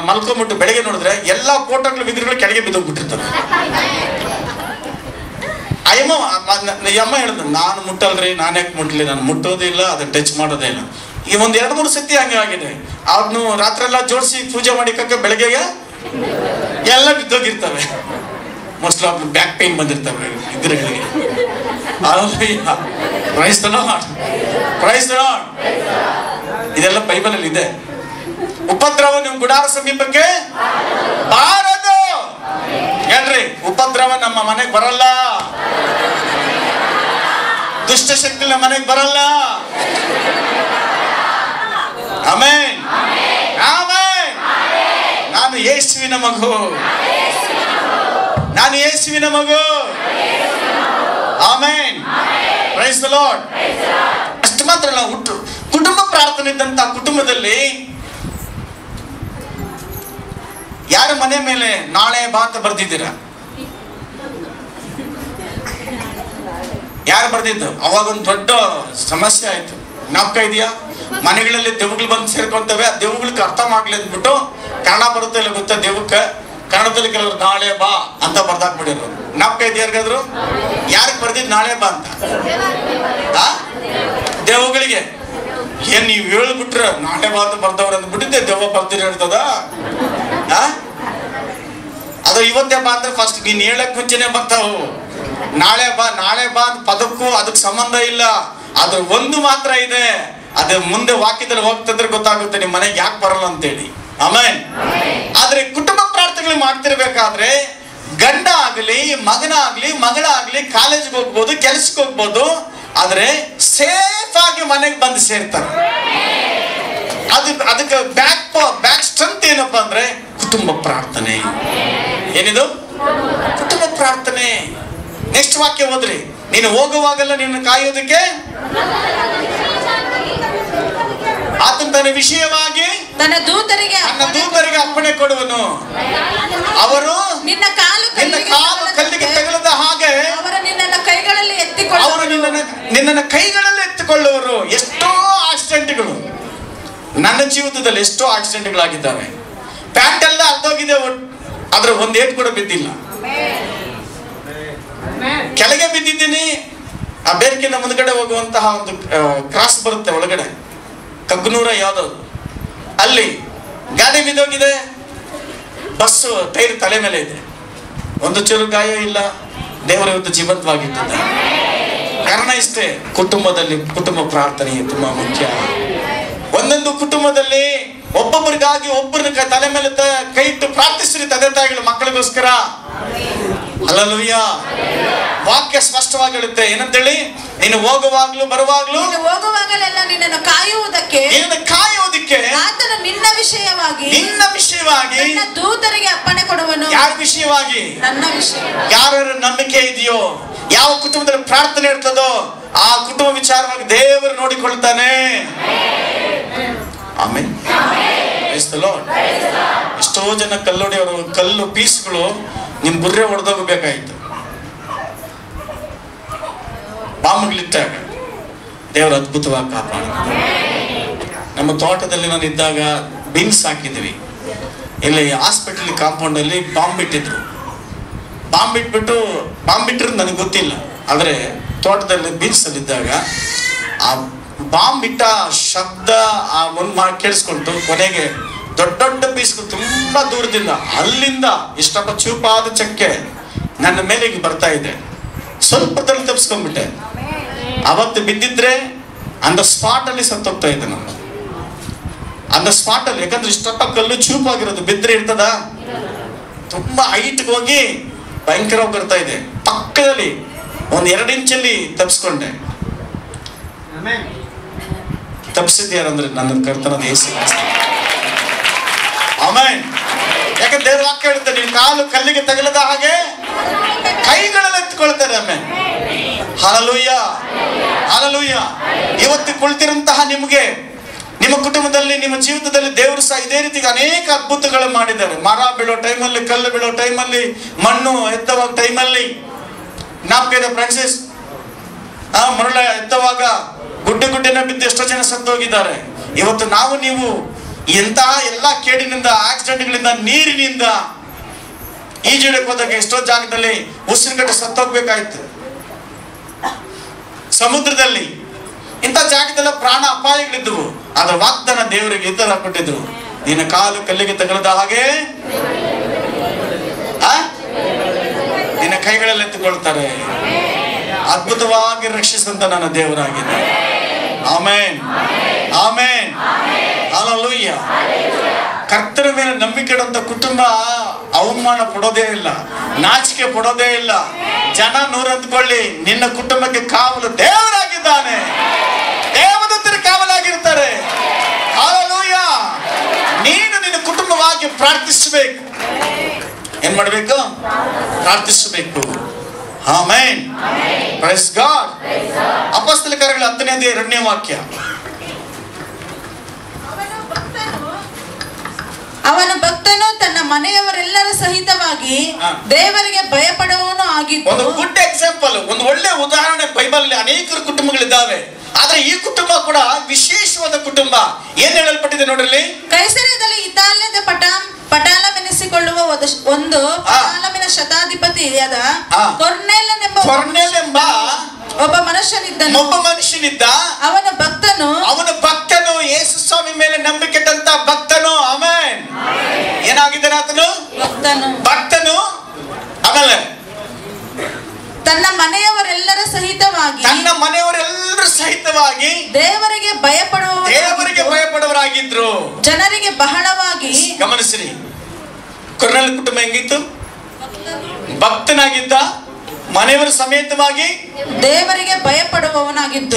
ಮಲ್ಕೊಂಡ್ಬಿಟ್ಟು ಬೆಳಗ್ಗೆ ನೋಡಿದ್ರೆ ಎಲ್ಲಾ ಫೋಟೋಗಳು ವಿಗ್ರಹಗಳು ಕೆಳಗೆ ಬಿದ್ದೋಗ್ಬಿಟ್ಟಿರ್ತಾರೆ. ಯಮ್ಮ ಹೇಳ್ದ, ನಾನು ಮುಟ್ಟಲ್ರಿ, ನಾನು ಯಾಕೆ ಮುಟ್ಲಿ, ನಾನು ಮುಟ್ಟೋದೇ ಇಲ್ಲ, ಅದನ್ನ ಟಚ್ ಮಾಡೋದೇ ಇಲ್ಲ. ಈ 1-2-3 ಸತಿ ಹಂಗೆ ಆಗಿದೆ. ಅದನ್ನು ರಾತ್ರಿ ಎಲ್ಲ ಜೋಡಿಸಿ ಪೂಜೆ ಮಾಡಿಕಕ್ಕೆ ಬೆಳಗ್ಗೆಗೆ ಎಲ್ಲ ಬಿದ್ದೋಗಿರ್ತವೆ. ಮೋಸ್ಟ್ಲಿ ಅವ್ರಿಗೆ ಬ್ಯಾಕ್ ಪೇನ್ ಬಂದಿರ್ತವೆ ವಿಗ್ರಹಗಳಿಗೆ. ಇದೆಲ್ಲ ಬೈಬಲಲ್ಲಿ ಇದೆ. ಉಪದ್ರವ ನಿಮ್ಮ ಗುಡಾರ ಸಮೀಪಕ್ಕೆ ಬಾರದು. ಹೇಳ್ರಿ, ಉಪದ್ರವ ನಮ್ಮ ಮನೆಗೆ ಬರಲ್ಲ, ದುಷ್ಟಶಕ್ತಿ ನಮ್ಮ ಮನೆಗೆ ಬರಲ್ಲ. Amen, amen. ನಾನು ಯೇಸುವಿನ ಮಗು, ನಾನು ಯೇಸುವಿನ ಮಗು. Amen, praise the Lord. ಅಷ್ಟು ಮಾತ್ರ ಅಲ್ಲ, ಕುಟುಂಬ ಪ್ರಾರ್ಥನೆ ಇದ್ದಂತ ಕುಟುಂಬದಲ್ಲಿ ಯಾರ ಮನೆ ಮೇಲೆ ನಾಳೆ ಬಾ ಅಂತ ಬರ್ದಿದ್ದೀರಾ? ಯಾರು ಬರ್ದಿದ್ದು? ಅವಾಗೊಂದು ದೊಡ್ಡ ಸಮಸ್ಯೆ ಆಯ್ತು. ಜ್ಞಾಪಕ ಇದೆಯಾ? ಮನೆಗಳಲ್ಲಿ ದೆವ್ವಗಳು ಬಂದು ಸೇರ್ಕೊಂತವೆ. ಆ ದೆವ್ವಗಳಿಗೆ ಅರ್ಥ ಮಾಡ್ಲಿ ಅಂದ್ಬಿಟ್ಟು ಕನ್ನಡ ಬರುತ್ತೆ ಇಲ್ಲ ಗೊತ್ತಾ ದೆವ್ವಕ್ಕೆ? ಕನ್ನಡದಲ್ಲಿ ಕೆಲವರು ನಾಳೆ ಬಾ ಅಂತ ಬರ್ದಾಕ್ಬಿಡಿದ್ರು. ಜ್ಞಾಪಕ ಇದೆಯಾ ಯಾರಿಗಾದ್ರು? ಯಾರಿಗೆ ಬರ್ದಿದ್ದು ನಾಳೆ ಬಾ ಅಂತ? ದೆವ್ವಗಳಿಗೆ. ಏನ್ ನೀವು ಹೇಳ್ಬಿಟ್ರೆ ನಾಳೆ ಬಾ ಅಂತ ಬರ್ದವ್ರು ಅಂದ್ಬಿಟ್ಟಿದ್ದೆ, ದೆವ್ವ ಬರ್ದಿರ ಹೇಳ್ತದ? ಅದು ಇವತ್ತೇ ಬಾ ಅಂದ್ರೆ ಫಸ್ಟ್ ನೀನ್ ಹೇಳಕ್ ಮುಂಚೆನೆ ಬರ್ತಾವು. ನಾಳೆ ಬಾ ಅಂತ ಪದಕ್ಕೂ ಅದಕ್ಕೆ ಸಂಬಂಧ ಇಲ್ಲ. ಅದ್ರ ಒಂದು ಮಾತ್ರ ಇದೆ, ಅದ್ರ ಮುಂದೆ ವಾಕ್ಯದಲ್ಲಿ ಹೋಗ್ತಂದ್ರೆ ಗೊತ್ತಾಗುತ್ತೆ ನಿಮ್ ಮನೆಗೆ ಯಾಕೆ ಬರಲ್ಲ ಅಂತೇಳಿ. ಆಮೇನ್. ಆದ್ರೆ ಕುಟುಂಬ ಪ್ರಾರ್ಥನೆಗಳು ಮಾಡ್ತಿರ್ಬೇಕಾದ್ರೆ ಗಂಡ ಆಗ್ಲಿ, ಮಗನಾಗ್ಲಿ, ಮಗಳಾಗ್ಲಿ ಕಾಲೇಜ್ಗೆ ಹೋಗ್ಬೋದು, ಕೆಲ್ಸಕ್ಕೆ ಹೋಗ್ಬೋದು, ಆದ್ರೆ ಸೇಫ್ ಆಗಿ ಮನೆಗೆ ಬಂದು ಸೇರ್ತಾರೆ. ಅದಕ್ಕೆ ಬ್ಯಾಕ್ ಸ್ಟ್ರೆಂತ್ ಏನಪ್ಪಾ ಅಂದ್ರೆ ಕುಟುಂಬ ಪ್ರಾರ್ಥನೆ. ಏನಿದು? ಕುಟುಂಬ ಪ್ರಾರ್ಥನೆ. ನೆಕ್ಸ್ಟ್ ವಾಕ್ಯ ಓದ್ರಿ. ನೀನು ಹೋಗುವಾಗಲ್ಲ ನಿನ್ನ ಕಾಯೋದಕ್ಕೆ ಆತನ ತನ್ನ ವಿಷಯವಾಗಿ ತನ್ನ ದೂತರಿಗೆ ಅಪ್ಪಣೆ ಕೊಡುವನು. ಅವರು ನಿನ್ನ ಕಾಲು ಕಲ್ಲಿಗೆ ತಗಲದ ಹಾಗೆ ಅವರು ನಿನ್ನನ್ನು ಕೈಗಳಲ್ಲಿ ಎತ್ತಿಕೊಳ್ಳುವರು. ಎಷ್ಟೋ ಆಕ್ಸಿಡೆಂಟ್ಗಳು ನನ್ನ ಜೀವಿತದಲ್ಲಿ ಎಷ್ಟೋ ಆಕ್ಸಿಡೆಂಟ್ಗಳಾಗಿದ್ದಾವೆ. ಪ್ಯಾಂಟ್ ಎಲ್ಲ ಅರ್ಧೋಗಿದೆ, ಆದ್ರೆ ಒಂದ್ ಏಟ್ ಕೂಡ ಬಿದ್ದಿಲ್ಲ. ಕೆಳಗೆ ಬಿದ್ದಿದ್ದೀನಿ. ಆ ಬೇರ್ಕಿನ ಮುಂದ್ಗಡೆ ಹೋಗುವಂತಹ ಒಂದು ಕ್ರಾಸ್ ಬರುತ್ತೆ ಒಳಗಡೆ, ಕಗ್ನೂರ ಯಾವ್ದದು, ಅಲ್ಲಿ ಗಾಡಿ ಬಿದ್ದೋಗಿದೆ. ಬಸ್ಸು ಟೈರ್ ತಲೆ ಮೇಲೆ ಇದೆ, ಒಂದು ಚೂರು ಗಾಯ ಇಲ್ಲ. ದೇವರ ಇವತ್ತು ಜೀವಂತವಾಗಿದ್ದಾರೆ. ಕಾರಣ ಇಷ್ಟೇ, ಕುಟುಂಬ ಪ್ರಾರ್ಥನೆ ತುಂಬಾ ಮುಖ್ಯ. ಒಂದೊಂದು ಕುಟುಂಬದಲ್ಲಿ ಒಬ್ಬೊಬ್ಬರಿಗಾಗಿ ಒಬ್ಬರನ್ನ ತಲೆ ಮೇಲೆ ಕೈ ಇಟ್ಟು ಪ್ರಾರ್ಥಿಸ್ರಿ ತಂದೆ ತಾಯಿಗಳು ಮಕ್ಕಳಿಗೋಸ್ಕರ. ಹಲ್ಲೆಲೂಯಾ. ವಾಕ್ಯ ಸ್ಪಷ್ಟವಾಗಿ ಹೇಳುತ್ತೆ ಏನಂತೇಳಿ, ನೀನು ಹೋಗುವಾಗ್ಲೂ ಹೋಗುವಾಗಲೆಲ್ಲ ನಿನ್ನನ್ನು ಕಾಯುವುದಕ್ಕೆ ಆತನು ನಿನ್ನ ವಿಷಯವಾಗಿ ನನ್ನ ದೂತರಿಗೆ ಅಪ್ಪಣೆ ಕೊಡುವನು. ಯಾರ ವಿಷಯವಾಗಿ? ನನ್ನ ವಿಷಯ. ಯಾರ ನಂಬಿಕೆ ಇದೆಯೋ, ಯಾವ ಕುಟುಂಬದಲ್ಲಿ ಪ್ರಾರ್ಥನೆ ಇರ್ತದೋ ಆ ಕುಟುಂಬ ವಿಚಾರವಾಗಿ ದೇವರು ನೋಡಿಕೊಳ್ತಾನೆ. ಆಮೇಲೆ ಎಷ್ಟೋ ಜನ ಕಲ್ಲೊಡೆಯವರು ಕಲ್ಲು ಪೀಸ್ಗಳು ನಿಮ್ ಬುರ್ರೆ ಹೊಡೆದೋಗ್ಬೇಕಾಯ್ತು. ಬಾಂಬ್ಗಳಿಟ್ಟಾಗ ದೇವರು ಅದ್ಭುತವಾಗಿ ಕಾಪಾಡ. ನಮ್ಮ ತೋಟದಲ್ಲಿ ನಾನು ಇದ್ದಾಗ ಬೀನ್ಸ್ ಹಾಕಿದ್ವಿ. ಇಲ್ಲಿ ಹಾಸ್ಪಿಟಲ್ ಕಾಂಪೌಂಡ್ ಅಲ್ಲಿ ಬಾಂಬ್ ಇಟ್ಟಿದ್ರು. ಬಾಂಬ್ ಇಟ್ಟಿರೋದು ನನಗೆ ಗೊತ್ತಿಲ್ಲ. ಆದ್ರೆ ತೋಟದಲ್ಲಿ ಬೀನ್ಸ್ ಅಲ್ಲಿ ಇದ್ದಾಗ ಆ ಬಾಂಬ್ ಇಟ್ಟ ಶಬ್ದ ಕೇಳಿಸ್ಕೊಂಡು ಕೊನೆಗೆ ದೊಡ್ಡ ದೊಡ್ಡ ಪೀಸ್ಗಳು ತುಂಬಾ ದೂರದಿಂದ ಅಲ್ಲಿಂದ ಇಷ್ಟಪ್ಪ ಚೂಪಾದ ಚಕ್ಕೆ ನನ್ನ ಮೇಲೆ ಈಗ ಬರ್ತಾ ಇದೆ. ಸ್ವಲ್ಪದಲ್ಲಿ ತಪ್ಪಿಸ್ಕೊಂಡ್ಬಿಟ್ಟೆ. ಅವತ್ತು ಬಿದ್ದಿದ್ರೆ ಅಂದ ಸ್ಪಾಟ್ ಅಲ್ಲಿ ಸತ್ತೋಗ್ತಾ ಇದ್ದೆ ನಾನು. ಅಂದ ಸ್ಪಾಟ್ ಅಲ್ಲಿ, ಯಾಕಂದ್ರೆ ಇಷ್ಟಪ್ಪ ಕಲ್ಲು ಚೂಪಾಗಿರೋದು, ಬಿದ್ರೆ ಇರ್ತದ, ತುಂಬಾ ಹೈಟ್ಗೆ ಹೋಗಿ ಭಯಂಕರವಾಗಿ ಬರ್ತಾ ಇದೆ. ಪಕ್ಕದಲ್ಲಿ ಒಂದ್ 2 ಇಂಚಲ್ಲಿ ತಪ್ಪಿಸ್ಕೊಂಡೆ. ತಪ್ಪಿಸಿದ್ಯಾರಂದ್ರೆ ನನ್ನ ಕರ್ತನಾದ ಯೇಸು. ಆಮೆನ್. ಯಾಕಂದ್ರೆ ದೇವ್ರ ವಾಕ್ಯ ಹೇಳುತ್ತೆ, ನೀವು ಕಾಲು ಕಲ್ಲಿಗೆ ತಗಲದ ಹಾಗೆ ಕೈಗಳಲ್ಲಿ ಎತ್ಕೊಳ್ತಾರೆ. ಆಮೆನ್. Hallelujah, hallelujah. ಇವತ್ತು ಕುಳಿತಿರಂತಹ ನಿಮಗೆ, ನಿಮ್ಮ ಕುಟುಂಬದಲ್ಲಿ, ನಿಮ್ಮ ಜೀವಿತದಲ್ಲಿ ದೇವರು ಸಹ ಇದೇ ರೀತಿ ಅನೇಕ ಅದ್ಭುತಗಳು ಮಾಡಿದ್ದಾರೆ. ಮರ ಬೀಳೋ ಟೈಮಲ್ಲಿ, ಕಲ್ಲು ಬೀಳೋ ಟೈಮಲ್ಲಿ, ಮಣ್ಣು ಎತ್ತುವ ಟೈಮಲ್ಲಿ. ಜ್ಞಾಪಕ ಇದೆ ಫ್ರಾನ್ಸಿಸ್, ಮರಳ ಎತ್ತುವಾಗ ಗುಡ್ಡೆನ ಬಿದ್ದು ಎಷ್ಟೋ ಜನ ಸತ್ತೋಗಿದ್ದಾರೆ. ಇವತ್ತು ನೀವು ಎಂತಹ ಎಲ್ಲಾ ಕೇಡಿನಿಂದ, ಆಕ್ಸಿಡೆಂಟ್ಗಳಿಂದ, ನೀರಿನಿಂದ ಈಜಿಡಕ್ಕೆ ಹೋದಾಗ ಎಷ್ಟೋ ಜಾಗದಲ್ಲಿ ಉಸಿರುಗಟ್ಟು ಸತ್ತೋಗ್ಬೇಕಾಯ್ತು. ಸಮುದ್ರದಲ್ಲಿ ಇಂಥ ಜಾಗದಲ್ಲ ಪ್ರಾಣ ಅಪಾಯಗಳಿದ್ದವು. ಅದರ ವಾಗ್ದಾನ ದೇವರಿಗೆ ಈ ತರ ಕೊಟ್ಟಿದ್ರು, ನಿನ್ನ ಕಾಲು ಕಲ್ಲಿಗೆ ತಗಲದ ಹಾಗೆ ನಿನ್ನ ಕೈಗಳಲ್ಲಿ ಎತ್ತುಕೊಳ್ತಾರೆ. ಅದ್ಭುತವಾಗಿ ರಕ್ಷಿಸಂತ ನನ್ನ ದೇವರಾಗಿದೆ. Amen, amen, hallelujah. ಕರ್ತನ ಮೇಲೆ ನಂಬಿಕೆ ಇಡುವಂತ ಕುಟುಂಬ ಅವಮಾನ ಪಡೋದೇ ಇಲ್ಲ, ನಾಚಿಕೆ ಪಡೋದೇ ಇಲ್ಲ. ಜನ 100 ಅಂದ್ಕೊಳ್ಳಿ, ನಿನ್ನ ಕುಟುಂಬಕ್ಕೆ ಕಾವಲು ದೇವರಾಗಿದ್ದಾನೆ. ದೇವದೂತರು ಕಾವಲಾಗಿರ್ತಾರೆ. ಹಲ್ಲೆಲೂಯಾ. ನೀನು ನಿನ್ನ ಕುಟುಂಬವಾಗಿ ಪ್ರಾರ್ಥಿಸಬೇಕು. ಏನ್ ಮಾಡ್ಬೇಕು? ಪ್ರಾರ್ಥಿಸಬೇಕು. ಆಮೆನ್. Praise God. ಅಪೊಸ್ತಲ ಕಾರ್ಯಗಳ 10ನೇ ಅಧ್ಯಾಯ 2ನೇ ವಾಕ್ಯ. ಅವನು ಭಕ್ತನು, ತನ್ನ ಮನೆಯವರೆಲ್ಲರ ಸಹಿತವಾಗಿ ದೇವರಿಗೆ ಭಯಪಡುವವನು ಆಗಿದ್ದು. ಒಂದು ಗುಡ್ ಎಕ್ಸಾಂಪಲ್, ಒಂದು ಒಳ್ಳೆ ಉದಾಹರಣೆ ಬೈಬಲ್ ಅನೇಕ ಕುಟುಂಬಗಳಿದ್ದಾವೆ. ಆದ್ರೆ ಈ ಕುಟುಂಬ ಕೂಡ ವಿಶೇಷವಾದ ಕುಟುಂಬ. ಏನ್ ಹೇಳಲ್ಪಟ್ಟಿದೆ ನೋಡ್ರಿ. ಕೈಸರದಲ್ಲಿ ಇತಾಲ್ಯದ ಪಟಾಲವೆನಿಸಿಕೊಳ್ಳುವ ಒಂದು ಪಟಾಲಮಿನ ಶತಾಧಿಪತಿಯಾದ ಕೊರ್ನೆಲ್ ಎಂಬ ಒಬ್ಬ ಮನುಷ್ಯನಿದ್ದ. ಅವನ ಭಕ್ತನು ಯೇಸು ಸ್ವಾಮಿ ಮೇಲೆ ನಂಬಿಕೆ ಇಟ್ಟಂತ ಭಕ್ತನು. ಆಮೆನ್. ಏನಾಗಿದ್ದಾನೆ ಆತನು? ಭಕ್ತನು. ಆಮೇಲೆ ತನ್ನ ಮನೆಯವರೆಲ್ಲರ ಸಹಿತವಾಗಿ ದೇವರಿಗೆ ಭಯಪಡುವವರಾಗಿದ್ರು. ಜನರಿಗೆ ಬಹಳವಾಗಿ. ಗಮನಿಸಿರಿ, ಕೊರ್ನೆಲ್ ಕುಟುಂಬ ಹೆಂಗಿತ್ತು? ಭಕ್ತನಾಗಿದ್ದ, ಮನೆಯವರ ಸಮೇತವಾಗಿ ದೇವರಿಗೆ ಭಯಪಡುವವರಾಗಿದ್ರು.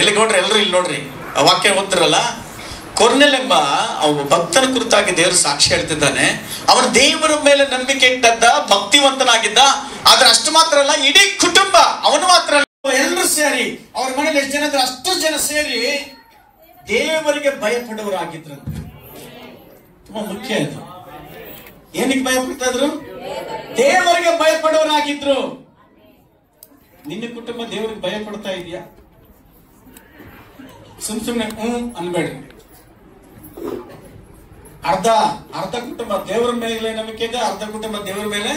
ಇಲ್ಲಿ ನೋಡ್ರಿ, ಎಲ್ಲರೂ ಇಲ್ಲಿ ನೋಡ್ರಿ, ಆ ವಾಕ್ಯ ಓದ್ತಿರಲ್ಲ. ಕೊರ್ನೆಲ್ ಎಂಬ ಒಬ್ಬ ಭಕ್ತನ ಕುರಿತಾಗಿ ದೇವರು ಸಾಕ್ಷಿ ಹೇಳ್ತಿದ್ದಾನೆ. ಅವನು ದೇವರ ಮೇಲೆ ನಂಬಿಕೆ ಇಟ್ಟದ್ದ, ಭಕ್ತಿವಂತನಾಗಿದ್ದ. ಆದ್ರೆ ಅಷ್ಟು ಮಾತ್ರ ಅಲ್ಲ, ಇಡೀ ಕುಟುಂಬ, ಅವನು ಮಾತ್ರ ಅಲ್ಲ, ಎಲ್ಲರೂ ಸೇರಿ, ಅವ್ರ ಮನೇಲಿ ಎಷ್ಟು ಜನ ಇದ್ರು ಅಷ್ಟು ಜನ ಸೇರಿ ದೇವರಿಗೆ ಭಯಪಡುವರಾಗಿದ್ರು. ತುಂಬಾ ಮುಖ್ಯ ಇದು. ಏನಕ್ಕೆ ಭಯ ಪಡ್ತಾ ಇದ್ರು? ದೇವರಿಗೆ ಭಯಪಡುವರಾಗಿದ್ರು. ನಿನ್ನ ಕುಟುಂಬ ದೇವರಿಗೆ ಭಯ ಪಡ್ತಾ ಇದೆಯಾ? ಸುಮ್ನೆ ಅನ್ಬೇಡಿ. ಅರ್ಧ ಕುಟುಂಬ ದೇವರ ಮೇಲೆ ನಂಬಿಕೆ ಇದೆ, ಅರ್ಧ ಕುಟುಂಬ ದೇವರ ಮೇಲೆ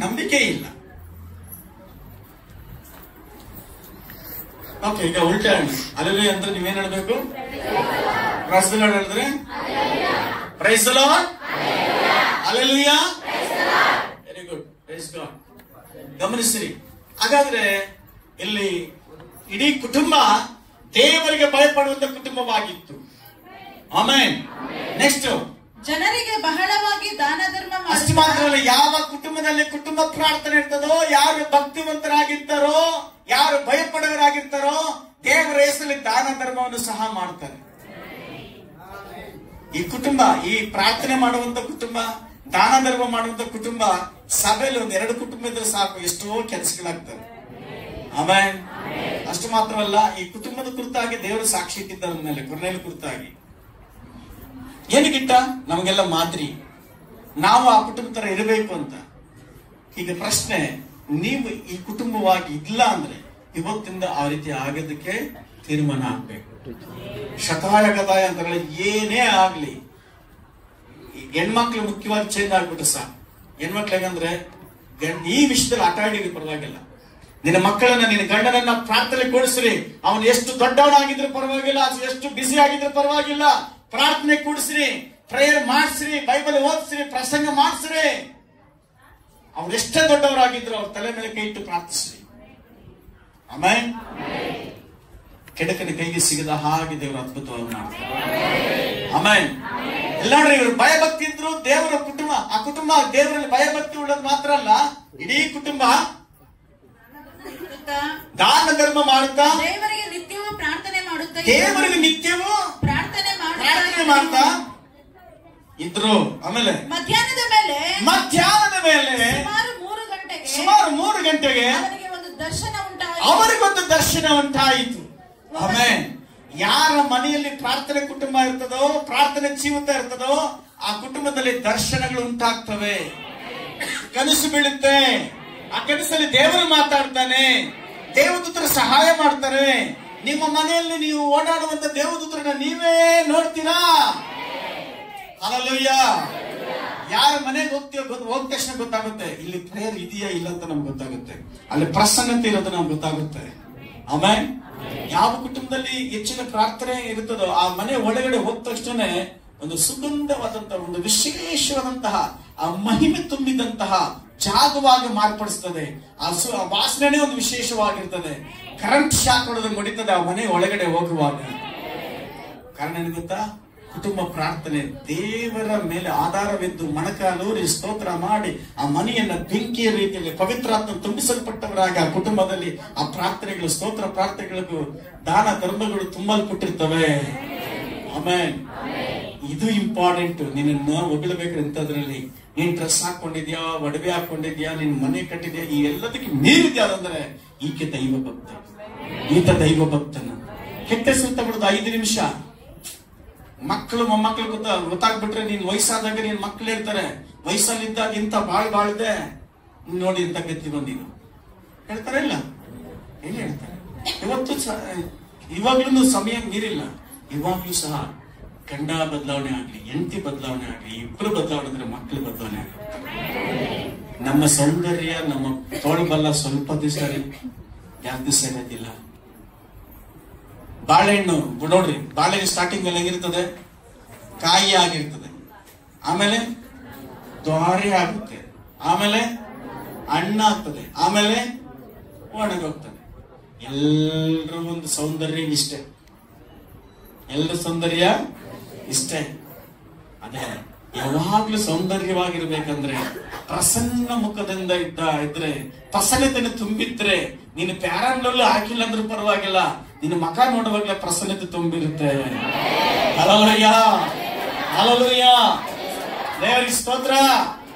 ನಂಬಿಕೆ ಇಲ್ಲ. ಓಕೆ, ಈಗ ಉಲ್ಟಾ ಹೇಳಿ. ಅಲ್ಲೆಲ್ಲ ಅಂದ್ರೆ ನೀವೇನ್ ಹೇಳ್ಬೇಕು? ಪ್ರೈಸ್ ದಿ ಲಾರ್ಡ್ ಹೇಳಿದ್ರೆ praise the Lord, hallelujah, very good, praise God. ಗಮನಿಸಿರಿ. ಹಾಗಾದ್ರೆ ಇಲ್ಲಿ ಇಡೀ ಕುಟುಂಬ ದೇವರಿಗೆ ಭಯಪಡುವಂತ ಕುಟುಂಬವಾಗಿತ್ತು. ಆಮೇನ್. ನೆಕ್ಸ್ಟ್, ಜನರಿಗೆ ಬಹಳವಾಗಿ ದಾನ ಧರ್ಮ ಅಷ್ಟು ಮಾತ್ರ ಅಲ್ಲ, ಯಾವ ಕುಟುಂಬದಲ್ಲಿ ಕುಟುಂಬ ಪ್ರಾರ್ಥನೆ ಇರ್ತದೋ, ಯಾರು ಭಕ್ತಿವಂತರಾಗಿರ್ತಾರೋ, ಯಾರು ಭಯಪಡುವರಾಗಿರ್ತಾರೋ, ದೇವರ ಹೆಸರಲ್ಲಿ ದಾನ ಧರ್ಮವನ್ನು ಸಹ ಮಾಡ್ತಾರೆ. ಈ ಕುಟುಂಬ, ಈ ಪ್ರಾರ್ಥನೆ ಮಾಡುವಂತ ಕುಟುಂಬ, ದಾನ ಧರ್ಮ ಮಾಡುವಂತ ಕುಟುಂಬ, ಸಭೆಯಲ್ಲಿ ಒಂದ್ 2 ಕುಟುಂಬ ಇದ್ರೆ ಸಾಕು, ಎಷ್ಟೋ ಕೆಲಸಗಳಾಗ್ತವೆ. ಆಮೇನ್. ಅಷ್ಟು ಮಾತ್ರವಲ್ಲ, ಈ ಕುಟುಂಬದ ಕುರಿತಾಗಿ ದೇವರು ಸಾಕ್ಷಿ ಇಟ್ಟಿದ್ದಾರೆ ಮೇಲೆ, ಕೊರ್ನೆಲ್ ಕುರಿತಾಗಿ. ಏನಕ್ಕಿಟ್ಟ? ನಮಗೆಲ್ಲ ಮಾದರಿ, ನಾವು ಆ ಕುಟುಂಬ ತರ ಇರಬೇಕು ಅಂತ. ಈಗ ಪ್ರಶ್ನೆ, ನೀವು ಈ ಕುಟುಂಬವಾಗಿ ಇಲ್ಲ ಅಂದ್ರೆ ಇವತ್ತಿಂದ ಆ ರೀತಿ ಆಗೋದಕ್ಕೆ ತೀರ್ಮಾನ ಆಗ್ಬೇಕು. ಶತಾಯ ಗತಾಯ ಅಂತ ಏನೇ ಆಗ್ಲಿ, ಹೆಣ್ಮಕ್ಳು ಮುಖ್ಯವಾಗಿ ಚೇಂಜ್ ಆಗ್ಬಿಟ್ರೆ ಸಾಕು. ಹೆಣ್ಮಕ್ಳು ಹೇಗಂದ್ರೆ, ಈ ವಿಷಯದಲ್ಲಿ ಆಟ ಆಡಿದ್ರೆ ಪರವಾಗಿಲ್ಲ. ನಿನ್ನ ಮಕ್ಕಳನ್ನ, ನಿನ್ನ ಗಂಡನನ್ನ ಪ್ರಾರ್ಥನೆ ಕೂಡಿಸ್ರಿ. ಅವನು ಎಷ್ಟು ದೊಡ್ಡವನಾಗಿದ್ರು ಪರವಾಗಿಲ್ಲ, ಎಷ್ಟು ಬಿಸಿ ಆಗಿದ್ರು ಪರವಾಗಿಲ್ಲ, ಪ್ರಾರ್ಥನೆ ಕೂಡಿಸ್ರಿ, ಪ್ರೇಯರ್ ಮಾಡಿಸ್ರಿ, ಬೈಬಲ್ ಓದಿಸ್ರಿ, ಪ್ರಸಂಗ ಮಾಡಿಸ್ರಿ. ಅವ್ರು ಎಷ್ಟೇ ದೊಡ್ಡವರಾಗಿದ್ರು ಅವ್ರ ತಲೆ ಮೇಲೆ ಕೈ ಇಟ್ಟು ಪ್ರಾರ್ಥಿಸ್ರಿ. ಆಮೇಲೆ ಕೆಡಕನ ಕೈಗೆ ಸಿಗದ ಹಾಗೆ ದೇವರು ಅದ್ಭುತವಾಗಿ ಮಾಡ್ತಾರೆ. ಆಮೇಲೆ ಎಲ್ಲ ನೋಡ್ರಿ, ಇವರು ಭಯಭಕ್ತಿ ಇದ್ರು, ದೇವರ ಕುಟುಂಬ, ಆ ಕುಟುಂಬ ದೇವರಲ್ಲಿ ಭಯಭಕ್ತಿ ಉಳ್ಳೋದು ಮಾತ್ರ ಅಲ್ಲ, ಇಡೀ ಕುಟುಂಬ ದಾನ ಧರ್ಮ ಮಾಡುತ್ತಾ, ದೇವರಿಗೆ ನಿತ್ಯವೂ ಪ್ರಾರ್ಥನೆ ಮಾಡುತ್ತಾ, ದೇವರಿಗೆ ನಿತ್ಯವೂ ಪ್ರಾರ್ಥನೆ ಮಾಡ್ತಾ ಇದ್ರು. ಆಮೇಲೆ ಮಧ್ಯಾಹ್ನದ ಮೇಲೆ ಸುಮಾರು 3 ಗಂಟೆಗೆ ಅವರಿಗೊಂದು ದರ್ಶನ ಉಂಟಾಯಿತು. ಆಮೇಲೆ ಯಾರ ಮನೆಯಲ್ಲಿ ಪ್ರಾರ್ಥನೆ ಕುಟುಂಬ ಇರ್ತದೋ, ಪ್ರಾರ್ಥನೆ ಜೀವಿತ ಇರ್ತದೋ, ಆ ಕುಟುಂಬದಲ್ಲಿ ದರ್ಶನಗಳು ಉಂಟಾಗ್ತವೆ, ಕನಸು ಬೀಳುತ್ತೆ. ಆ ಕನಸಲ್ಲಿ ದೇವರು ಮಾತಾಡ್ತಾನೆ, ದೇವದೂತರು ಸಹಾಯ ಮಾಡ್ತಾರೆ. ನಿಮ್ಮ ಮನೆಯಲ್ಲಿ ನೀವು ಓಡಾಡುವಂತ ದೇವದೂತರನ್ನ ನೀವೇ ನೋಡ್ತೀರಾ. ಹಲ್ಲೆಲೂಯಾ. ಯಾರ ಮನೆಗೆ ಹೋಗ್ತೀವೋ ಹೋದ ತಕ್ಷಣ ಗೊತ್ತಾಗುತ್ತೆ, ಇಲ್ಲಿ ಪ್ರೇಯರ್ ಇದೆಯಾ ಇಲ್ಲ ಅಂತ ನಮ್ಗೆ ಗೊತ್ತಾಗುತ್ತೆ, ಅಲ್ಲಿ ಪ್ರಸನ್ನತೆ ಇರೋದು ನಮ್ಗೆ ಗೊತ್ತಾಗುತ್ತೆ. ಆಮೇಲೆ ಯಾವ ಕುಟುಂಬದಲ್ಲಿ ಹೆಚ್ಚಿನ ಪ್ರಾರ್ಥನೆ ಇರುತ್ತದೋ ಆ ಮನೆ ಒಳಗಡೆ ಹೋದ ತಕ್ಷಣ ಒಂದು ಸುಗಂಧವಾದಂತಹ, ಒಂದು ವಿಶೇಷವಾದಂತಹ, ಆ ಮಹಿಮೆ ತುಂಬಿದಂತಹ ಜಾಗವಾಗಿ ಮಾರ್ಪಡಿಸ್ತದೆ. ಆ ವಾಸನೆ ಒಂದು ವಿಶೇಷವಾಗಿರ್ತದೆ. ಕರೆಂಟ್ ಶಾಕ್ ಹೊಡೆದು ಹೊಡಿತದೆ ಆ ಮನೆ ಒಳಗಡೆ ಹೋಗುವಾಗ. ಕಾರಣ ಏನು ಗೊತ್ತಾ? ಕುಟುಂಬ ಪ್ರಾರ್ಥನೆ. ದೇವರ ಮೇಲೆ ಆಧಾರವಿದ್ದು ಮೊಣಕಾಲೂರಿ ಸ್ತೋತ್ರ ಮಾಡಿ ಆ ಮನೆಯನ್ನ ಬೆಂಕಿಯ ರೀತಿಯಲ್ಲಿ ಪವಿತ್ರಾತ್ಮ ತುಂಬಿಸಲ್ಪಟ್ಟವರಾಗಿ ಆ ಕುಟುಂಬದಲ್ಲಿ ಆ ಪ್ರಾರ್ಥನೆಗಳು, ಸ್ತೋತ್ರ ಪ್ರಾರ್ಥನೆಗಳಿಗೂ ದಾನ ಧರ್ಮಗಳು ತುಂಬಲ್ಪಟ್ಟಿರ್ತವೆ. ಆಮೇಲೆ ಇದು ಇಂಪಾರ್ಟೆಂಟ್. ನಿನ್ನ ಹೊಗಳಬೇಕಂತದ್ರಲ್ಲಿ ನೀನ್ ಡ್ರೆಸ್ ಹಾಕೊಂಡಿದ್ಯಾ, ಒಡವೆ ಹಾಕೊಂಡಿದ್ಯಾ, ನಿನ್ ಮನೆ ಕಟ್ಟಿದ್ಯಾ, ಈ ಎಲ್ಲದಕ್ಕೆ ಮೀರಿದ್ಯಾ ಅಂದ್ರೆ ಈಕೆ ದೈವ ಭಕ್ತ, ಈತ ದೈವ ಭಕ್ತನ. ಕೆಟ್ಟ ಹೆಸರು ತಗೊಳ್ಳೋದು 5 ನಿಮಿಷ. ಮಕ್ಕಳು ಮೊಮ್ಮಕ್ಕಳು ಗೊತ್ತಾಗ್ಬಿಟ್ರೆ, ನೀನ್ ವಯಸ್ಸಾದಾಗ ನೀನ್ ಮಕ್ಕಳು ಹೇಳ್ತಾರೆ, ವಯಸ್ಸಲ್ಲಿದ್ದಾಗ ಇಂತ ಬಾಳ್ದೆ ನೋಡಿ ಇಂತ ಗತಿ ಬಂದಿದ್ದು ಹೇಳ್ತಾರೆ. ಇಲ್ಲ ಏನ್ ಹೇಳ್ತಾರೆ? ಇವತ್ತು ಇವಾಗ್ಲೂ ಸಮಯ ಮೀರಿಲ್ಲ. ಇವಾಗ್ಲೂ ಸಹ ಗಂಡ ಬದಲಾವಣೆ ಆಗ್ಲಿ, ಹೆಂಡತಿ ಬದಲಾವಣೆ ಆಗ್ಲಿ, ಇಬ್ರು ಬದಲಾವಣೆ ಅಂದ್ರೆ ಮಕ್ಕಳು ಬದಲಾವಣೆ ಆಗ್ಲಿ. ನಮ್ಮ ಸೌಂದರ್ಯ, ನಮ್ಮ ತೋಳ್ಬಲ್ಲ ಸ್ವಲ್ಪ ದಿವಸ ಯಾಕೆ ದಿವಸ ಇರೋದಿಲ್ಲ. ಬಾಳೆಹಣ್ಣು ನೋಡ್ರಿ, ಬಾಳೆಹಣ್ಣು ಸ್ಟಾರ್ಟಿಂಗ್ ಅಲ್ಲಿ ಹೆಂಗಿರ್ತದೆ? ಕಾಯಿ ಆಗಿರ್ತದೆ, ಆಮೇಲೆ ದ್ವಾರೆ ಆಗುತ್ತೆ, ಆಮೇಲೆ ಹಣ್ಣು ಆಗ್ತದೆ, ಆಮೇಲೆ ಒಣಗೋಗ್ತದೆ. ಎಲ್ರೂ ಒಂದು ಸೌಂದರ್ಯ ಇಷ್ಟೇ, ಎಲ್ಲರ ಸೌಂದರ್ಯ ಇಷ್ಟೇ. ಅದೇ ಯಾವಾಗ್ಲೂ ಸೌಂದರ್ಯವಾಗಿರ್ಬೇಕಂದ್ರೆ ಪ್ರಸನ್ನ ಮುಖದಿಂದ ಇದ್ರೆ, ಪ್ರಸನ್ನತೆಯನ್ನು ತುಂಬಿದ್ರೆ, ನೀನು ಪ್ಯಾರಾಂಡಲ್ಲೂ ಹಾಕಿಲ್ಲ ಅಂದ್ರೂ ಪರವಾಗಿಲ್ಲ, ನಿನ್ನ ಮುಖ ನೋಡುವಾಗಲೇ ಪ್ರಸನ್ನತೆ ತುಂಬಿರುತ್ತೆ. Hallelujah, hallelujah. ದೇವರಿಗೆ ಸ್ತೋತ್ರ.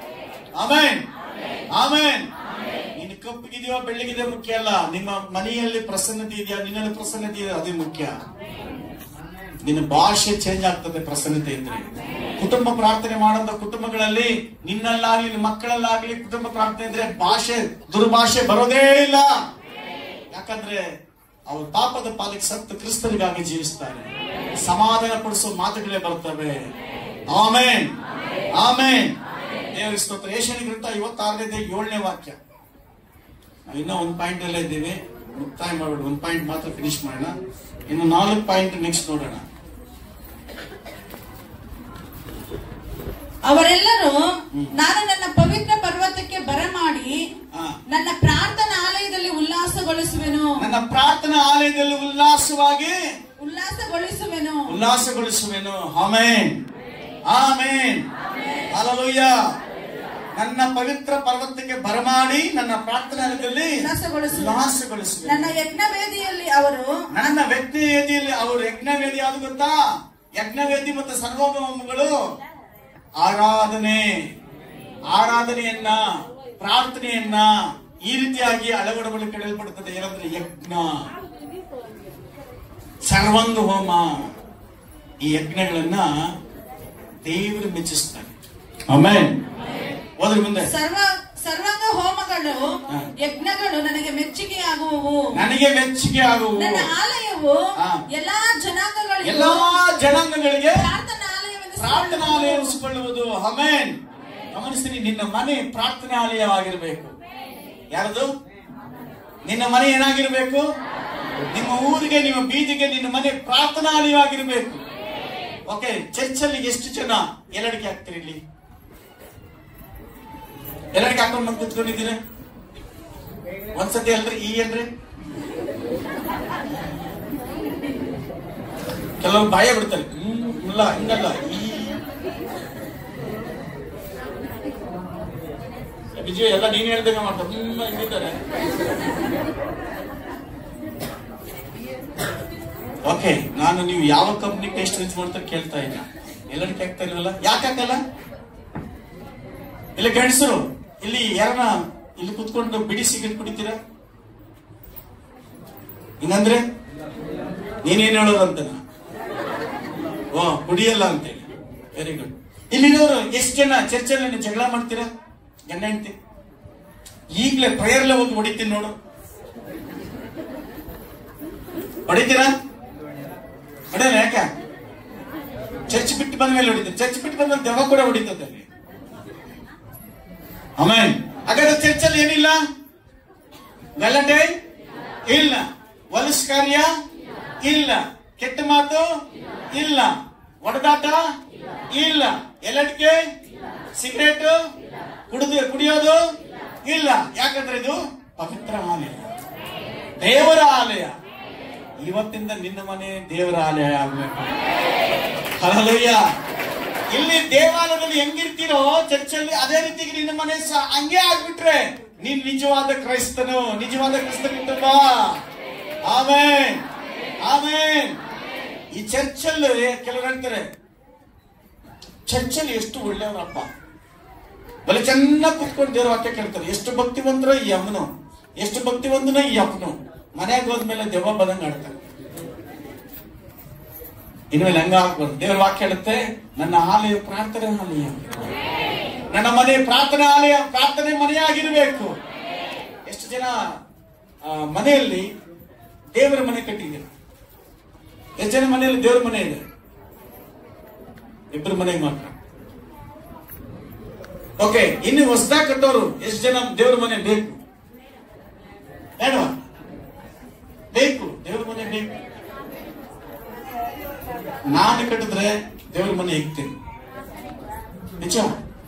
Amen, amen. ನೀನು ಕಪ್ಪಗಿದೆಯೋ ಬೆಳ್ಳಗಿದೆಯೋ ಮುಖ್ಯ ಅಲ್ಲ. ನಿಮ್ಮ ಮನೆಯಲ್ಲಿ ಪ್ರಸನ್ನತೆ ಇದೆಯಾ, ನಿನ್ನಲ್ಲಿ ಪ್ರಸನ್ನತೆ ಇದೆಯಾ, ಅದೇ ಮುಖ್ಯ. ನಿನ್ನ ಭಾಷೆ ಚೇಂಜ್ ಆಗ್ತದೆ ಪ್ರಸನ್ನತೆ ಇದ್ರೆ. ಕುಟುಂಬ ಪ್ರಾರ್ಥನೆ ಮಾಡುವಂತ ಕುಟುಂಬಗಳಲ್ಲಿ ನಿನ್ನಲ್ಲಾಗ್ಲಿ ನಿನ್ನ ಮಕ್ಕಳಲ್ಲಾಗ್ಲಿ ಕುಟುಂಬ ಪ್ರಾರ್ಥನೆ ಇದ್ರೆ ಭಾಷೆ ದುರ್ಭಾಷೆ ಬರೋದೇ ಇಲ್ಲ. ಯಾಕಂದ್ರೆ ಅವರು ಪಾಪದ ಪಾಲಿಗೆ ಸತ್ತು ಕ್ರಿಸ್ತರಿಗಾಗಿ ಜೀವಿಸ್ತಾರೆ. ಸಮಾಧಾನ ಪಡಿಸೋ ಮಾತುಗಳೇ ಬರ್ತವೆ. Amen, amen. ದೇವರ ಸ್ತೋತ್ರ. ಯೆಶಾಯನ ಗ್ರಂಥ 56:7 ವಾಕ್ಯ. ನಾವು ಇನ್ನೂ ಒಂದು ಪಾಯಿಂಟ್ ಅಲ್ಲೇ ಇದ್ದೀವಿ, ಮುಕ್ತಾಯ ಮಾಡೋಣ. ಒಂದು ಪಾಯಿಂಟ್ ಮಾತ್ರ ಫಿನಿಶ್ ಮಾಡೋಣ. ಇನ್ನು 4 ಪಾಯಿಂಟ್ ನೆಕ್ಸ್ಟ್ ನೋಡೋಣ. ಅವರೆಲ್ಲರೂ ನಾನು ನನ್ನ ಪವಿತ್ರ ಪರ್ವತಕ್ಕೆ ಬರಮಾಡಿ ನನ್ನ ಪ್ರಾರ್ಥನಾ ಆಲಯದಲ್ಲಿ ಉಲ್ಲಾಸಗೊಳಿಸುವೆನು. ನನ್ನ ಪ್ರಾರ್ಥನಾ ಆಲಯದಲ್ಲಿ ಉಲ್ಲಾಸಗೊಳಿಸುವೆನು. Amen, amen, hallelujah. ನನ್ನ ಪವಿತ್ರ ಪರ್ವತಕ್ಕೆ ಬರಮಾಡಿ ನನ್ನ ಪ್ರಾರ್ಥನಾಲಯದಲ್ಲಿ ಉಲ್ಲಾಸಗೊಳಿಸುವೆನು. ನನ್ನ ಯಜ್ಞವೇದಿಯಲ್ಲಿ ಅವರು ಯಜ್ಞವೇದಿ ಯಾವುದು ಗೊತ್ತಾ? ಯಜ್ಞವೇದಿ ಮತ್ತು ಸರ್ವೋಪಮಗಳು ಆರಾಧನೆಯನ್ನ ಪ್ರಾರ್ಥನೆಯನ್ನ ಈ ರೀತಿಯಾಗಿ ಅಳವಡಿಕೆಯಲ್ಪಡುತ್ತದೆ. ಏನಂದ್ರೆ ಯಜ್ಞ, ಸರ್ವಾಂಗ ಹೋಮ. ಈ ಯಜ್ಞಗಳನ್ನ ದೇವರು ಮೆಚ್ಚಿಸ್ತಾನೆ. ಆಮೆನ್. ಹೋದ್ರ ಮುಂದೆ ಸರ್ವಾಂಗ ಹೋಮಗಳು ಯಜ್ಞಗಳು ನನಗೆ ಮೆಚ್ಚುಗೆ ಆಗುವವು. ನನ್ನ ಆಲಯವು ಎಲ್ಲಾ ಜನಾಂಗಗಳಿಗೆ ಪ್ರಾರ್ಥನಾಲಯ ಎನಿಸಿಕೊಳ್ಳುವುದು. ಆಮೆನ್. ಗಮನಿಸ್ತೀನಿ, ನಿನ್ನ ಮನೆ ಪ್ರಾರ್ಥನಾಲಯವಾಗಿರಬೇಕು. ಯಾರದು? ನಿನ್ನ ಮನೆ ಏನಾಗಿರ್ಬೇಕು? ನಿಮ್ಮ ಊರಿಗೆ, ನಿಮ್ಮ ಬೀದಿಗೆ ನಿನ್ನ ಮನೆ ಪ್ರಾರ್ಥನಾಲಯವಾಗಿರ್ಬೇಕು. ಓಕೆ, ಚರ್ಚಲ್ಲಿ ಎಷ್ಟು ಜನ ಎಲ್ಲಡಿಕೆ ಹಾಕ್ತೀರಿ? ಇಲ್ಲಿ ಎಲ್ಲಡಿಕೆ ಹಾಕೊಂಡು ಬಂದು ಕೂತ್ಕೊಂಡಿದ್ದೀರ? ಒಂದ್ಸತಿ ಅಲ್ರಿ ಈ ಅಲ್ರಿ, ಕೆಲವರು ಬಾಯ ಬಿಡ್ತಾರೆ. ಇಲ್ಲ, ಹಿಂಗಲ್ಲ. ಈ ವಿಜಯ ಎಲ್ಲ ನೀನ್ ಹೇಳ್ದಂಗ ಮಾಡ್ತಾರೆ. ಹಿಂಗಿದ್ದಾರೆ. ಓಕೆ, ನಾನು ನೀವು ಯಾವ ಕಂಪ್ನಿ ಟೆಸ್ಟ್ ರಿಚ್ ಮಾಡ್ತಾರೆ ಕೇಳ್ತಾ ಇಲ್ಲ. ಎಲ್ಲರಿಗೂ ಹಾಕ್ತಾ ಇಲ್ವಲ್ಲ? ಯಾಕೆ ಹಾಕಲ್ಲ? ಇಲ್ಲ ಗಂಡಸರು ಇಲ್ಲಿ ಯಾರನ್ನ ಇಲ್ಲಿ ಕುತ್ಕೊಂಡು ಬಿಡಿ ಸಿಗರೇಟ್ ಕುಡಿತೀರಾ? ಹಿಂಗಂದ್ರೆ ನೀನೇನ್ ಹೇಳೋದಂತ? ಕುಡಿಯಲ್ಲ ಅಂತೇಳಿ. Very good. ಇಲ್ಲಿರೋರು ಎಷ್ಟು ಜನ ಚರ್ಚಲ್ಲಿ ಜಗಳ ಮಾಡ್ತೀರಾ? ಗಂಡ ಹೆಂಡತಿ ಈಗಲೇ ಪ್ರೇಯರ್ಲೆ ಹೋಗಿ ಹೊಡಿತೀನಿ ನೋಡು. ಹೊಡಿತೀರಾ? ಹೊಡೆಯಲ್ಲ. ಯಾಕ? ಚರ್ಚ್ ಬಿಟ್ಟು ಬಂದ ಮೇಲೆ ಹೊಡಿತೀನಿ. ಚರ್ಚ್ ಬಿಟ್ಟು ಬಂದ ದೆವ್ವ ಕೂಡ ಹೊಡಿತದೆ. ಆಮೆನ್. ಹಾಗಾದ್ರೆ ಚರ್ಚಲ್ಲಿ ಏನಿಲ್ಲ? ಗಲಾಟೆ ಇಲ್ಲ, ಹೊಲಸು ಕಾರ್ಯ ಇಲ್ಲ, ಕೆಟ್ಟ ಮಾತು ಇಲ್ಲ, ಹೊಡೆದಾಟ ಇಲ್ಲ, ಎಲ್ಲಡಿಕೆ ಸಿಗರೇಟ್ ಕುಡಿಯೋದು ಇಲ್ಲ. ಯಾಕಂದ್ರೆ ಇದು ಪವಿತ್ರ ಆಲಯ, ದೇವರ ಆಲಯ. ಇವತ್ತಿಂದ ನಿನ್ನ ಮನೆ ದೇವರ ಆಲಯ ಆಗ್ಬೇಕು. ಹಲ್ಲೆಲೂಯಾ. ಇಲ್ಲಿ ದೇವಾಲಯದಲ್ಲಿ ಹೆಂಗಿರ್ತೀರೋ ಚರ್ಚಲ್ಲಿ ಅದೇ ರೀತಿ ನಿನ್ನ ಮನೆ ಹಂಗೆ ಆಗ್ಬಿಟ್ರೆ ನೀನ್ ನಿಜವಾದ ಕ್ರೈಸ್ತನು, ನಿಜವಾದ ಕ್ರಿಸ್ತ ಕುಟುಂಬ. Amen, amen. ಈ ಚರ್ಚಲ್ಲಿ ಕೆಲವರು ಹೇಳ್ತಾರೆ, ಚರ್ಚಲ್ಲಿ ಎಷ್ಟು ಒಳ್ಳೆಯವರಪ್ಪ, ಬಲೆ ಚೆನ್ನಾಗಿ ಕುತ್ಕೊಂಡು ದೇವ್ರ ವಾಕ್ಯ ಕೇಳ್ತಾರೆ. ಎಷ್ಟು ಭಕ್ತಿವಂತರ ಈ ಅಮ್ಮನು, ಎಷ್ಟು ಭಕ್ತಿವಂತನ ಈ ಅಪ್ಪನು. ಮನೆಯಾಗ ಹೋದ್ಮೇಲೆ ದೆವ್ವ ಬಂದಂಗ ಆಡ್ತಾರೆ. ಇನ್ಮೇಲೆ ಹಂಗ ಆಗ್ಬಾರ್ದು. ದೇವ್ರ ವಾಕ್ಯ ಹೇಳುತ್ತೆ, ನನ್ನ ಆಲಯ ಪ್ರಾರ್ಥನೆ ಆಲಯ, ನನ್ನ ಮನೆ ಪ್ರಾರ್ಥನಾ ಆಲಯ, ಪ್ರಾರ್ಥನೆ ಮನೆಯಾಗಿರ್ಬೇಕು. ಎಷ್ಟು ಜನ ಮನೆಯಲ್ಲಿ ದೇವರ ಮನೆ ಕಟ್ಟಿದ್ದೀರ? ಎಷ್ಟು ಜನ ಮನೆಯಲ್ಲಿ ದೇವರ ಮನೆ ಇದೆ? ಇಬ್ಬರು ಮನೆಗೆ ಮಾತ್ರ. ಓಕೆ, ಇನ್ನು ಹೊಸದಾಗಿ ಕಟ್ಟೋರು ಎಷ್ಟು ಜನ ದೇವರ ಮನೆ ಬೇಕು? ಬೇಡವಾ? ಬೇಕು, ದೇವ್ರ ಮನೆ ಬೇಕು. ನಾನು ಕಟ್ಟಿದ್ರೆ ದೇವ್ರ ಮನೆ ಇಕ್ತೀನಿ ನಿಜ.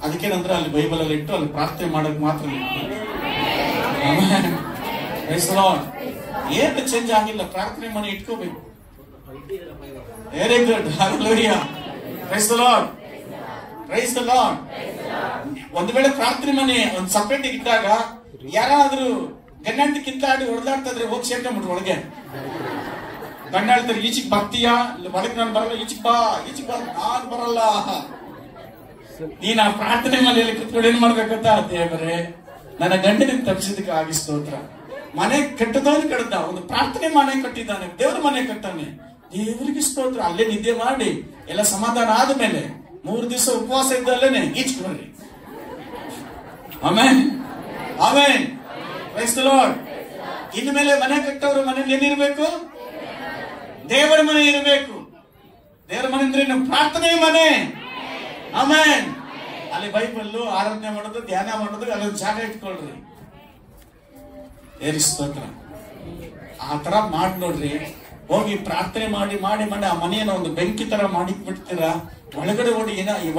ಅದಕ್ಕೇನಂದ್ರೆ ಅಲ್ಲಿ ಬೈಬಲ್ ಅಲ್ಲಿ ಇಟ್ಟು ಅಲ್ಲಿ ಪ್ರಾರ್ಥನೆ ಮಾಡಕ್ ಮಾತ್ರ ಏನು ಚೇಂಜ್ ಆಗಿಲ್ಲ. ಪ್ರಾರ್ಥನೆ ಮನೆ ಇಟ್ಕೋಬೇಕು. Very good. Hallelujah. Praise the Lord, praise the Lord. ಒಂದು ವೇಳೆ ಪ್ರಾರ್ಥನೆ ಮನೆ ಒಂದು ಸಪರೇಟ್ ಇದ್ದಾಗ ಯಾರಾದ್ರೂ ಗಂಡಂಟಿ ಕಿತ್ತಾಡಿ ಹೊಡೆದಾಡ್ತಾ ಇದ್ರೆ ಹೋಗಿ ಸೇರ್ಕೊಂಡ್ಬಿಟ್ರು ಒಳಗೆ. ಗಂಡ ಹೇಳ್ತಾರೆ ಈಚಿಗೆ ಬರ್ತೀಯಾ, ಒಳಗೆ ನಾನು ಬರಲ್ಲ, ಈಚಿಗೆ ಬಾ ನಾನು ಬರಲ್ಲ. ನೀನ್ ಆ ಪ್ರಾರ್ಥನೆ ಮನೆಯಲ್ಲಿ ಕುತ್ಕೊಂಡು ಏನ್ ಮಾಡ್ಬೇಕಂತ, ದೇವರೇ ನನ್ನ ಗಂಡನಿಗೆ ತಪ್ಪಿಸಿದಕ್ಕೆ ಆಗಿ ಸ್ತೋತ್ರ. ಮನೆ ಕಟ್ಟದವನು ಕಟ್ಟದ, ಒಂದು ಪ್ರಾರ್ಥನೆ ಮನೆ ಕಟ್ಟಿದ್ದಾನೆ, ದೇವ್ರ ಮನೆ ಕಟ್ಟಾನೆ, ದೇವರಿಗೆ ಸ್ತೋತ್ರ. ಅಲ್ಲೇ ನಿದ್ದೆ ಮಾಡಿ ಎಲ್ಲ ಸಮಾಧಾನ ಆದ್ಮೇಲೆ 3 ದಿವಸ ಉಪವಾಸ ಇದ್ದಲ್ಲೇನೆ ಈಚೆ ಬರ್ರಿ. Amen amen, praise the Lord. ಇನ್ಮೇಲೆ ಮನೆ ಕಟ್ಟೋರು ಮನೇಲಿ ಏನಿರ್ಬೇಕು? ದೇವರ ಮನೆ ಇರಬೇಕು. ದೇವರ ಮನೆ ಅಂದ್ರೆ ಪ್ರಾರ್ಥನೆ ಮನೆ. ಆಮೆನ್. ಅಲ್ಲಿ ಬೈಬಲ್ ಆರಾಧನೆ ಮಾಡೋದು, ಧ್ಯಾನ ಮಾಡೋದು, ಅಲ್ಲೊಂದು ಜಾಗ ಇಟ್ಕೊಳ್ರಿ. ದೇವರ ಸ್ತೋತ್ರ. ಆ ತರ ಮಾಡಿ ನೋಡ್ರಿ. ಹೋಗಿ ಪ್ರಾರ್ಥನೆ ಮಾಡಿ ಮಾಡಿ ಮಾಡಿ ಆ ಮನೆಯನ್ನ ಒಂದು ಬೆಂಕಿ ತರ ಮಾಡಿ ಬಿಡ್ತೀರಾ. ಒಳಗಡೆ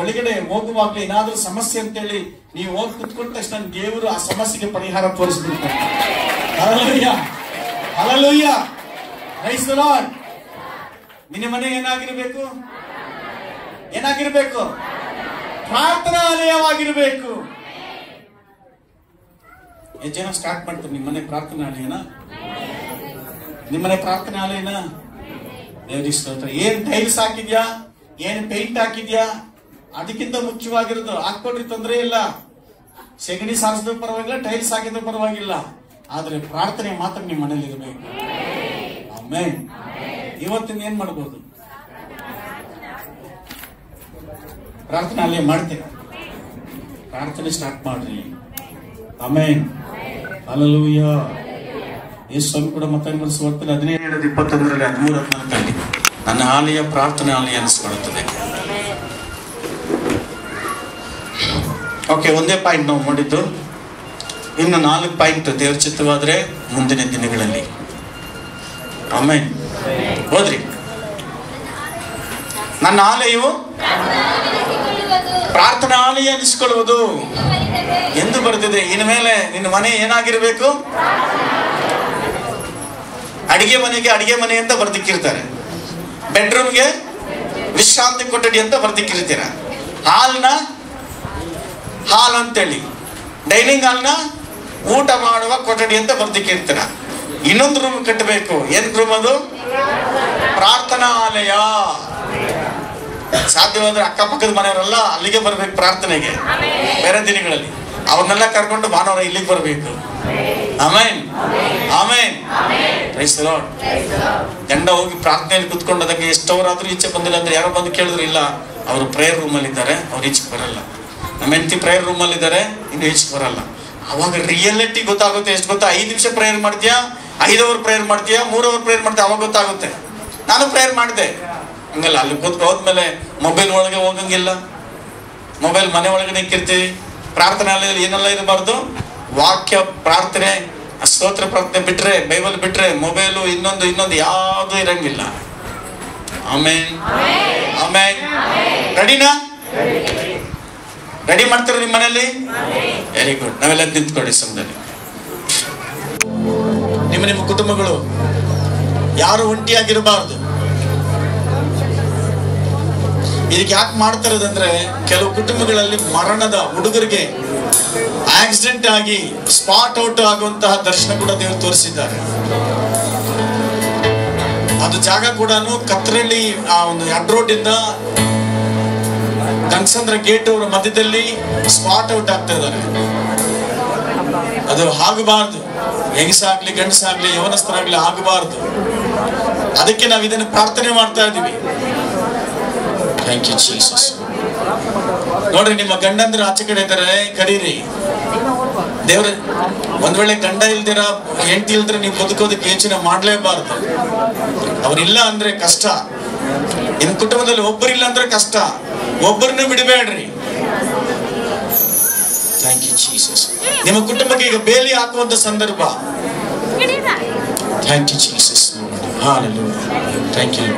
ಒಳಗಡೆ ಹೋಗುವಾಗ್ಲೇ ಏನಾದ್ರೂ ಸಮಸ್ಯೆ ಅಂತೇಳಿ ನೀವು ಹೋಗಿ ಕುತ್ಕೊಂಡ ತಕ್ಷಣ ದೇವರು ಆ ಸಮಸ್ಯೆಗೆ ಪರಿಹಾರ ತೋರಿಸ್ಬಿಡ್ತಾರೆ. Hallelujah hallelujah, praise the Lord. ನಿನ್ನ ಮನೆ ಏನಾಗಿರ್ಬೇಕು? ಪ್ರಾರ್ಥನಾಲಯವಾಗಿರ್ಬೇಕು. ಎಷ್ಟು ಜನ ಸ್ಟಾರ್ಟ್ ಮಾಡ್ತಾರೆ ನಿಮ್ಮ ಮನೆ ಪ್ರಾರ್ಥನಾಲಯನ? ನಿಮ್ಮನೆ ಪ್ರಾರ್ಥನಾಲಯನ? ದೇವರಿಗೆ ಸ್ತೋತ್ರ. ಏನ್ ಟೈಲ್ಸ್ ಹಾಕಿದ್ಯಾ, ಏನ್ ಪೇಂಟ್ ಹಾಕಿದ್ಯಾ, ಅದಕ್ಕಿಂತ ಮುಖ್ಯವಾಗಿರೋದು ಹಾಕೊಡ್ರಿ, ತೊಂದರೆ ಇಲ್ಲ. ಸೆಗಣಿ ಸಾರಿಸಿದ ಪರವಾಗಿಲ್ಲ, ಟೈಲ್ಸ್ ಹಾಕಿದ ಪರವಾಗಿಲ್ಲ, ಆದ್ರೆ ಪ್ರಾರ್ಥನೆ ಮಾತ್ರ ನಿಮ್ಮ ಮನೇಲಿ ಇರಬೇಕು. ಆಮೆನ್. ಇವತ್ತಿನ ಏನ್ ಮಾಡ್ಬೋದು? ಪ್ರಾರ್ಥನಾಲಯ ಮಾಡ್ತೇನೆ, ಪ್ರಾರ್ಥನೆ ಸ್ಟಾರ್ಟ್ ಮಾಡ್ರಿ. Amen hallelujah. ಯೇಸು ಕೂಡ ಮತ್ತಾಯ ಸುವಾರ್ತೆ 17:21 13-14 ನನ್ನ ಆಲಯ ಪ್ರಾರ್ಥನೆ ಆಲಯ ಅನಿಸ್ಕೊಳ್ಳುತ್ತದೆ. ಓಕೆ, ಒಂದೇ ಪಾಯಿಂಟ್ ನಾವು ಮಾಡಿದ್ದು. ಇನ್ನು 4 ಪಾಯಿಂಟ್ ದೇವರ ಚಿತ್ತವಾದ್ರೆ ಮುಂದಿನ ದಿನಗಳಲ್ಲಿ. ಆಮೆನ್. ಹೋದ್ರಿ. ನನ್ನ ಆಲಯವು ಪ್ರಾರ್ಥನಾ ಆಲಯ ಅನಿಸ್ಕೊಳ್ಳುವುದು ಎಂದು ಬರೆದಿದೆ. ಇನ್ಮೇಲೆ ನಿನ್ನ ಮನೆ ಏನಾಗಿರ್ಬೇಕು? ಅಡಿಗೆ ಮನೆಗೆ ಅಡಿಗೆ ಮನೆ ಅಂತ ಬರ್ದಿಕ್ಕಿರ್ತಾರೆ, ಬೆಡ್ರೂಮ್ಗೆ ವಿಶ್ರಾಂತಿ ಕೊಠಡಿ ಅಂತ ಬರ್ದಿಕ್ಕಿರ್ತೀರ, ಹಾಲ್ನ ಹಾಲ್ ಅಂತೇಳಿ, ಡೈನಿಂಗ್ ಹಾಲ್ನ ಊಟ ಮಾಡುವ ಕೊಠಡಿ ಅಂತ ಬರ್ದಿಕ್ಕಿರ್ತೀರ. ಇನ್ನೊಂದು ರೂಮ್ ಕಟ್ಟಬೇಕು. ಏನ್ ರೂಮ್ ಅದು? ಪ್ರಾರ್ಥನಾ ಆಲಯ. ಸಾಧ್ಯವಾದ್ರೆ ಅಕ್ಕಪಕ್ಕದ ಮನೆಯವರೆಲ್ಲ ಅಲ್ಲಿಗೆ ಬರ್ಬೇಕು ಪ್ರಾರ್ಥನೆಗೆ. ಬೇರೆ ದಿನಗಳಲ್ಲಿ ಅವ್ರನ್ನೆಲ್ಲ ಕರ್ಕೊಂಡು ಭಾನುವಾರ ಇಲ್ಲಿಗೆ ಬರ್ಬೇಕು. Amen amen, praise the Lord. ಗಂಡ ಹೋಗಿ ಪ್ರಾರ್ಥನೆಯಲ್ಲಿ ಕುತ್ಕೊಂಡದಕ್ಕೆ ಎಷ್ಟವರಾದ್ರೂ ಈಚೆ ಬಂದಿಲ್ಲ ಅಂದ್ರೆ ಯಾರೋ ಬಂದು ಕೇಳಿದ್ರು, ಇಲ್ಲ ಅವರು ಪ್ರೇಯರ್ ರೂಮ್ ಅಲ್ಲಿ ಇದ್ದಾರೆ, ಅವ್ರು ಈಚೆಗೆ ಬರಲ್ಲ. ನಮ್ಮ ಹೆಂಡತಿ ಪ್ರೇಯರ್ ರೂಮ್ ಅಲ್ಲಿ ಇದ್ದಾರೆ, ಇನ್ನು ಈಚೆಗೆ ಬರಲ್ಲ. ಅವಾಗ ರಿಯಾಲಿಟಿ ಗೊತ್ತಾಗುತ್ತೆ. ಎಷ್ಟು ಗೊತ್ತಾ? 5 ನಿಮಿಷ ಪ್ರೇಯರ್ ಮಾಡ್ತೀಯಾ, 5 ಅವರ್ ಪ್ರೇಯರ್ ಮಾಡ್ತೀಯಾ, 3 ಅವರ್ ಪ್ರೇಯರ್ ಮಾಡ್ತೀಯಾ, ಅವಾಗ ಗೊತ್ತಾಗುತ್ತೆ. ನಾನು ಪ್ರೇಯರ್ ಮಾಡಿದೆ ಹಂಗಲ್ಲ. ಅಲ್ಲಿ ಕೂತ್ಕೊ ಹೋದ್ಮೇಲೆ ಮೊಬೈಲ್ ಒಳಗೆ ಹೋಗಂಗಿಲ್ಲ, ಮೊಬೈಲ್ ಮನೆ ಒಳಗಡೆ ಇಕ್ಕಿರ್ತೀವಿ. ಪ್ರಾರ್ಥನಾಲಯದಲ್ಲಿ ಏನೆಲ್ಲ ಇರಬಾರ್ದು? ವಾಕ್ಯ ಪ್ರಾರ್ಥನೆ, ಸ್ತೋತ್ರ ಪ್ರಾರ್ಥನೆ ಬಿಟ್ರೆ, ಬೈಬಲ್ ಬಿಟ್ರೆ ಮೊಬೈಲು ಇನ್ನೊಂದು ಯಾವುದು ಇರಂಗಿಲ್ಲ. Amen amen. ರೆಡಿನಾ? ರೆಡಿ ಮಾಡ್ತೀರ ನಿಮ್ಮ ಮನೆಯಲ್ಲಿ? Very good. ನಾವೆಲ್ಲ ನಿಂತ್ಕೊಳ್ಳಿ ಸಮಯದಲ್ಲಿ. ನಿಮ್ಮ ಕುಟುಂಬಗಳು ಯಾರು ಒಂಟಿಯಾಗಿರಬಾರ್ದು. ಇದಕ್ಕೆ ಯಾಕೆ ಮಾಡ್ತಾ ಇರೋದಂದ್ರೆ, ಕೆಲವು ಕುಟುಂಬಗಳಲ್ಲಿ ಮರಣದ ಹುಡುಗರಿಗೆ ಆಕ್ಸಿಡೆಂಟ್ ಆಗಿ ಸ್ಪಾಟ್ ಔಟ್ ಆಗುವಂತಹ ದರ್ಶನ ಕೂಡ ದೇವರು ತೋರಿಸಿದ್ದಾರೆ. ಅದು ಜಾಗ ಕೂಡ ಕತ್ರೆಳ್ಳಿ ಆ ಒಂದು ಅಡ್ರೋಡ್ ಇಂದ ಗಂಗಸಂದ್ರ ಗೇಟ್ ಅವರ ಮಧ್ಯದಲ್ಲಿ ಸ್ಪಾಟ್ ಔಟ್ ಆಗ್ತಾ ಇದ್ದಾರೆ. ಅದು ಆಗಬಾರ್ದು. ಹೆಂಗಸಾಗ್ಲಿ ಗಂಡಸಾಗ್ಲಿ ಯವನಸ್ಥರಾಗ್ಲಿ ಆಗಬಾರ್ದು. ಅದಕ್ಕೆ ನಾವು ಇದನ್ನು ಪ್ರಾರ್ಥನೆ ಮಾಡ್ತಾ ಇದ್ದೀವಿ. Thank you Jesus. ನೋಡ್ರಿ, ನಿಮ್ಮ ಗಂಡಂದ್ರೆ ಆಚೆ ಕಡೆ ಇದ್ದಾರೆ, ಕರೀರಿ. ದೇವ್ರ ಒಂದ್ ವೇಳೆ ಗಂಡ ಇಲ್ದಿರ ಹೆಂಡತಿ ಇಲ್ದ್ರೆ ನೀವು ಬದುಕೋದಕ್ಕೆ ಯೋಚನೆ ಮಾಡ್ಲೇಬಾರ್ದು. ಅವ್ರಿಲ್ಲ ಅಂದ್ರೆ ಕಷ್ಟ. ನಿಮ್ ಕುಟುಂಬದಲ್ಲಿ ಒಬ್ಬರಿಲ್ಲ ಅಂದ್ರೆ ಕಷ್ಟ. ಒಬ್ಬರನ್ನ ಬಿಡಬೇಡ್ರಿ. Thank you Jesus. ನಿಮ್ಮ ಕುಟುಂಬಕ್ಕೆ ಈಗ ಬೇಲಿ ಹಾಕುವಂತ ಸಂದರ್ಭ. Thank you Jesus. Hallelujah. Thank you.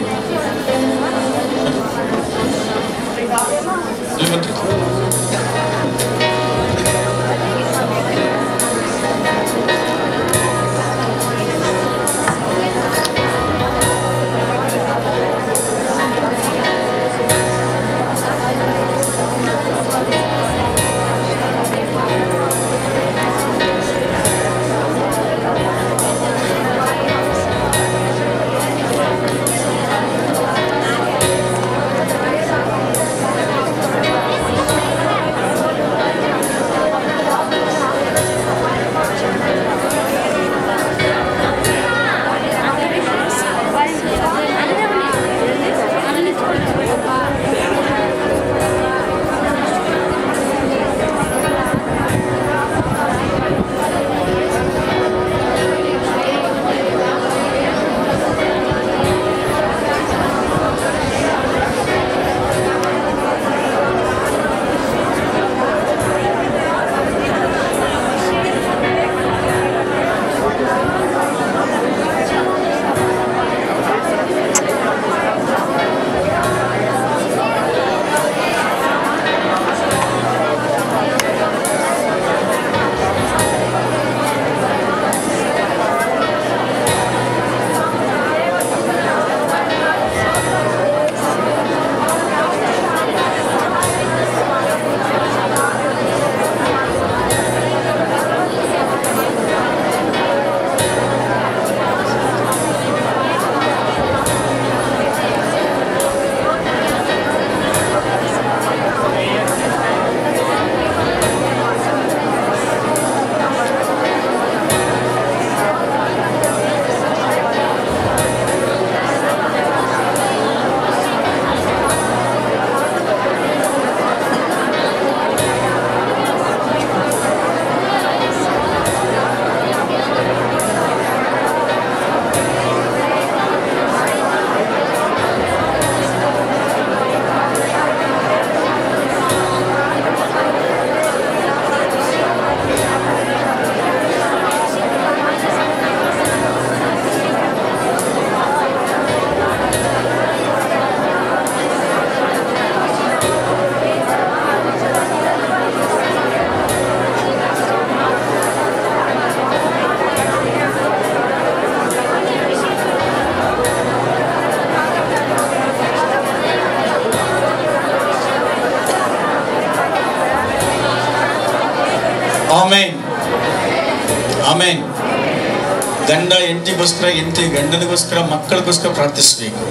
ಗಂಡ ಹೆಂಡತಿಗೋಸ್ಕರ, ಹೆಂಡತಿ ಗಂಡನಿಗೋಸ್ಕರ, ಮಕ್ಕಳಿಗೋಸ್ಕರ ಪ್ರಾರ್ಥಿಸಬೇಕು.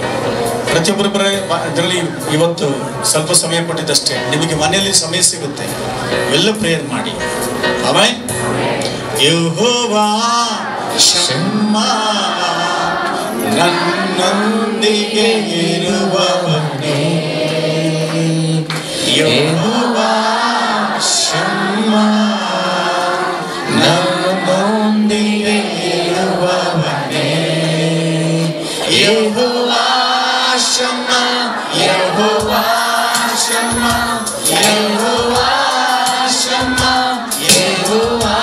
ಪ್ರತಿಯೊಬ್ಬರೊಬ್ಬರ ಅದರಲ್ಲಿ ಇವತ್ತು ಸ್ವಲ್ಪ ಸಮಯ ಕೊಟ್ಟಿದ್ದಷ್ಟೇ, ನಿಮಗೆ ಮನೆಯಲ್ಲಿ ಸಮಯ ಸಿಗುತ್ತೆ, ಎಲ್ಲ ಪ್ರೇಯರ್ ಮಾಡಿ. ಆಮೆನ್. ಯೆಹೋವಾ ಶಮ್ಮಾ, ನನ್ನೊಂದಿಗೆ ಇರುವವನೇ. ಯೆಹೋವಾ ಶಮ್ಮಾ, ನನ್ನೊಂದಿಗೆ ಇರುವವನೇ. ಯೆಹೋವಾ ಶಮ್ಮಾ, ಯೆಹೋವಾ ಶಮ್ಮಾ, ಯೆಹೋವಾ ಶಮ್ಮಾ, ಯೆಹೋವಾ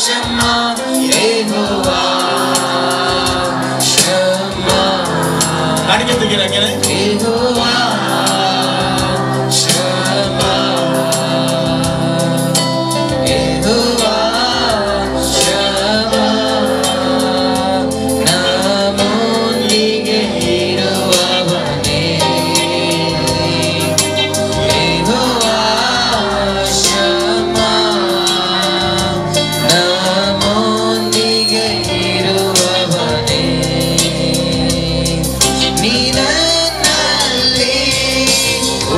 ಶಮ್ಮಾ, ಯೆಹೋವಾ ಶಮ್ಮಾ. ಕಾಣಿಕೆ ತೆಗೀರಾಗೇನೆ. ಯೆಹೋವಾ ಶಮ್ಮಾ, ಯೆಹೋವಾ ಶಮ್ಮಾ, ನಮ್ಮೊಂದಿಗೆ ಇರುವವನೇ. ಯೆಹೋವಾ ಶಮ್ಮಾ, ನಮ್ಮೊಂದಿಗೆ ಇರುವವನೇ. ನೀನಲ್ಲಿ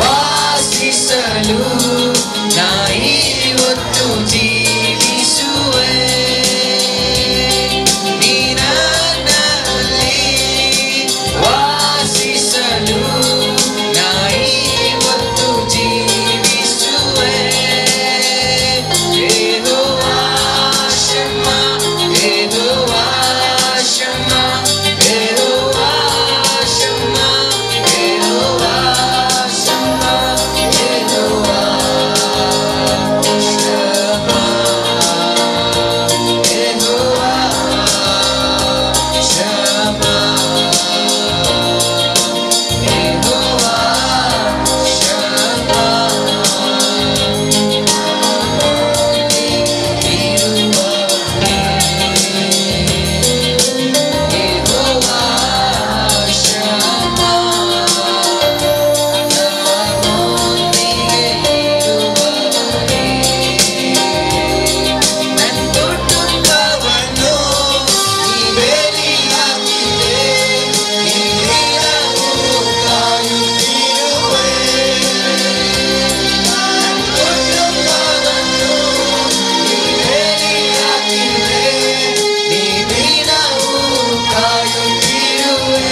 ವಾಸಿಸಲು ನಾ ಇವತ್ತು ಜೀವಿಸುವೆ. ನೀನಲ್ಲಿ ವಾಸಿಸಲು ನಾ ಇವತ್ತು ಜೀವಿಸುವೆ. ಯೆಹೋವಾ ಶಮ್ಮಾ, ಯೆಹೋವಾ ಶಮ್ಮಾ, ಯೆಹೋವಾ ಶಮ್ಮಾ, ಯೆಹೋವಾ ಶಮ್ಮಾ, ಯೆಹೋವಾ ಶಮ್ಮಾ, ಯೆಹೋವಾ ಶಮ್ಮಾ, ಯೆಹೋವಾ ಶಮ್ಮಾ. ಯೆಹೋವಾ ಶಮ್ಮಾ, ನಮ್ಮೊಂದಿಗೆ ಇರುವವನೇ. ನನ್ನ ಕುಟುಂಬವನ್ನು ನೀ ಬೇಲಿಯಾಗಿದೆ, ನೀನು ಕಾಯುತ್ತಿರುವೆ. ನನ್ನ ಕುಟುಂಬವನ್ನು ನೀ ಬೇಲಿಯಾಗಿದೆ, ನೀನು ಕಾಯುತ್ತಿರುವೆ.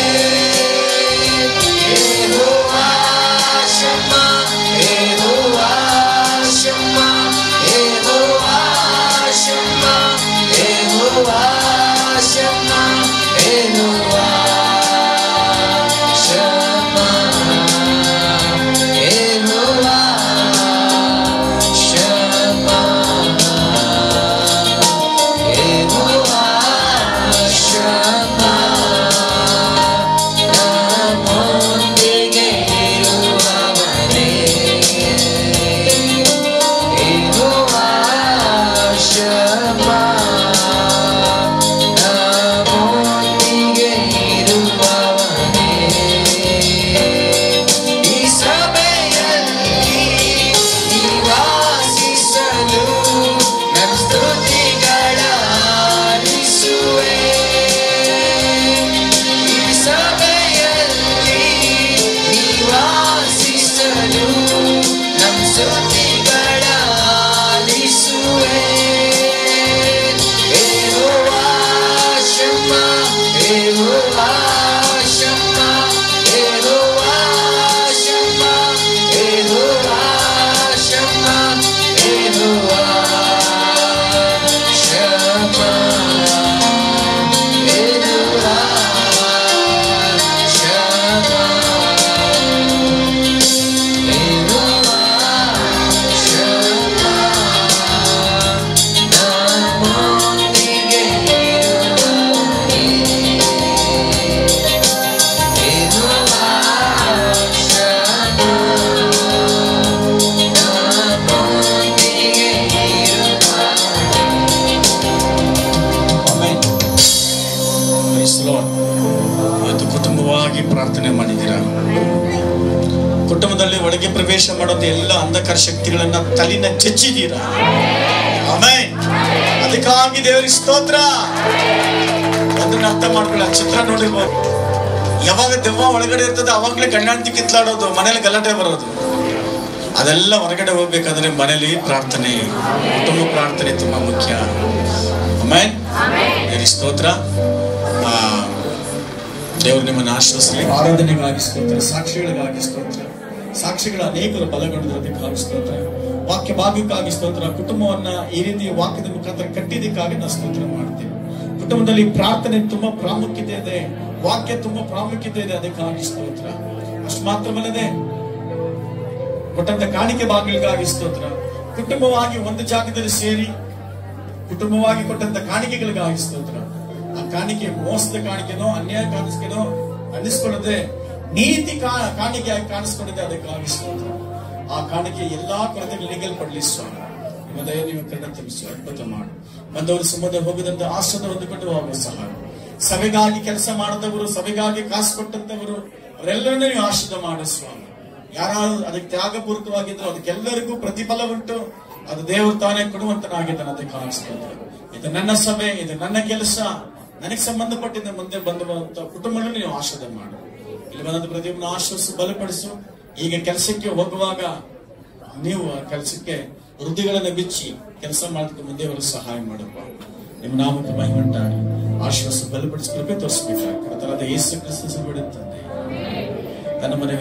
ಯೆಹೋವಾ ಶಮ್ಮಾ, ಯೆಹೋವಾ ಶಮ್ಮಾ, ಯೆಹೋವಾ ಶಮ್ಮಾ, ಯೆಹೋವಾ ಶಮ್ಮಾ, ಯೆಹೋವಾ ಶಮ್ಮಾ, ಯೆಹೋವಾ ಶಮ್ಮಾ, ಯೆಹೋವಾ ಶಮ್ಮಾ, ನಮ್ಮೊಂದಿಗೆ ಇರುವವನೇ. ಯೆಹೋವಾ ಶಮ್ಮಾ, ನಮ್ಮೊಂದಿಗೆ ಇರುವವನೇ. ಈ ಸಭೆಯಲ್ಲಿ ನಿವಾಸಿಸಲು ನನ್ನ ಸ್ತುತಿಗಳ ಆಲಿಸುವೆ. ಈ ಸಭೆಯಲ್ಲಿ ನಿವಾಸಿಸಲು ನಮ್ಮ ಸ್ತುತಿಗಳ ಆಲಿಸುವೆ. ಯೆಹೋವಾ ಶಮ್ಮಾ, ಯೆಹೋವಾ ಶಮ್ಮಾ, ಯೆಹೋವಾ ಶಮ್ಮಾ, ಯೆಹೋವಾ ಶಮ್ಮಾ, ಯೆಹೋವಾ ಶಮ್ಮಾ, ಯೆಹೋವಾ ಶಮ್ಮಾ, ಯೆಹೋವಾ ಶಮ್ಮಾ, ನಮ್ಮೊಂದಿಗೆ ಇರುವವನೇ. ಯೆಹೋವಾ ಶಮ್ಮಾ, ನಮ್ಮೊಂದಿಗೆ ಇರುವವನೇ. ಆಮೆನ್. Praise the Lord. ಇವತ್ತು ಕುಟುಂಬವಾಗಿ ಪ್ರಾರ್ಥನೆ ಮಾಡಿದ್ದೀರಾ. ಕುಟುಂಬದಲ್ಲಿ ಒಳಗೆ ಪ್ರವೇಶ ಮಾಡೋದು ಎಲ್ಲ ಅಂಧಕಾರ ಶಕ್ತಿಗಳನ್ನ ತಲೆನ ಚಚ್ಚಿದ್ದೀರಾ. ಆಮೆನ್. ಅದಕ್ಕಾಗಿ ದೇವರಿಗೆ ಸ್ತೋತ್ರ. ಅದನ್ನ ಅರ್ಥ ಮಾಡ್ಕೊಳ್ಳಿ. ಚಿತ್ರ ನೋಡಿರ್ಬೋದು, ಯಾವಾಗ ದೆವ್ವ ಒಳಗಡೆ ಇರ್ತದೆ ಅವಾಗ್ಲೇ ಗಂಡಾಂತಿ ಕಿತ್ಲಾಡೋದು, ಮನೇಲಿ ಗಲಾಟೆ ಬರೋದು. ಅದೆಲ್ಲ ಹೊರಗಡೆ ಹೋಗ್ಬೇಕಾದ್ರೆ ಮನೇಲಿ ಪ್ರಾರ್ಥನೆ, ಕುಟುಂಬ ಪ್ರಾರ್ಥನೆ ತುಂಬಾ ಮುಖ್ಯ. ಆಮೆನ್. ದೇವರಿಗೆ ಸ್ತೋತ್ರ. ದೇವರು ನಿಮ್ಮನ್ನು ಆಶ್ರಯಿಸಲಿ. ಆರಾಧನೆಗಾಗಿ ಸ್ತೋತ್ರ, ಸಾಕ್ಷಿಗಳಿಗಾಗಿ ಸ್ತೋತ್ರ. ಸಾಕ್ಷಿಗಳ ಅನೇಕರು ಬಲಗೊಂಡಿರೋದಕ್ಕಾಗಿ ಸ್ತೋತ್ರ. ವಾಕ್ಯ ಭಾಗಕ್ಕಾಗಿ ಸ್ತೋತ್ರ. ಕುಟುಂಬವನ್ನ ಈ ರೀತಿ ವಾಕ್ಯದ ಮುಖಾಂತರ ಕಟ್ಟಿದ್ದಕ್ಕಾಗಿ ನಾವು ಸ್ತೋತ್ರ ಮಾಡ್ತೇವೆ. ಕುಟುಂಬದಲ್ಲಿ ಪ್ರಾರ್ಥನೆ ತುಂಬಾ ಪ್ರಾಮುಖ್ಯತೆ ಇದೆ, ವಾಕ್ಯ ತುಂಬಾ ಪ್ರಾಮುಖ್ಯತೆ ಇದೆ, ಅದಕ್ಕಾಗಿ ಸ್ತೋತ್ರ. ಅಷ್ಟು ಮಾತ್ರವಲ್ಲದೆ ಕೊಟ್ಟಂತ ಕಾಣಿಕೆ ಭಾಗಗಳಿಗಾಗಿ ಸ್ತೋತ್ರ. ಕುಟುಂಬವಾಗಿ ಒಂದು ಜಾಗದಲ್ಲಿ ಸೇರಿ ಕುಟುಂಬವಾಗಿ ಕೊಟ್ಟಂತ ಕಾಣಿಕೆಗಳಿಗಾಗಿ ಸ್ತೋತ್ರ. ಆ ಕಾಣಿಕೆ ಮೋಸದ ಕಾಣಿಕೆನೋ ಅನ್ಯಾಯ ಕಾಣಿಸ್ಕೆನೋ ಅನ್ನಿಸ್ಕೊಳ್ಳದೆ ನೀತಿ ಕಾಣಿಕೆಯಾಗಿ ಕಾಣಿಸ್ಕೊಂಡಿದೆ, ಅದಕ್ಕಾಗಿ ಸ್ತೋತ್ರ. ಆ ಕಾಣಿಕೆ ಎಲ್ಲಾ ಕೊರತೆಗಳು ನೀಗಲ್ಪಡಲಿ ಸ್ವಾಮಿ. ನಿಮ್ಮ ದಯ ನೀವು ಕಣ್ಣ ತುಂಬಿಸಿ ಅದ್ಭುತ ಮಾಡು. ಬಂದವರು ಸುಮ್ಮನೆ ಹೋಗದಂತ ಆಶ್ರದ ಹೊಂದಿಕೊಂಡು ಹೋಗುವ ಸಹಾಯ. ಸಭೆಗಾಗಿ ಕೆಲಸ ಮಾಡಿದವರು, ಸಭೆಗಾಗಿ ಕಾಸು ಕೊಟ್ಟಂತವರು, ಅವರೆಲ್ಲರನ್ನೂ ನೀವು ಆಶ್ರದ ಮಾಡು ಸ್ವಾಮಿ. ಯಾರು ಅದಕ್ಕೆ ತ್ಯಾಗಪೂರ್ವಕವಾಗಿದ್ರು ಅದಕ್ಕೆಲ್ಲರಿಗೂ ಪ್ರತಿಫಲ ಉಂಟು. ಅದು ದೇವರು ತಾನೇ ಕೊಡುವಂತನಾಗಿದ್ದಾನೆ, ಅದಕ್ಕೆ ಸ್ತೋತ್ರ. ಇದು ನನ್ನ ಸಭೆ, ಇದು ನನ್ನ ಕೆಲಸ, ನನಗೆ ಸಂಬಂಧಪಟ್ಟಿದ್ದ ಮುಂದೆ ಬಂದ ಕುಟುಂಬಗಳನ್ನು ನೀವು ಆಶ್ರದ ಮಾಡು. ಇಲ್ಲಿ ಬಂದ ಪ್ರತಿಯೊಬ್ಬನ ಆಶ್ವಾಸ ಬಲಪಡಿಸು. ಈಗ ಕೆಲಸಕ್ಕೆ ಹೋಗುವಾಗ ನೀವು ಕೆಲಸಕ್ಕೆ ಹೃದಯಗಳನ್ನು ಬಿಚ್ಚಿ ಕೆಲಸ ಮಾಡೋದಕ್ಕೆ ಮುಂದೆ ಅವರು ಸಹಾಯ ಮಾಡಪ್ಪ. ನಿಮ್ಮ ನಾಮಕ್ಕೆ ಮಹಿಮಂಟಾಗಿ ಆಶ್ವಾಸ ಬಲಪಡಿಸಿ ಕೃಪೆ ತೋರಿಸಬೇಕಾದ ಯೇಸು ಕ್ರಿಸ್ತ ಬಿಡುತ್ತದೆ. ತನ್ನ ಮನೆ